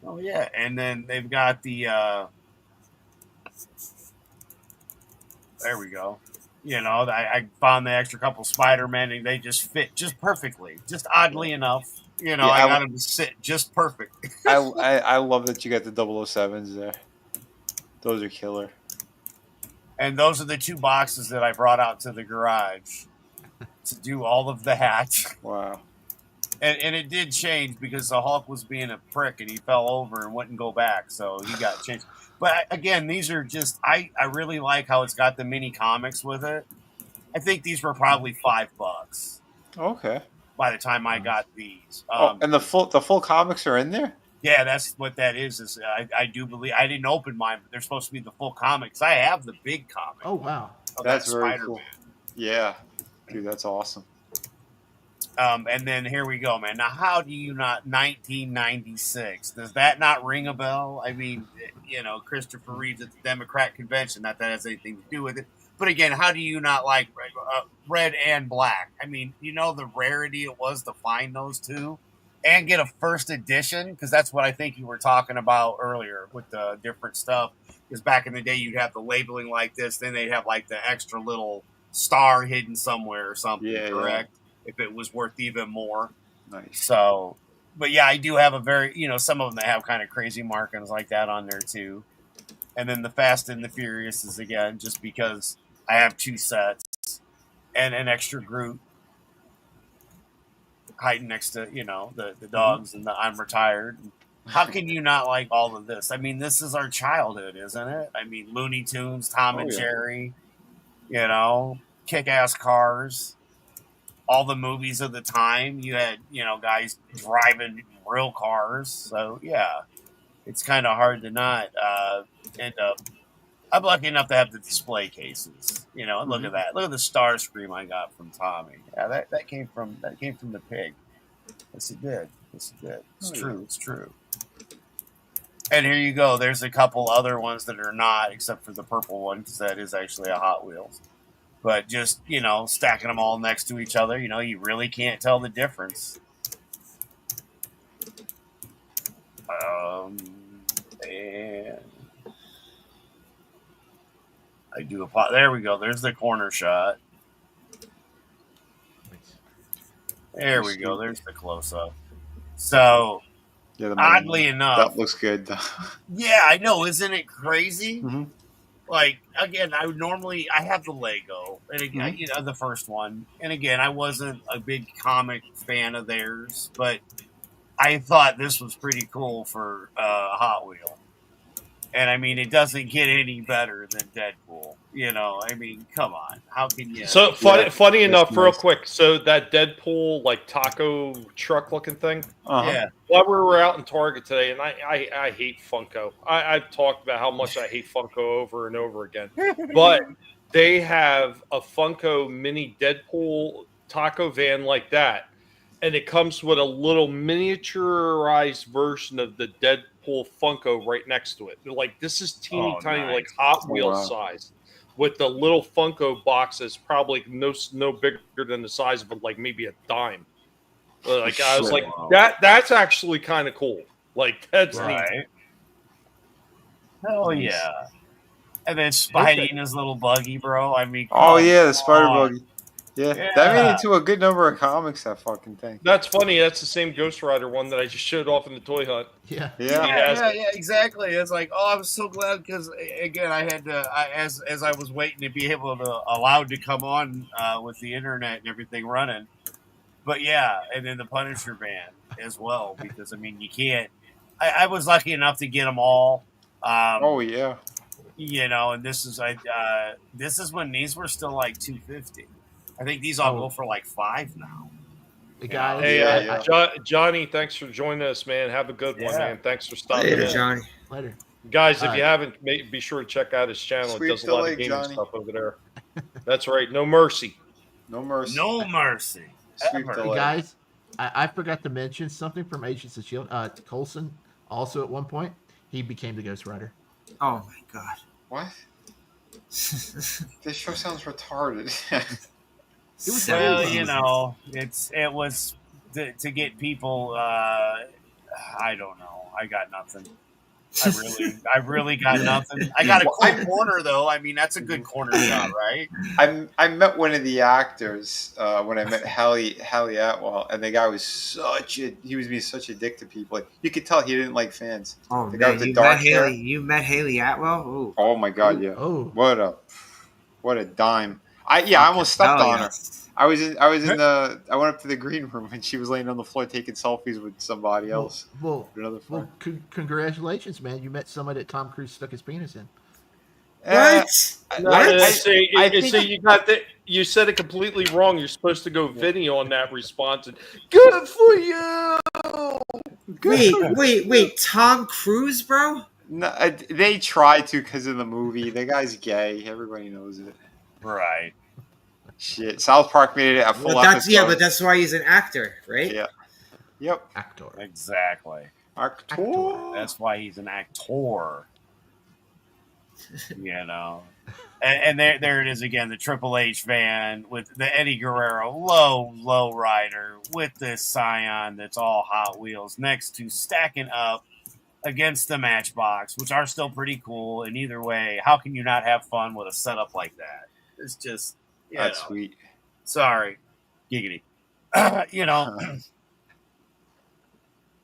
Oh yeah, and then they've got the. There we go. I found the extra couple Spider-Men, and they just fit just perfectly, just oddly enough. I got them to sit just perfect. I love that you got the 007s there. Those are killer. And those are the two boxes that I brought out to the garage to do all of that. Wow. And it did change because the Hulk was being a prick and he fell over and wouldn't go back, so he got changed. But again, these are just I really like how it's got the mini comics with it. I think these were probably $5. Okay. By the time I got these. And the full comics are in there? Yeah, that's what that is I do believe I didn't open mine, but they're supposed to be the full comics. I have the big comic. Oh wow. That's very cool. Yeah. Dude, that's awesome. And then here we go, man. Now, how do you not 1996? Does that not ring a bell? I mean, Christopher Reeves at the Democrat convention. Not that has anything to do with it. But again, how do you not like red and black? I mean, the rarity it was to find those two and get a first edition, because that's what I think you were talking about earlier with the different stuff. Because back in the day, you'd have the labeling like this, then they'd have like the extra little star hidden somewhere or something, correct? If it was worth even more. Nice. So, but yeah, I do have a very, some of them that have kind of crazy markings like that on there too. And then the Fast and the Furious is, again, just because I have 2 sets and an extra group hiding next to, the dogs and the I'm retired. How can you not like all of this? I mean, this is our childhood, isn't it? I mean, Looney Tunes, Tom and Jerry, Kick-Ass Cars. All the movies of the time, you had, guys driving real cars. So, yeah, it's kind of hard to not end up. I'm lucky enough to have the display cases, and look at that. Look at the star scream I got from Tommy. Yeah, that came from the pig. Yes, it did. Yes, it did. It's true. It's true. And here you go. There's a couple other ones that are not, except for the purple one, because that is actually a Hot Wheels. But just, stacking them all next to each other, you really can't tell the difference. And I do a pot. There we go. There's the corner shot. There we go. There's the close-up. So, oddly enough. That looks good. Yeah, I know. Isn't it crazy? Mm-hmm. Like, again, I have the Lego, and again, the first one. And again, I wasn't a big comic fan of theirs, but I thought this was pretty cool for Hot Wheel. And I mean, it doesn't get any better than Deadpool. I mean, come on. How can you? So funny enough, real quick. So that Deadpool like taco truck looking thing. Yeah. While we were out in Target today, and I hate Funko. I've talked about how much I hate Funko over and over again. But they have a Funko mini Deadpool taco van like that. And it comes with a little miniaturized version of the Deadpool Funko right next to it. They're like, this is teeny tiny, like Hot Wheels size, with the little Funko box that's probably no bigger than the size of like maybe a dime. Like I was like, that's actually kind of cool. Like that's neat. Hell yeah! And then Spidey and his little buggy, bro. I mean, the spider buggy. Yeah, that made it to a good number of comics, that fucking thing. That's funny. That's the same Ghost Rider one that I just showed off in the toy hunt. Yeah, exactly. It's like, I was so glad because, again, I had to, as I was waiting to be allowed to come on with the internet and everything running. But yeah, and then the Punisher van as well, because, I mean, you can't. I was lucky enough to get them all. And this is when these were still like $250. I think these all go for like $5 now. The guys, hey, Johnny, thanks for joining us, man. Have a good one, man. Thanks for stopping in. Johnny. Later. Guys, if you haven't, be sure to check out his channel. It does a lot of gaming stuff over there. That's right. No mercy. No mercy. No mercy. Hey, guys, I forgot to mention something from Agents of S.H.I.E.L.D. Coulson, also at one point, he became the Ghost Rider. Oh, my God. What? This show sounds retarded. Well, it was to get people. I don't know. I got nothing. I really got nothing. I got a cool corner though. I mean, that's a good corner shot, right? I met one of the actors when I met Hallie Atwell, and the guy was being such a dick to people. Like, you could tell he didn't like fans. Oh the man, guy with the dark hair. You met Haley Atwell? Ooh. Oh my God, yeah. Oh. What a dime. I almost stepped on her. I went up to the green room and she was laying on the floor taking selfies with somebody else. Another friend. Congratulations, man! You met somebody that Tom Cruise stuck his penis in. You said it completely wrong. You're supposed to go Vinnie on that response. And, good for you. Wait! Tom Cruise, bro? No, they tried to because of the movie. The guy's gay. Everybody knows it. Right. Shit, South Park made it a full Well, episode. but that's why he's an actor, right? Yeah. Yep. Actor. Exactly. Actor. That's why he's an actor. You know. And there it is again, the Triple H van with the Eddie Guerrero low rider with this Scion that's all Hot Wheels next to stacking up against the Matchbox, which are still pretty cool. And either way, how can you not have fun with a setup like that? It's just, That's sweet. Sorry, giggity. You know.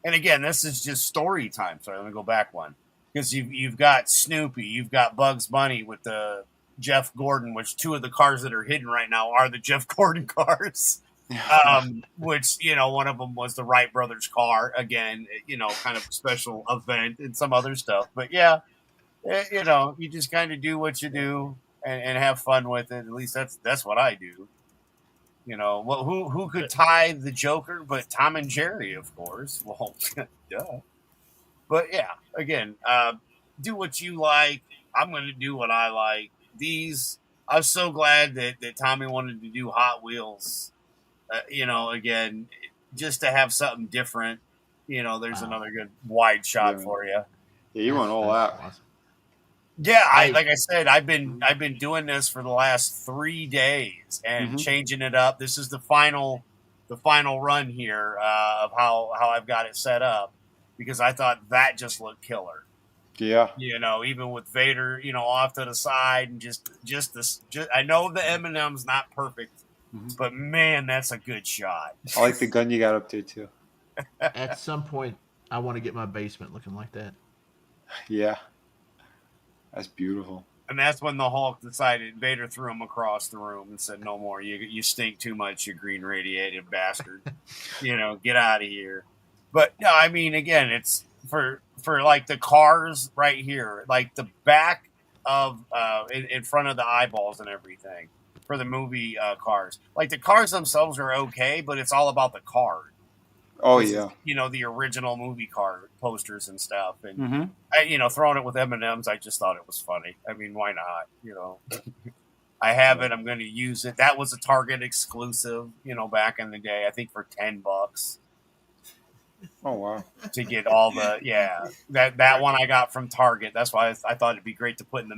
And again, this is just story time. Sorry, let me go back one. Because you've got Snoopy, you've got Bugs Bunny with the Jeff Gordon, which two of the cars that are hidden right now are the Jeff Gordon cars. Which, you know, one of them was the Wright brothers car. Again, you know, kind of a special event and some other stuff. But yeah, you know, you just kind of do what you do and have fun with it. At least that's what I do. You know, well, who could tie the Joker but Tom and Jerry, of course. Well, duh. But yeah, again, do what you like. I'm going to do what I like. I'm so glad that Tommy wanted to do Hot Wheels. You know, again, just to have something different. You know, there's another good wide shot for you. Yeah, you went all out. Awesome. Yeah, like I said, I've been doing this for the last 3 days and changing it up. This is the final run here of how I've got it set up, because I thought that just looked killer. Yeah. You know, even with Vader, you know, off to the side and just I know the M&M's not perfect, but man, that's a good shot. I like the gun you got up there too. At some point, I want to get my basement looking like that. Yeah. That's beautiful. And that's when the Hulk decided, Vader threw him across the room and said, "No more. You stink too much, you green radiated bastard. You know, get out of here." But no, I mean, again, it's for like the cars right here, like the back of in front of the eyeballs and everything for the movie cars. Like the cars themselves are okay, but it's all about the card. Oh yeah, you know, the original movie card posters and stuff, and you know, throwing it with M&Ms, I just thought it was funny. I mean, why not? You know, I have it. I'm going to use it. That was a Target exclusive, you know, back in the day. I think for $10. Oh wow! To get all the that one I got from Target. That's why I thought it'd be great to put in the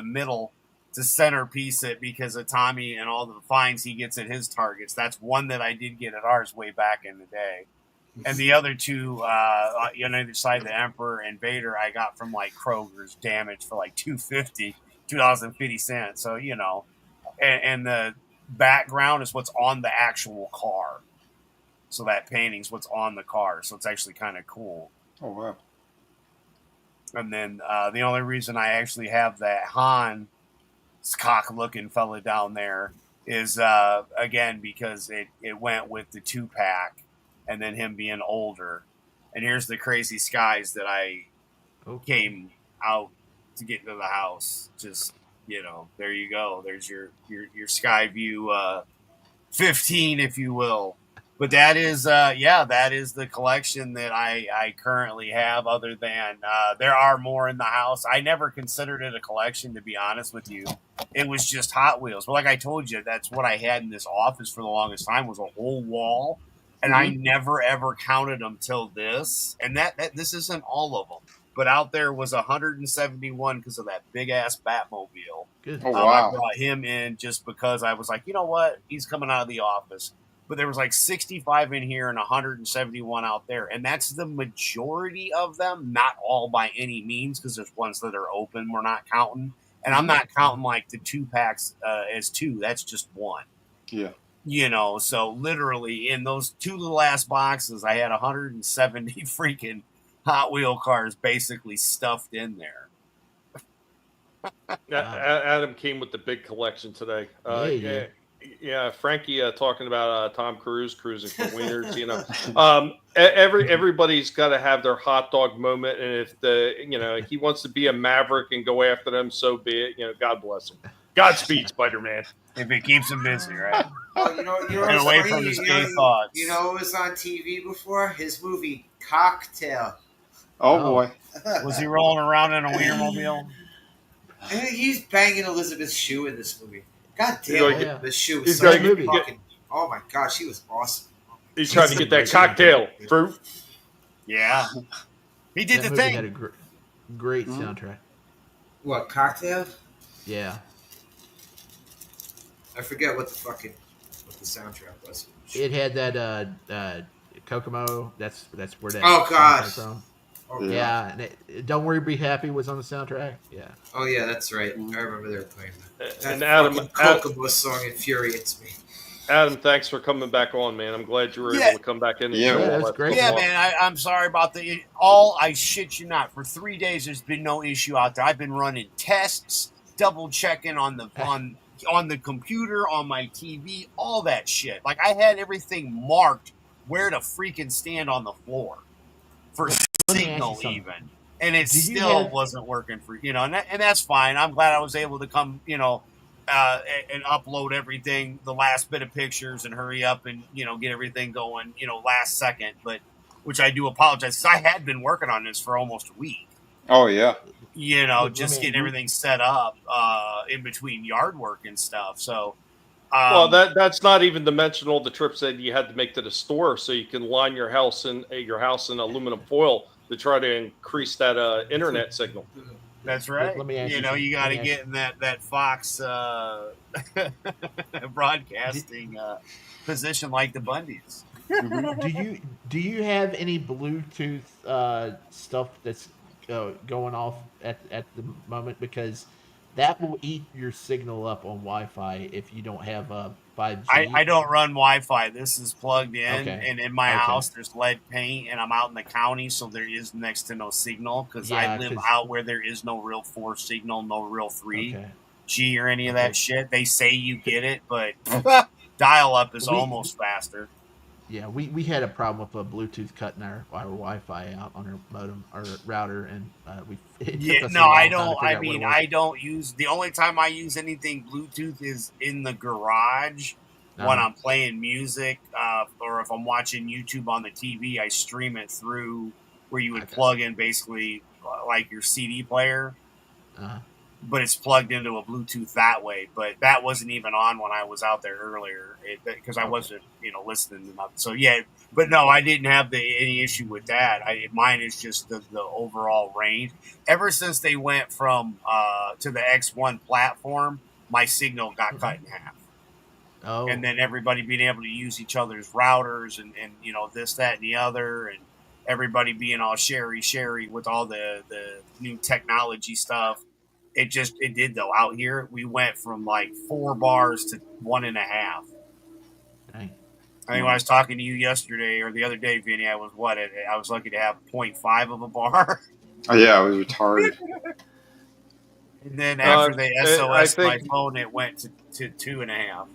middle to centerpiece it, because of Tommy and all the finds he gets at his Targets. That's one that I did get at ours way back in the day. And the other two, on either side, the Emperor and Vader, I got from like Kroger's, damaged for like $2.50. So, you know, and the background is what's on the actual car. So that painting's what's on the car. So it's actually kind of cool. Oh, wow. And then the only reason I actually have that Han cock-looking fella down there is, again, because it went with the 2-pack and then him being older. And here's the crazy skies that I came out to get into the house. Just, you know, there you go. There's your Skyview 15, if you will. But that is, that is the collection that I currently have, other than there are more in the house. I never considered it a collection, to be honest with you. It was just Hot Wheels. But like I told you, that's what I had in this office for the longest time, was a whole wall. And I never, ever counted them till this. And that this isn't all of them. But out there was 171 because of that big-ass Batmobile. Good. Oh, wow. I brought him in just because I was like, you know what? He's coming out of the office. But there was like 65 in here and 171 out there. And that's the majority of them, not all by any means, because there's ones that are open we're not counting. And I'm not counting like the 2-packs as 2. That's just 1. Yeah. You know, so literally in those 2 little ass boxes, I had 170 freaking Hot Wheel cars basically stuffed in there. Adam came with the big collection today. Yeah, Frankie talking about Tom Cruise cruising for wieners. You know, everybody's got to have their hot dog moment, and if he wants to be a maverick and go after them, so be it. You know, God bless him. Godspeed, Spider-Man. If it keeps him busy, right? Well, you know Get away from his gay thoughts. You know what was on TV before? His movie Cocktail. Oh boy. Was he rolling around in a Wienermobile? He's banging Elizabeth Shue in this movie. God You damn gotta it, get- this shoe was he's such gotta a get- fucking. Oh my god, she was awesome. He's trying to get that cocktail fruit. Yeah. He did That the movie thing. had a great soundtrack. What, Cocktail? Yeah. I forget what the soundtrack was. It had that Kokomo. That's where that. Oh, song God. came from. Oh, yeah. And Don't Worry, Be Happy was on the soundtrack. Yeah. Oh yeah, that's right. I remember they were playing that. That And Adam- fucking Kokomo song infuriates me. Adam, thanks for coming back on, man. I'm glad you were Yeah. able to come back in. And Yeah, show that all was that great. stuff Yeah, off. man. I'm sorry about I shit you not. For 3 days, there's been no issue out there. I've been running tests, double checking on the computer, on my TV, all that shit. Like I had everything marked where to freaking stand on the floor for Let me ask you signal something. even, and it Do you still have- wasn't working for and that's fine. I'm glad I was able to come and upload everything, the last bit of pictures, and hurry up and get everything going last second. But which I do apologize, 'cause I had been working on this for almost a week. Oh yeah. Just getting everything set up in between yard work and stuff. So, Well, that's not even to mention all the trips that you had to make to the store so you can line your house in aluminum foil to try to increase that internet signal. That's right. Let me ask you You something. got Let to me ask get in that Fox broadcasting position like the Bundys. Do you have any Bluetooth stuff that's going off at the moment? Because that will eat your signal up on Wi-Fi if you don't have 5G. I don't run Wi-Fi. This is plugged in, Okay. and in my Okay. house there's lead paint, and I'm out in the county, so there is next to no signal because I Yeah, live 'cause- out where there is no real 4 signal, no real 3G Okay. or any of Okay. that shit. They say you get it, but dial up is almost faster. Yeah, we had a problem with a Bluetooth cutting our Wi-Fi out on our modem or router, and it took Yeah, us no, a long I time to don't. figure I out what it mean, was. I don't use. The only time I use anything Bluetooth is in the garage when I'm playing music, or if I'm watching YouTube on the TV. I stream it through where you would plug in basically like your CD player, but it's plugged into a Bluetooth that way. But that wasn't even on when I was out there earlier because I wasn't, listening to nothing. So yeah, but no, I didn't have any issue with that. Mine is just the overall range. Ever since they went from to the X1 platform, my signal got cut in half. Oh. And then everybody being able to use each other's routers and this, that, and the other, and everybody being all sherry with all the new technology stuff. It did though. Out here, we went from like 4 bars to 1.5. Dang. I think when I was talking to you yesterday or the other day, Vinny, I was lucky to have 0.5 of a bar. Oh yeah, it was retarded. And then after they SOS my think- phone, it went to 2.5.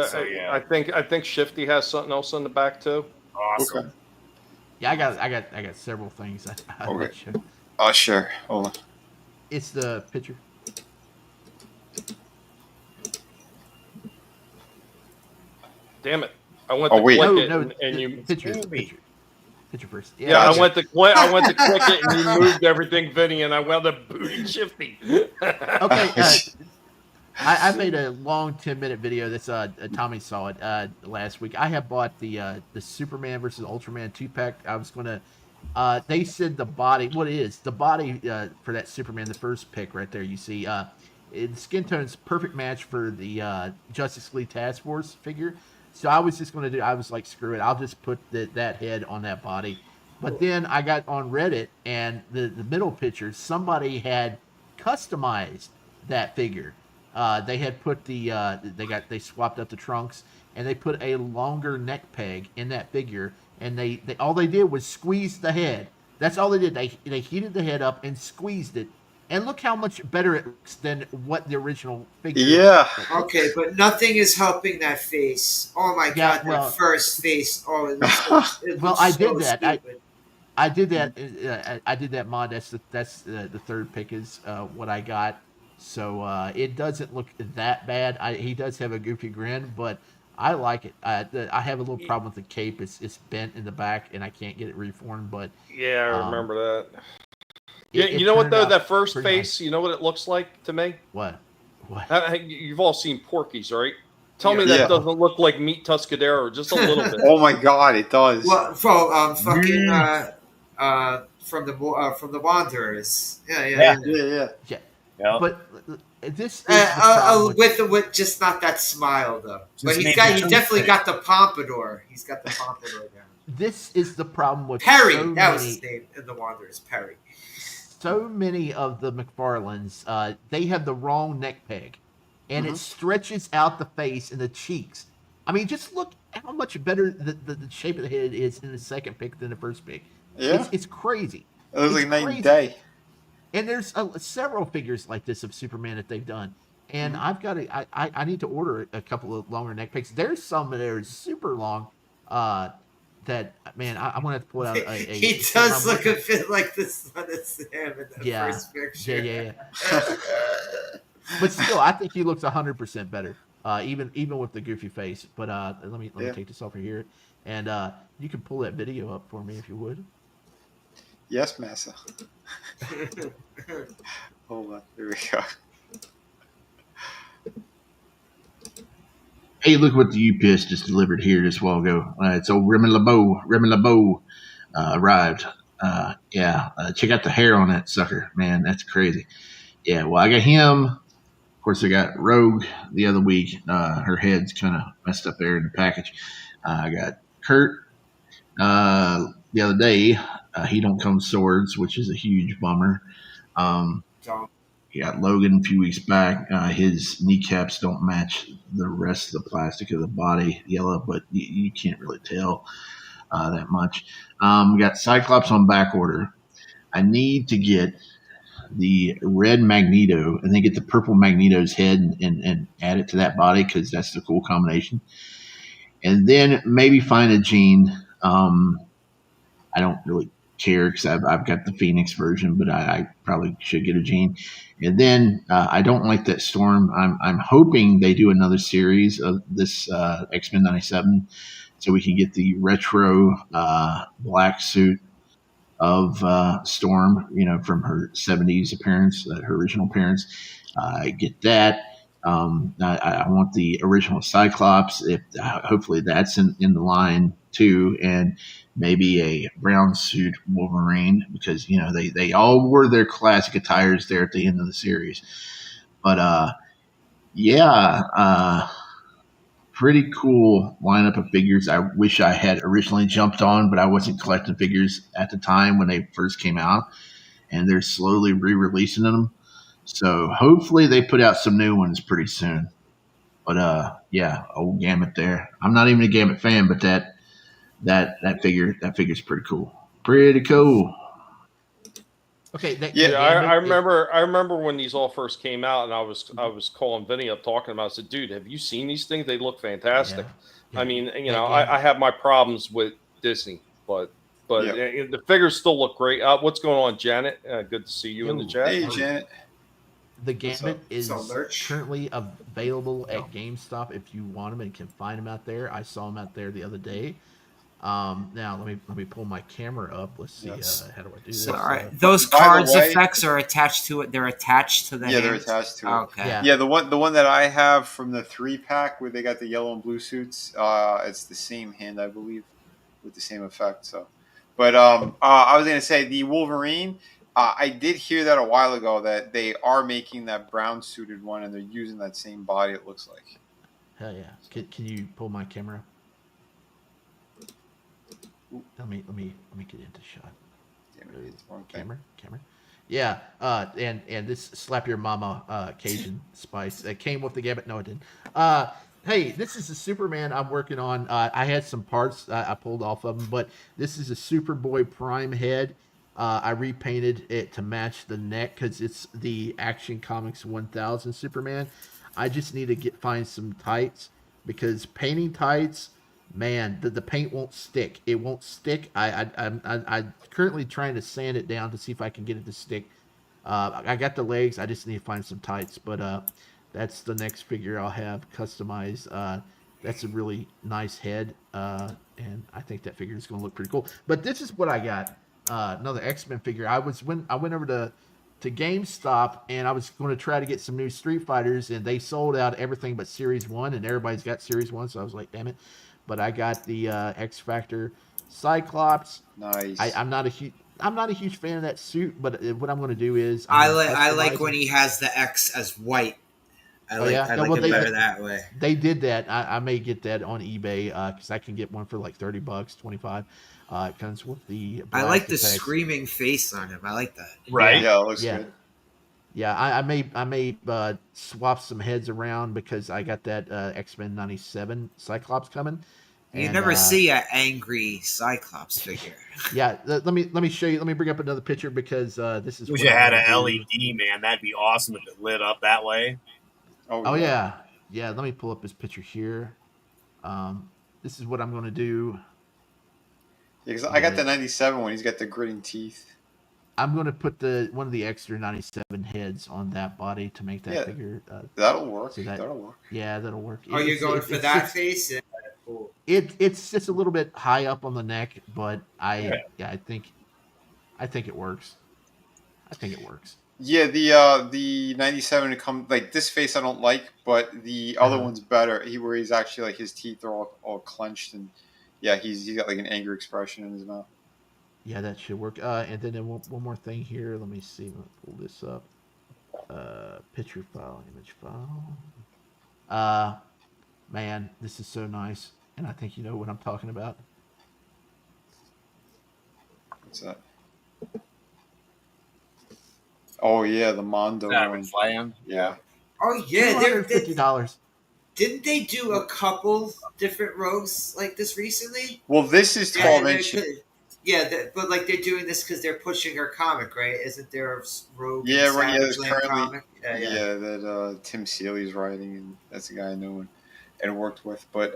So yeah, I think Shifty has something else on the back too. Awesome. Okay. Yeah, I got several things. I'll Okay. let you. Oh sure. Hold on. It's the picture. Damn it! I went Oh, to wait. click No, it, no, and the you. picture first. Yeah, Gotcha. I went to click it, and you moved everything, Vinny, and I wound up booting Shifty. Okay. I made a long 10-minute video. That's Tommy saw it last week. I have bought the Superman versus Ultraman 2-pack. I was gonna. They said the body. What it is the body for that Superman, the first pick right there. You see, the skin tone's perfect match for the Justice League Task Force figure. So I was just gonna do. I was like, screw it. I'll just put that head on that body. But then I got on Reddit, and the middle picture, somebody had customized that figure. They had put they swapped out the trunks, and they put a longer neck peg in that figure, and they all they did was squeeze the head. That's all they did. They heated the head up and squeezed it, and look how much better it looks than what the original figure. Yeah. Okay, but nothing is helping that face. Oh my god, that first face. Oh, it looks Well, I so did that. stupid. I did that. I did that mod. That's the third pick is what I got. So it doesn't look that bad. He does have a goofy grin, but I like it. I have a little problem with the cape. It's bent in the back, and I can't get it reformed. But Yeah, I remember that. Yeah, it you know what turned though? out That first pretty face, nice. you know what it looks like to me? What? You've all seen Porky's, right? Tell me Yeah. that doesn't look like Meat Tuscadero, just a little bit. Oh my god, it does. Well, fucking from the Wanderers. Yeah. But this is the problem with just not that smile though. But he maybe definitely got the pompadour. He's got the pompadour down. This is the problem with Perry. so That was many- his name in the Wanderers. Perry. So many of the McFarlanes, they have the wrong neck peg, and it stretches out the face and the cheeks. I mean, just look how much better the shape of the head is in the second pick than the first pick. Yeah. It's crazy. It was It's like night crazy. and day. And there's several figures like this of Superman that they've done. And I've got to, I need to order a couple of longer neck pegs. There's some that are super long. That man, I'm gonna have to pull out a. He does look a bit like the son of Sam in the first picture. Yeah. But still, I think he looks 100% better, even with the goofy face. But let me take this off of here, and you can pull that video up for me if you would. Yes, Massa. Hold on, here we go. Hey, look what the UPS just delivered here just a while ago. It's old Remy LeBeau arrived. Check out the hair on that sucker. Man, that's crazy. Yeah, well, I got him. Of course, I got Rogue the other week. Her head's kind of messed up there in the package. I got Kurt the other day. He don't come with swords, which is a huge bummer. Got Logan a few weeks back. His kneecaps don't match the rest of the plastic of the body, yellow, but you can't really tell that much. We got Cyclops on back order. I need to get the red Magneto and then get the purple Magneto's head and add it to that body because that's the cool combination. And then maybe find a Jean. I don't really care because I've got the Phoenix version, but I probably should get a Jean. And then I don't like that Storm. I'm hoping they do another series of this X-Men 97 so we can get the retro black suit of Storm, from her 70s appearance, her original appearance. I get that. I want the original Cyclops. Hopefully that's in the line too, and maybe a brown suit Wolverine because they all wore their classic attires there at the end of the series. But pretty cool lineup of figures. I wish I had originally jumped on, but I wasn't collecting figures at the time when they first came out, and they're slowly re-releasing them. So hopefully they put out some new ones pretty soon. But old Gambit there. I'm not even a Gambit fan, but that figure's pretty cool. Pretty cool. Okay. I remember when these all first came out, and I was calling Vinnie up talking about it. I said, dude, have you seen these things? They look fantastic. I mean, I have my problems with Disney, but the figures still look great. What's going on, Janet? Good to see you in the chat. Hey, Janet. The Gambit is currently available at GameStop if you want them and can find them out there. I saw them out there the other day. Now let me pull my camera up. Let's see. How do I do this? So, all right, those cards effects are attached to it. They're attached to the hand? They're attached to it. Okay. Yeah, the one that I have from the 3-pack where they got the yellow and blue suits. It's the same hand, I believe, with the same effect. So, but I was gonna say the Wolverine. I did hear that a while ago that they are making that brown suited one and they're using that same body. It looks like. Hell yeah! Can you pull my camera? Let me get into shot. Camera. Yeah, and this slap your mama Cajun spice that came with the Gambit. No, it didn't. Hey, this is a Superman I'm working on. I had some parts I pulled off of them, but this is a Superboy Prime head. I repainted it to match the neck because it's the Action Comics 1000 Superman. I just need to find some tights because painting tights, man, the paint won't stick. It won't stick. I'm currently trying to sand it down to see if I can get it to stick. I got the legs. I just need to find some tights. But that's the next figure I'll have customized. That's a really nice head, and I think that figure is going to look pretty cool. But this is what I got. Another X-Men figure. When I went over to to GameStop, and I was going to try to get some new Street Fighters, and they sold out everything but Series 1, and everybody's got Series 1, so I was like, damn it. But I got the X Factor Cyclops. Nice. I'm not a huge fan of that suit, but what I'm going to do is I like when he has the X as white. I like it better that way. They did that. I may get that on eBay because I can get one for like $30, 25. It comes with the. I like the effects. Screaming face on him. I like that. Right? Yeah, it looks good. Yeah, I may swap some heads around because I got that X-Men 97 Cyclops coming. You never see an angry Cyclops figure. Yeah, let me show you. Let me bring up another picture because this is. Wish you had an LED, man. That'd be awesome if it lit up that way. Oh yeah. Let me pull up his picture here. This is what I'm going to do. Yeah, because I got the 97 one. He's got the gritting teeth. I'm going to put one of the extra 97 heads on that body to make that figure. That'll work. So that'll work. Yeah, that'll work. Oh, you're going for that face? Cool. It's just a little bit high up on the neck, but I think it works. I think it works. Yeah, the 97 come like this face I don't like, but the other one's better. Where he's actually like his teeth are all clenched and he's got like an angry expression in his mouth. Yeah, that should work. And then one more thing here. Let me see. I'm gonna pull this up. Picture file, image file. Man, this is so nice, and I think you know what I'm talking about. What's that? Oh yeah, the Mondo one. Yeah. Oh yeah, $250. Didn't they do a couple different rogues like this recently? Well, this is 12 inches. But like they're doing this because they're pushing her comic, right? Isn't there a rogue? Yeah, right. Yeah, there's Savage Land currently. comic? That Tim Seeley's writing, and that's the guy I know and worked with. But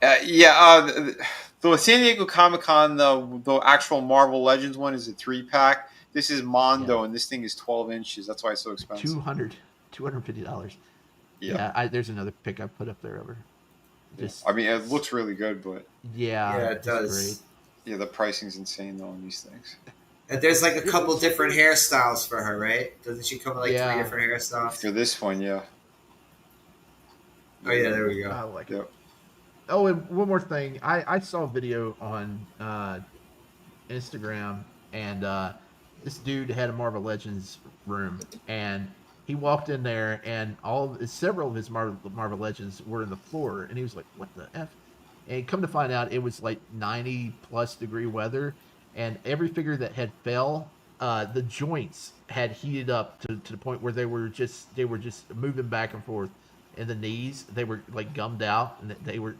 the San Diego Comic Con, the actual Marvel Legends one is a 3-pack. This is Mondo, and this thing is 12 inches. That's why it's so expensive. $250. Yeah. There's another pic I put up there over. I mean, it looks really good, but it does. Great. Yeah, the pricing's insane though on these things. And there's like a couple different hairstyles for her, right? Doesn't she come with like 3 different hairstyles? For this one, yeah. Oh yeah, there we go. I like it. Oh, and one more thing. I saw a video on Instagram, and this dude had a Marvel Legends room, and he walked in there, and several of his Marvel Legends were in the floor, and he was like, "What the f?" And come to find out, it was like 90+ degree weather, and every figure that had fell, the joints had heated up to the point where they were just moving back and forth, and the knees they were like gummed out, and they were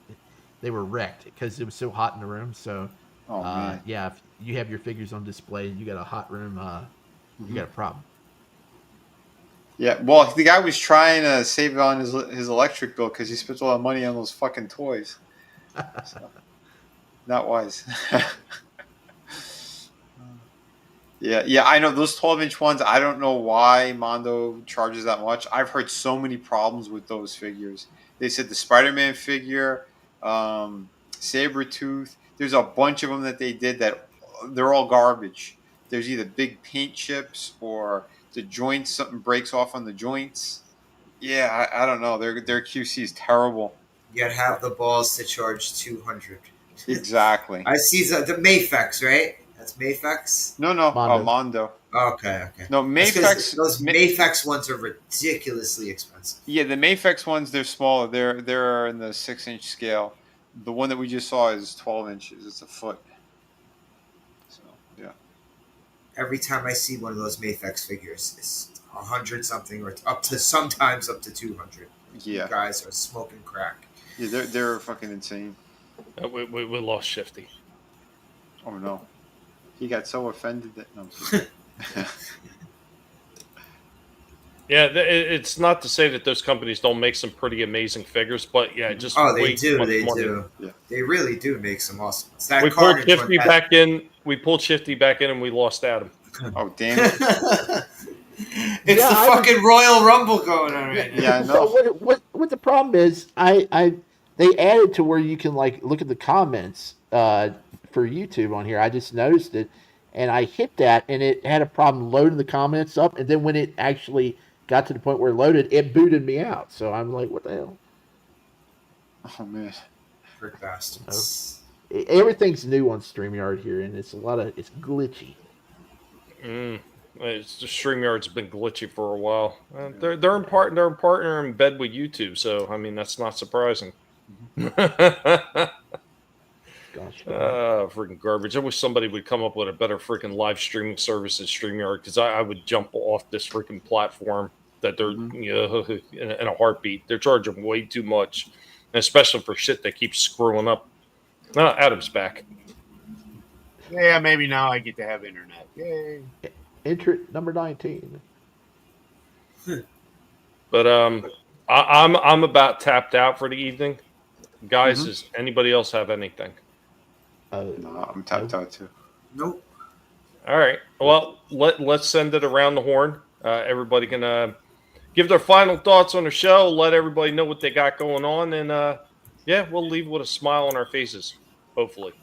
wrecked because it was so hot in the room. So, if you have your figures on display, you got a hot room, you got a problem. Yeah, well, the guy was trying to save on his electric bill because he spent a lot of money on those fucking toys. So, not wise. Yeah, I know those 12-inch ones. I don't know why Mondo charges that much. I've heard so many problems with those figures. They said the Spider-Man figure, Sabretooth. There's a bunch of them that they did that they're all garbage. There's either big paint chips or the joints, something breaks off on the joints. Yeah, I don't know. Their QC is terrible. You'd have the balls to charge $200. Exactly. I see the Mafex, right? That's Mafex? No, Mondo. Okay. No, Mafex. Those Mafex ones are ridiculously expensive. Yeah, the Mafex ones, they're smaller. They're in the 6-inch scale. The one that we just saw is 12 inches. It's a foot. So, yeah. Every time I see one of those Mafex figures, it's 100 something or sometimes up to 200. Yeah. You guys are smoking crack. Yeah, they're fucking insane. We lost Shifty. Oh no, he got so offended that no. I'm kidding. Yeah, it's not to say that those companies don't make some pretty amazing figures, but yeah, just they do. Yeah. They really do make some awesome ones. We pulled Shifty back in. We pulled Shifty back in, and we lost Adam. Oh damn it! It's the fucking Royal Rumble going on right now. Yeah, I know. So what the problem is, they added to where you can like look at the comments for YouTube on here. I just noticed it, and I hit that, and it had a problem loading the comments up, and then when it actually got to the point where it loaded, it booted me out. So I'm like, what the hell? Oh man, Frick bastards. Everything's new on StreamYard here, and it's glitchy. It's just StreamYard's been glitchy for a while. They're in partner in bed with YouTube, so I mean that's not surprising. Freaking garbage. I wish somebody would come up with a better freaking live streaming service than StreamYard, because I would jump off this freaking platform that they're in a heartbeat. They're charging way too much, and especially for shit that keeps screwing up. Adam's back. Yeah, maybe now I get to have internet. Yay. Entry number 19. But I'm about tapped out for the evening. Guys, does anybody else have anything? No, I'm tapped out too. Nope. All right. Well, let's send it around the horn. Everybody can give their final thoughts on the show. Let everybody know what they got going on, and we'll leave with a smile on our faces, hopefully.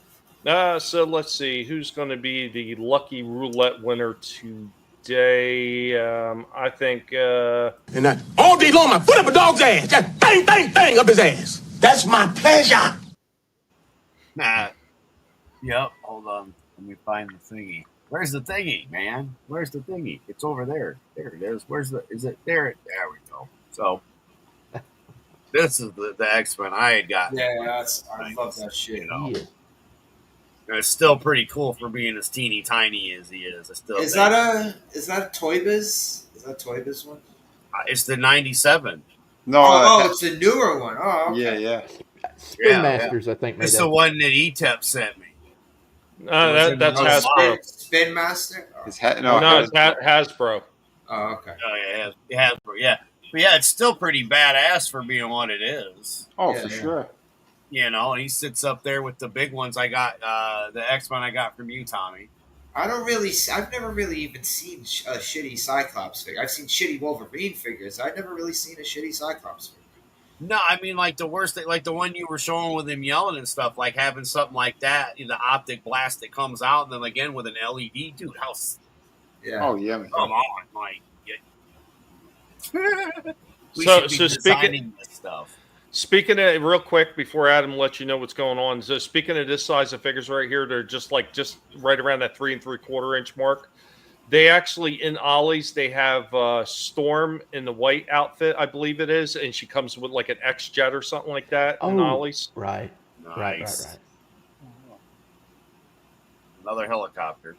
So let's see who's going to be the lucky roulette winner today. I think. And all day long, I put up a dog's ass. Just bang, bang, bang up his ass. That's my pleasure. Nah. Yep. Hold on. Let me find the thingy. Where's the thingy, man? Where's the thingy? It's over there. There it is. Is it there? There we go. So this is the X-Men I had gotten. Yeah, I love that shit. You know. And it's still pretty cool for being as teeny tiny as he is. Is that a Toy Biz? Is that a Toy Biz one? It's the 97. No. It's a newer one. Oh, okay. Yeah. Spin Masters, I think. It's the one that ETEP sent me. That's Hasbro. Spin Master? Oh. It's Hasbro. Oh, okay. Oh, yeah, Hasbro, yeah. But yeah, it's still pretty badass for being what it is. Oh, for sure. You know, and he sits up there with the big ones I got, the X-Men I got from you, Tommy. I've never really even seen a shitty Cyclops figure. I've seen shitty Wolverine figures. I've never really seen a shitty Cyclops figure. No, I mean, like the worst thing, like the one you were showing with him yelling and stuff, like having something like that, the optic blast that comes out, and then again with an LED, dude, how? Yeah. Oh yeah. Come on, like. So speaking this stuff. Speaking of real quick before Adam lets you know what's going on, so speaking of this size of figures right here, they're just right around that 3 3/4 inch mark. They actually in Ollie's they have Storm in the white outfit, I believe it is, and she comes with like an X Jet or something like that in Ollie's. Right. Nice. Right. Another helicopter.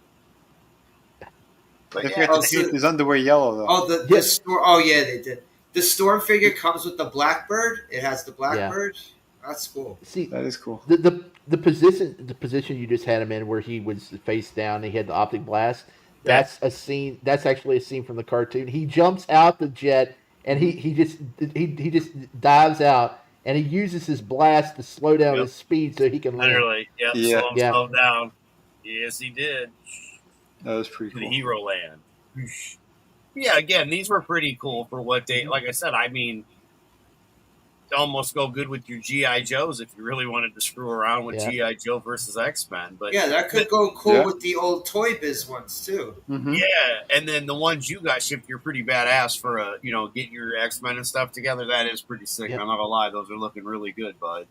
They forgot to paint his underwear yellow though. Oh, the Storm. Oh yeah, they did. The Storm figure comes with the Blackbird. It has the Blackbird. Yeah. That's cool. See, that is cool. The position you just had him in, where he was face down, and he had the optic blast. That's a scene. That's actually a scene from the cartoon. He jumps out the jet, and he just dives out, and he uses his blast to slow down his speed so he can land. Literally, slow down. Yes, he did. That was pretty cool. The hero land. Yeah, again, these were pretty cool for what they, like I said, I mean, almost go good with your G.I. Joes if you really wanted to screw around with G.I. Joe versus X-Men. But yeah, that could go cool with the old Toy Biz ones too. Mm-hmm. Yeah, and then the ones you got shipped, you're pretty badass for, getting your X-Men and stuff together. That is pretty sick. Yep. I'm not going to lie, those are looking really good, bud.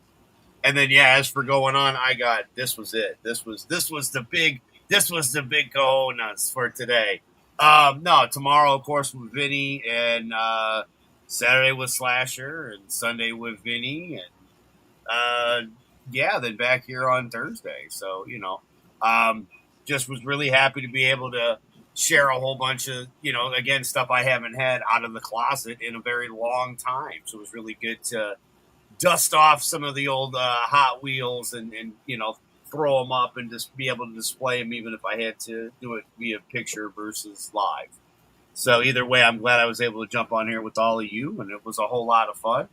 And then, as for going on, I got, this was it. This was the big cojones for today. No, tomorrow, of course, with Vinnie, and Saturday with Slasher, and Sunday with Vinnie, and then back here on Thursday. So, just was really happy to be able to share a whole bunch of, again, stuff I haven't had out of the closet in a very long time. So it was really good to dust off some of the old Hot Wheels and throw them up and just be able to display them, even if I had to do it via picture versus live. So either way, I'm glad I was able to jump on here with all of you, and it was a whole lot of fun.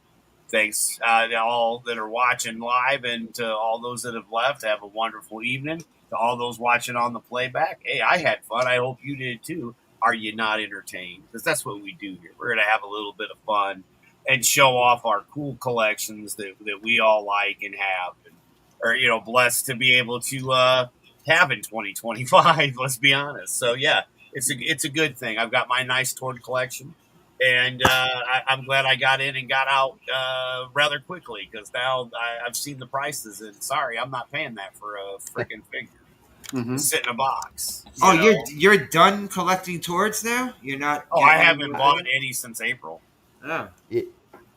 Thanks to all that are watching live, and to all those that have left. Have a wonderful evening. To all those watching on the playback, hey, I had fun. I hope you did too. Are you not entertained? Because that's what we do here. We're going to have a little bit of fun and show off our cool collections that we all like and have. Or, blessed to be able to have in 2025. Let's be honest. So yeah, it's a good thing. I've got my nice Tord collection, and I'm glad I got in and got out rather quickly because now I've seen the prices, and sorry, I'm not paying that for a freaking figure. Mm-hmm. Sit in a box. You're done collecting Tords now? You're not? Oh, I haven't bought any since April. Oh. Yeah.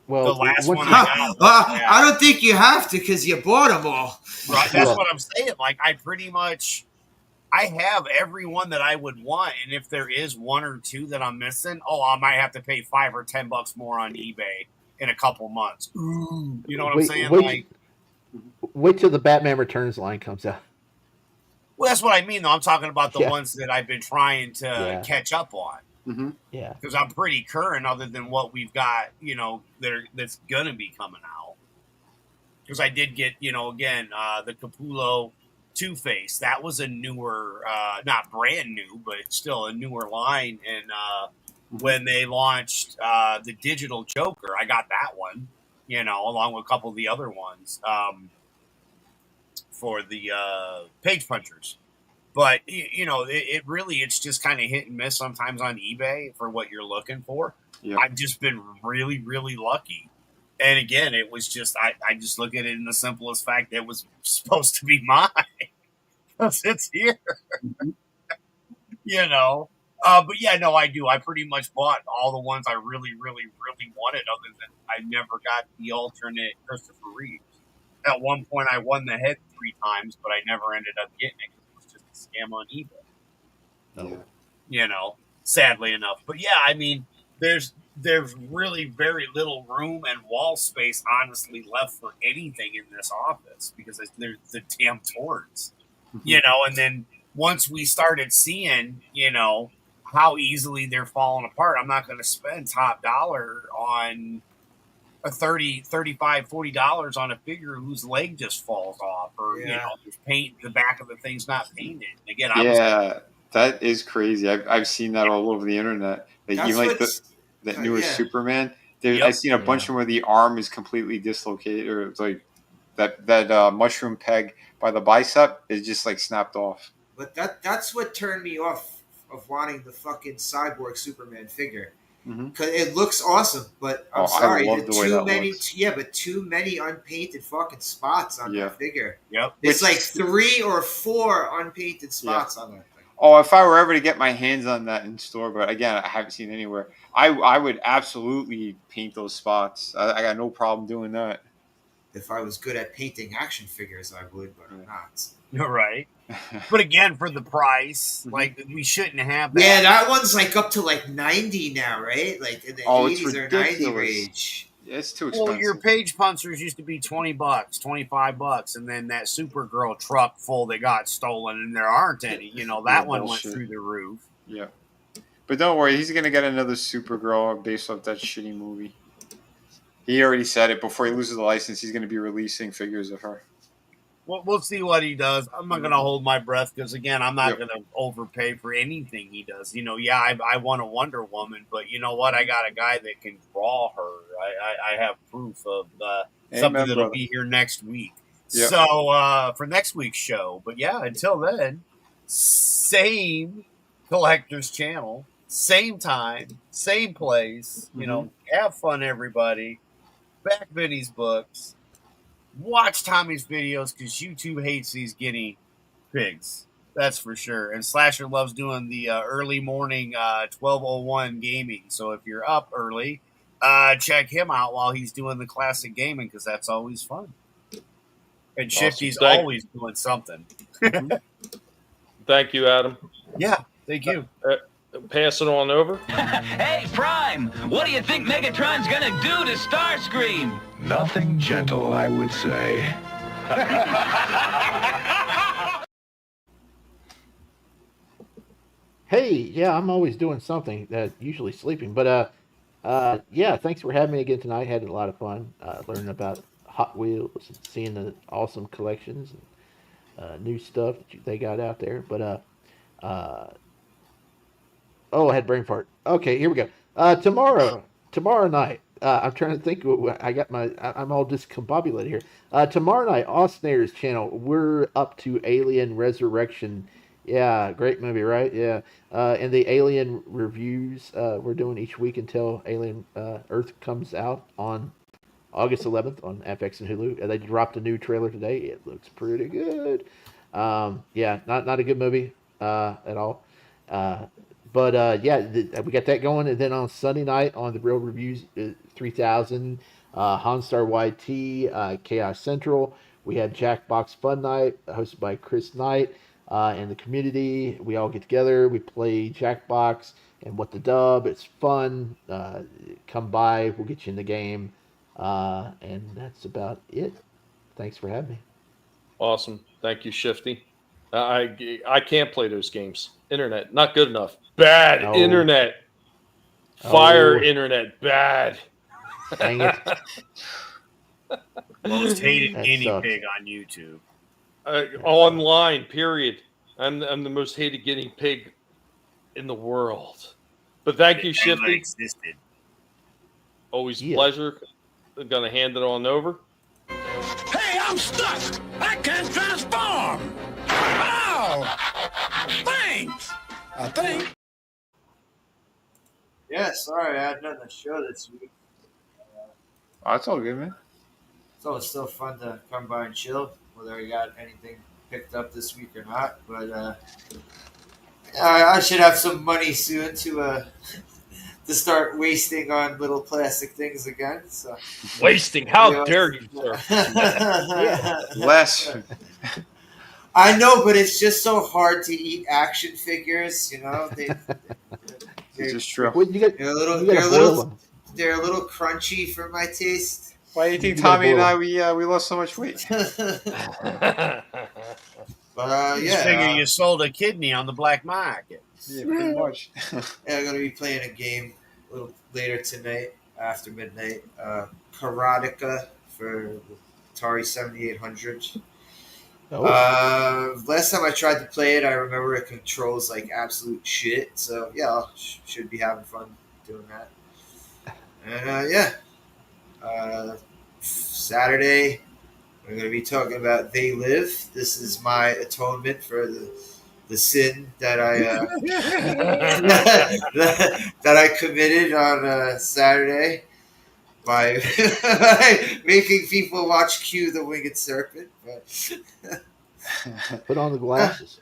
Well, the last one I got. I don't think you have to because you bought them all. Right, that's what I'm saying. Like I have every one that I would want, and if there is one or two that I'm missing, I might have to pay $5 or $10 more on eBay in a couple months. Ooh, you know what I'm saying? Wait till the Batman Returns line comes out. Well, that's what I mean, though. I'm talking about the ones that I've been trying to catch up on. Mm-hmm. Yeah, because I'm pretty current, other than what we've got, that's gonna be coming out. Because I did get, again, the Capullo Two-Face. That was a newer, not brand new, but still a newer line. And when they launched the digital Joker, I got that one, along with a couple of the other ones for the Page Punchers. But, it's just kind of hit and miss sometimes on eBay for what you're looking for. Yep. I've just been really, really lucky. And again, it was just, I just look at it in the simplest fact that it was supposed to be mine. Because it's here. But yeah, no, I do. I pretty much bought all the ones I really, really, really wanted, other than I never got the alternate Christopher Reeves. At one point, I won the head 3 times, but I never ended up getting it. Scam on eBay, sadly enough. But yeah, I mean, there's really very little room and wall space, honestly, left for anything in this office because there's the damn Tords, And then once we started seeing, how easily they're falling apart, I'm not going to spend top dollar on a $30, $35, $40 on a figure whose leg just falls off, or there's paint. The back of the thing's not painted. Again, that is crazy. I've seen that all over the internet. That newer Superman. I've seen a bunch of them where the arm is completely dislocated, or it's like that mushroom peg by the bicep is just like snapped off. But that's what turned me off of wanting the fucking cyborg Superman figure. Because it looks awesome, but I'm sorry, too many unpainted fucking spots on that figure. Yep, it's like 3 or 4 unpainted spots on that thing. Oh, if I were ever to get my hands on that in store, but again, I haven't seen anywhere. I would absolutely paint those spots. I got no problem doing that. If I was good at painting action figures, I would, but I'm not. You're right. But again, for the price, like we shouldn't have that. Yeah, that one's like up to like 90 now, right? Like in the 80s or 90 range. Yeah, it's too expensive. Well, your Page Punchers used to be $20, $25, and then that Supergirl truck full that got stolen, and there aren't any. That one went through the roof. Yeah, but don't worry, he's gonna get another Supergirl based off that shitty movie. He already said it before he loses the license. He's gonna be releasing figures of her. Well, we'll see what he does. I'm not going to hold my breath because, again, I'm not going to overpay for anything he does. I want a Wonder Woman, but you know what? I got a guy that can draw her. I have proof of something that'll be here next week. Yep. So for next week's show. But yeah, until then, same collector's channel, same time, same place. Have fun, everybody. Back Vinnie's books. Watch Tommy's videos because YouTube hates these guinea pigs. That's for sure. And Slasher loves doing the early morning 12:01 gaming. So if you're up early, check him out while he's doing the classic gaming because that's always fun. And Shifty's always doing something. Thank you, Adam. Yeah, thank you. Pass it on over. Hey, Prime, what do you think Megatron's gonna do to Starscream? Nothing gentle, I would say. Hey, yeah, I'm always doing something. Usually sleeping, but yeah, thanks for having me again tonight. Had a lot of fun learning about Hot Wheels and seeing the awesome collections and new stuff that they got out there. But oh, I had brain fart. Okay, here we go. Tomorrow night, I'm trying to think. I got I'm all discombobulated here. Tomorrow night, Osnair's channel. We're up to Alien Resurrection. Yeah, great movie, right? Yeah. And the Alien reviews we're doing each week until Alien Earth comes out on August 11th on FX and Hulu. They dropped a new trailer today. It looks pretty good. Yeah, not a good movie at all. But yeah, we got that going, and then on Sunday night on the Real Reviews 3000, Honstar YT, Chaos Central, we had Jackbox Fun Night hosted by Chris Knight and the community. We all get together, we play Jackbox and What the Dub. It's fun. Come by, we'll get you in the game, and that's about it. Thanks for having me. Awesome. Thank you, Shifty. I can't play those games. Internet, not good enough. Bad internet. Fire internet. Bad. Dang it. Most hated That guinea sucks. pig on YouTube. Online, period. I'm the most hated guinea pig in the world. But thank you, Shifty. Existed. Always a pleasure. I'm going to hand it on over. Hey, I'm stuck. I can't transform. Oh, thanks. I think. Yeah, sorry, I had nothing to show this week. Oh, that's all good, man. It's always still fun to come by and chill, whether I got anything picked up this week or not. But I should have some money soon to start wasting on little plastic things again. So wasting? How dare you, sir? Less. I know, but it's just so hard to eat action figures. You know, It's just true. They're a little crunchy for my taste. Why do you think Tommy and I we lost so much weight? But Just figure you sold a kidney on the black market. Yeah, pretty much. Yeah, I'm gonna be playing a game a little later tonight after midnight. Karateka for Atari 7800. Last time I tried to play it, I remember it controls like absolute shit. So yeah, I should be having fun doing that. And Saturday we're going to be talking about They Live. This is my atonement for the sin that I that I committed on Saturday by making people watch Q the Winged Serpent. But Put on the glasses.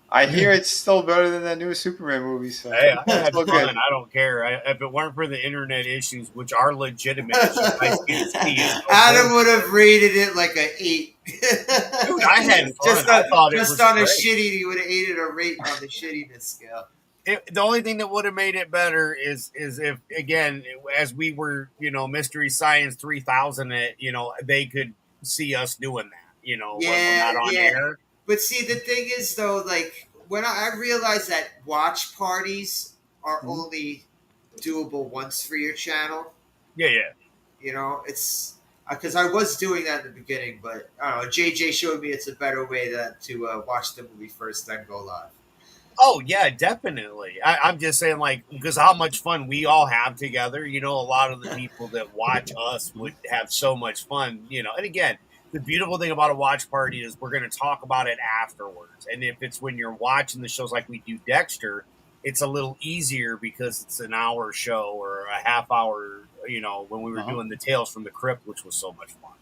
I hear it's still better than that new Superman movie. So Hey, I had it's all fun. good. I don't care. If it weren't for the internet issues, which are legitimate, Adam would have rated it like an 8. Dude, I had fun. Just I thought it just was on great. a shitty. You would have aided a rate on the shittiness scale. The only thing that would have made it better is if, again, as we were, Mystery Science 3000, they could see us doing that, when we're not on air. But see, the thing is, though, like, when I realized that watch parties are only doable once for your channel. Yeah. It's because I was doing that in the beginning, but I don't know. JJ showed me it's a better way to watch the movie first, then go live. Oh, yeah, definitely. I'm just saying, like, because how much fun we all have together. A lot of the people that watch us would have so much fun, And again, the beautiful thing about a watch party is we're going to talk about it afterwards. And if it's when you're watching the shows like we do Dexter, it's a little easier because it's an hour show or a half hour, when we were doing the Tales from the Crypt, which was so much fun.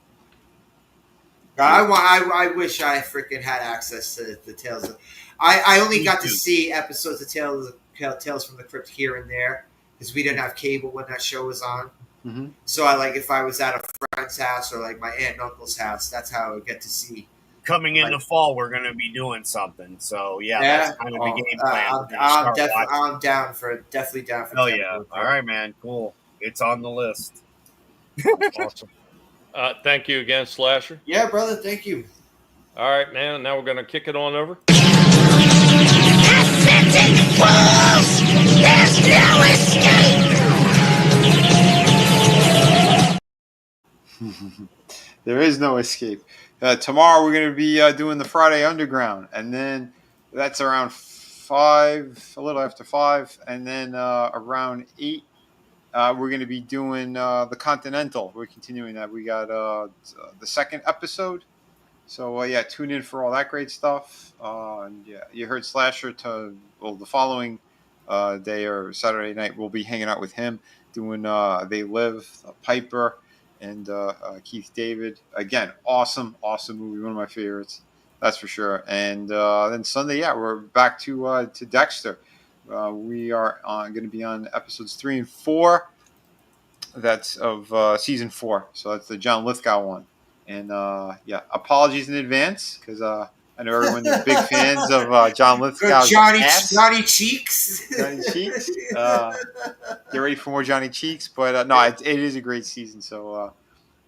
I wish I freaking had access to the Tales of... I only got to see episodes of Tales from the Crypt here and there because we didn't have cable when that show was on. Mm-hmm. So if I was at a friend's house or like my aunt and uncle's house, that's how I would get to see. Coming in the fall, we're going to be doing something. So that's kind of the game plan. I'm definitely down for. Oh yeah! All right, man. Cool. It's on the list. Awesome. Thank you again, Slasher. Yeah, brother. Thank you. All right, man. Now we're going to kick it on over. Ascending fools! There's no escape! There is no escape. Tomorrow we're going to be doing the Friday Underground, and then that's around 5, a little after 5, and then around 8 we're going to be doing the Continental. We're continuing that. We got the second episode. So, yeah, tune in for all that great stuff. And yeah, you heard Slasher the following day or Saturday night, we'll be hanging out with him doing They Live, Piper, and Keith David. Again, awesome movie. One of my favorites. That's for sure. And then Sunday, yeah, we're back to Dexter. We are going to be on episodes 3 and 4. That's of season 4. So that's the John Lithgow one. And yeah, apologies in advance because I know everyone's big fans of John Lithgow's Johnny Cheeks. Cheeks. Get ready for more Johnny Cheeks. But no, it is a great season. So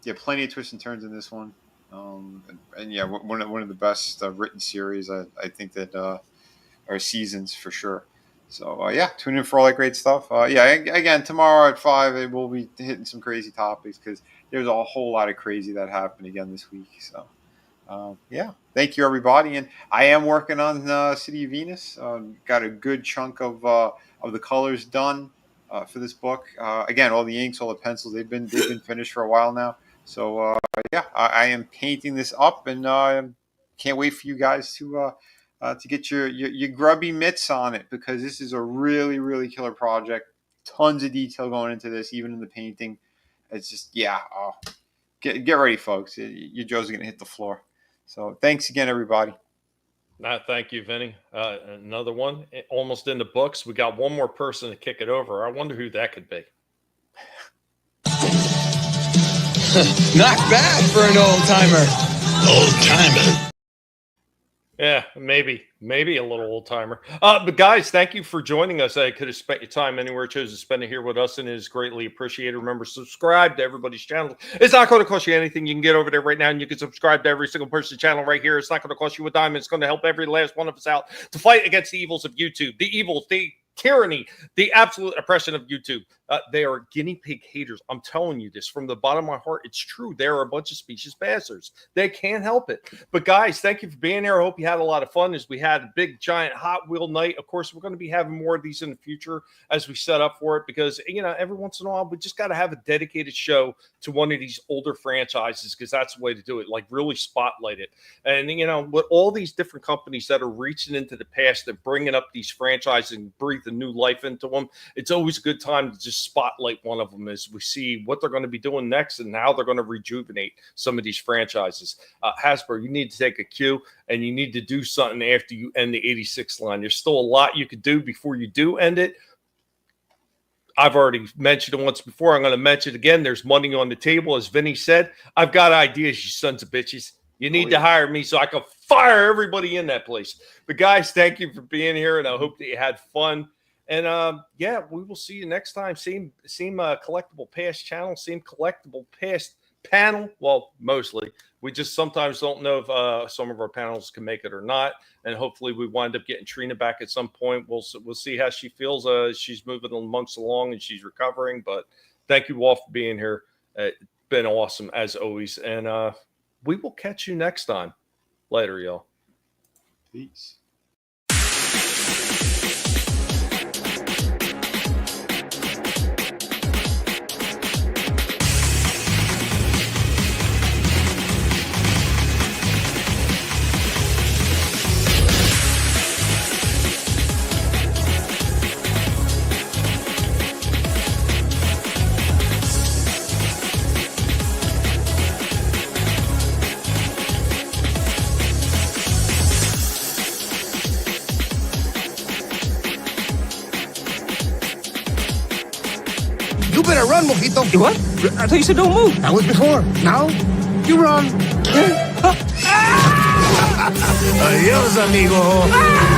yeah, plenty of twists and turns in this one. And yeah, one of the best written series I think that are seasons for sure. So yeah, tune in for all that great stuff. Yeah, again, tomorrow at 5, we'll be hitting some crazy topics because there's a whole lot of crazy that happened again this week. So yeah, thank you everybody. And I am working on City of Venus. Got a good chunk of the colors done for this book. Again, all the inks, all the pencils, they've been finished for a while now. So yeah, I am painting this up, and can't wait for you guys to get your grubby mitts on it because this is a really, really killer project. Tons of detail going into this, even in the painting. It's just, yeah, get ready, folks. Your Joe's going to hit the floor. So thanks again, everybody. Thank you, Vinny. Another one, almost in the books. We got one more person to kick it over. I wonder who that could be. Not bad for an old-timer. Old-timer. Yeah, maybe a little old timer. But guys, thank you for joining us. I could have spent your time anywhere, chose to spend it here with us, and it is greatly appreciated. Remember, subscribe to everybody's channel. It's not going to cost you anything. You can get over there right now, and you can subscribe to every single person's channel right here. It's not going to cost you a dime. It's going to help every last one of us out to fight against the evils of YouTube, the evils, the tyranny, the absolute oppression of YouTube. They are guinea pig haters. I'm telling you this from the bottom of my heart. It's true. They are a bunch of specious bastards. They can't help it. But guys, thank you for being here. I hope you had a lot of fun as we had a big giant Hot Wheel night. Of course, we're going to be having more of these in the future as we set up for it because, you know, every once in a while, we just got to have a dedicated show to one of these older franchises because that's the way to do it, like really spotlight it. And, you know, with all these different companies that are reaching into the past and bringing up these franchises and breathing new life into them, it's always a good time to just spotlight one of them as we see what they're going to be doing next and how they're going to rejuvenate some of these franchises. Hasbro, you need to take a cue and you need to do something after you end the 86 line. There's still a lot you could do before you do end it. I've already mentioned it once before. I'm going to mention it again. There's money on the table. As Vinny said, I've got ideas, you sons of bitches. You need to hire me so I can fire everybody in that place. But guys, thank you for being here, and I hope that you had fun. And yeah, we will see you next time. Same Collectible Past channel, same Collectible Past panel. Well, mostly. We just sometimes don't know if some of our panels can make it or not. And hopefully we wind up getting Trina back at some point. We'll see how she feels. She's moving amongst along and she's recovering. But thank you all for being here. It's been awesome as always. And we will catch you next time. Later, y'all. Peace. You better run, Mojito. You what? I thought you said don't move. That was before. Now, you run. Adios, amigo.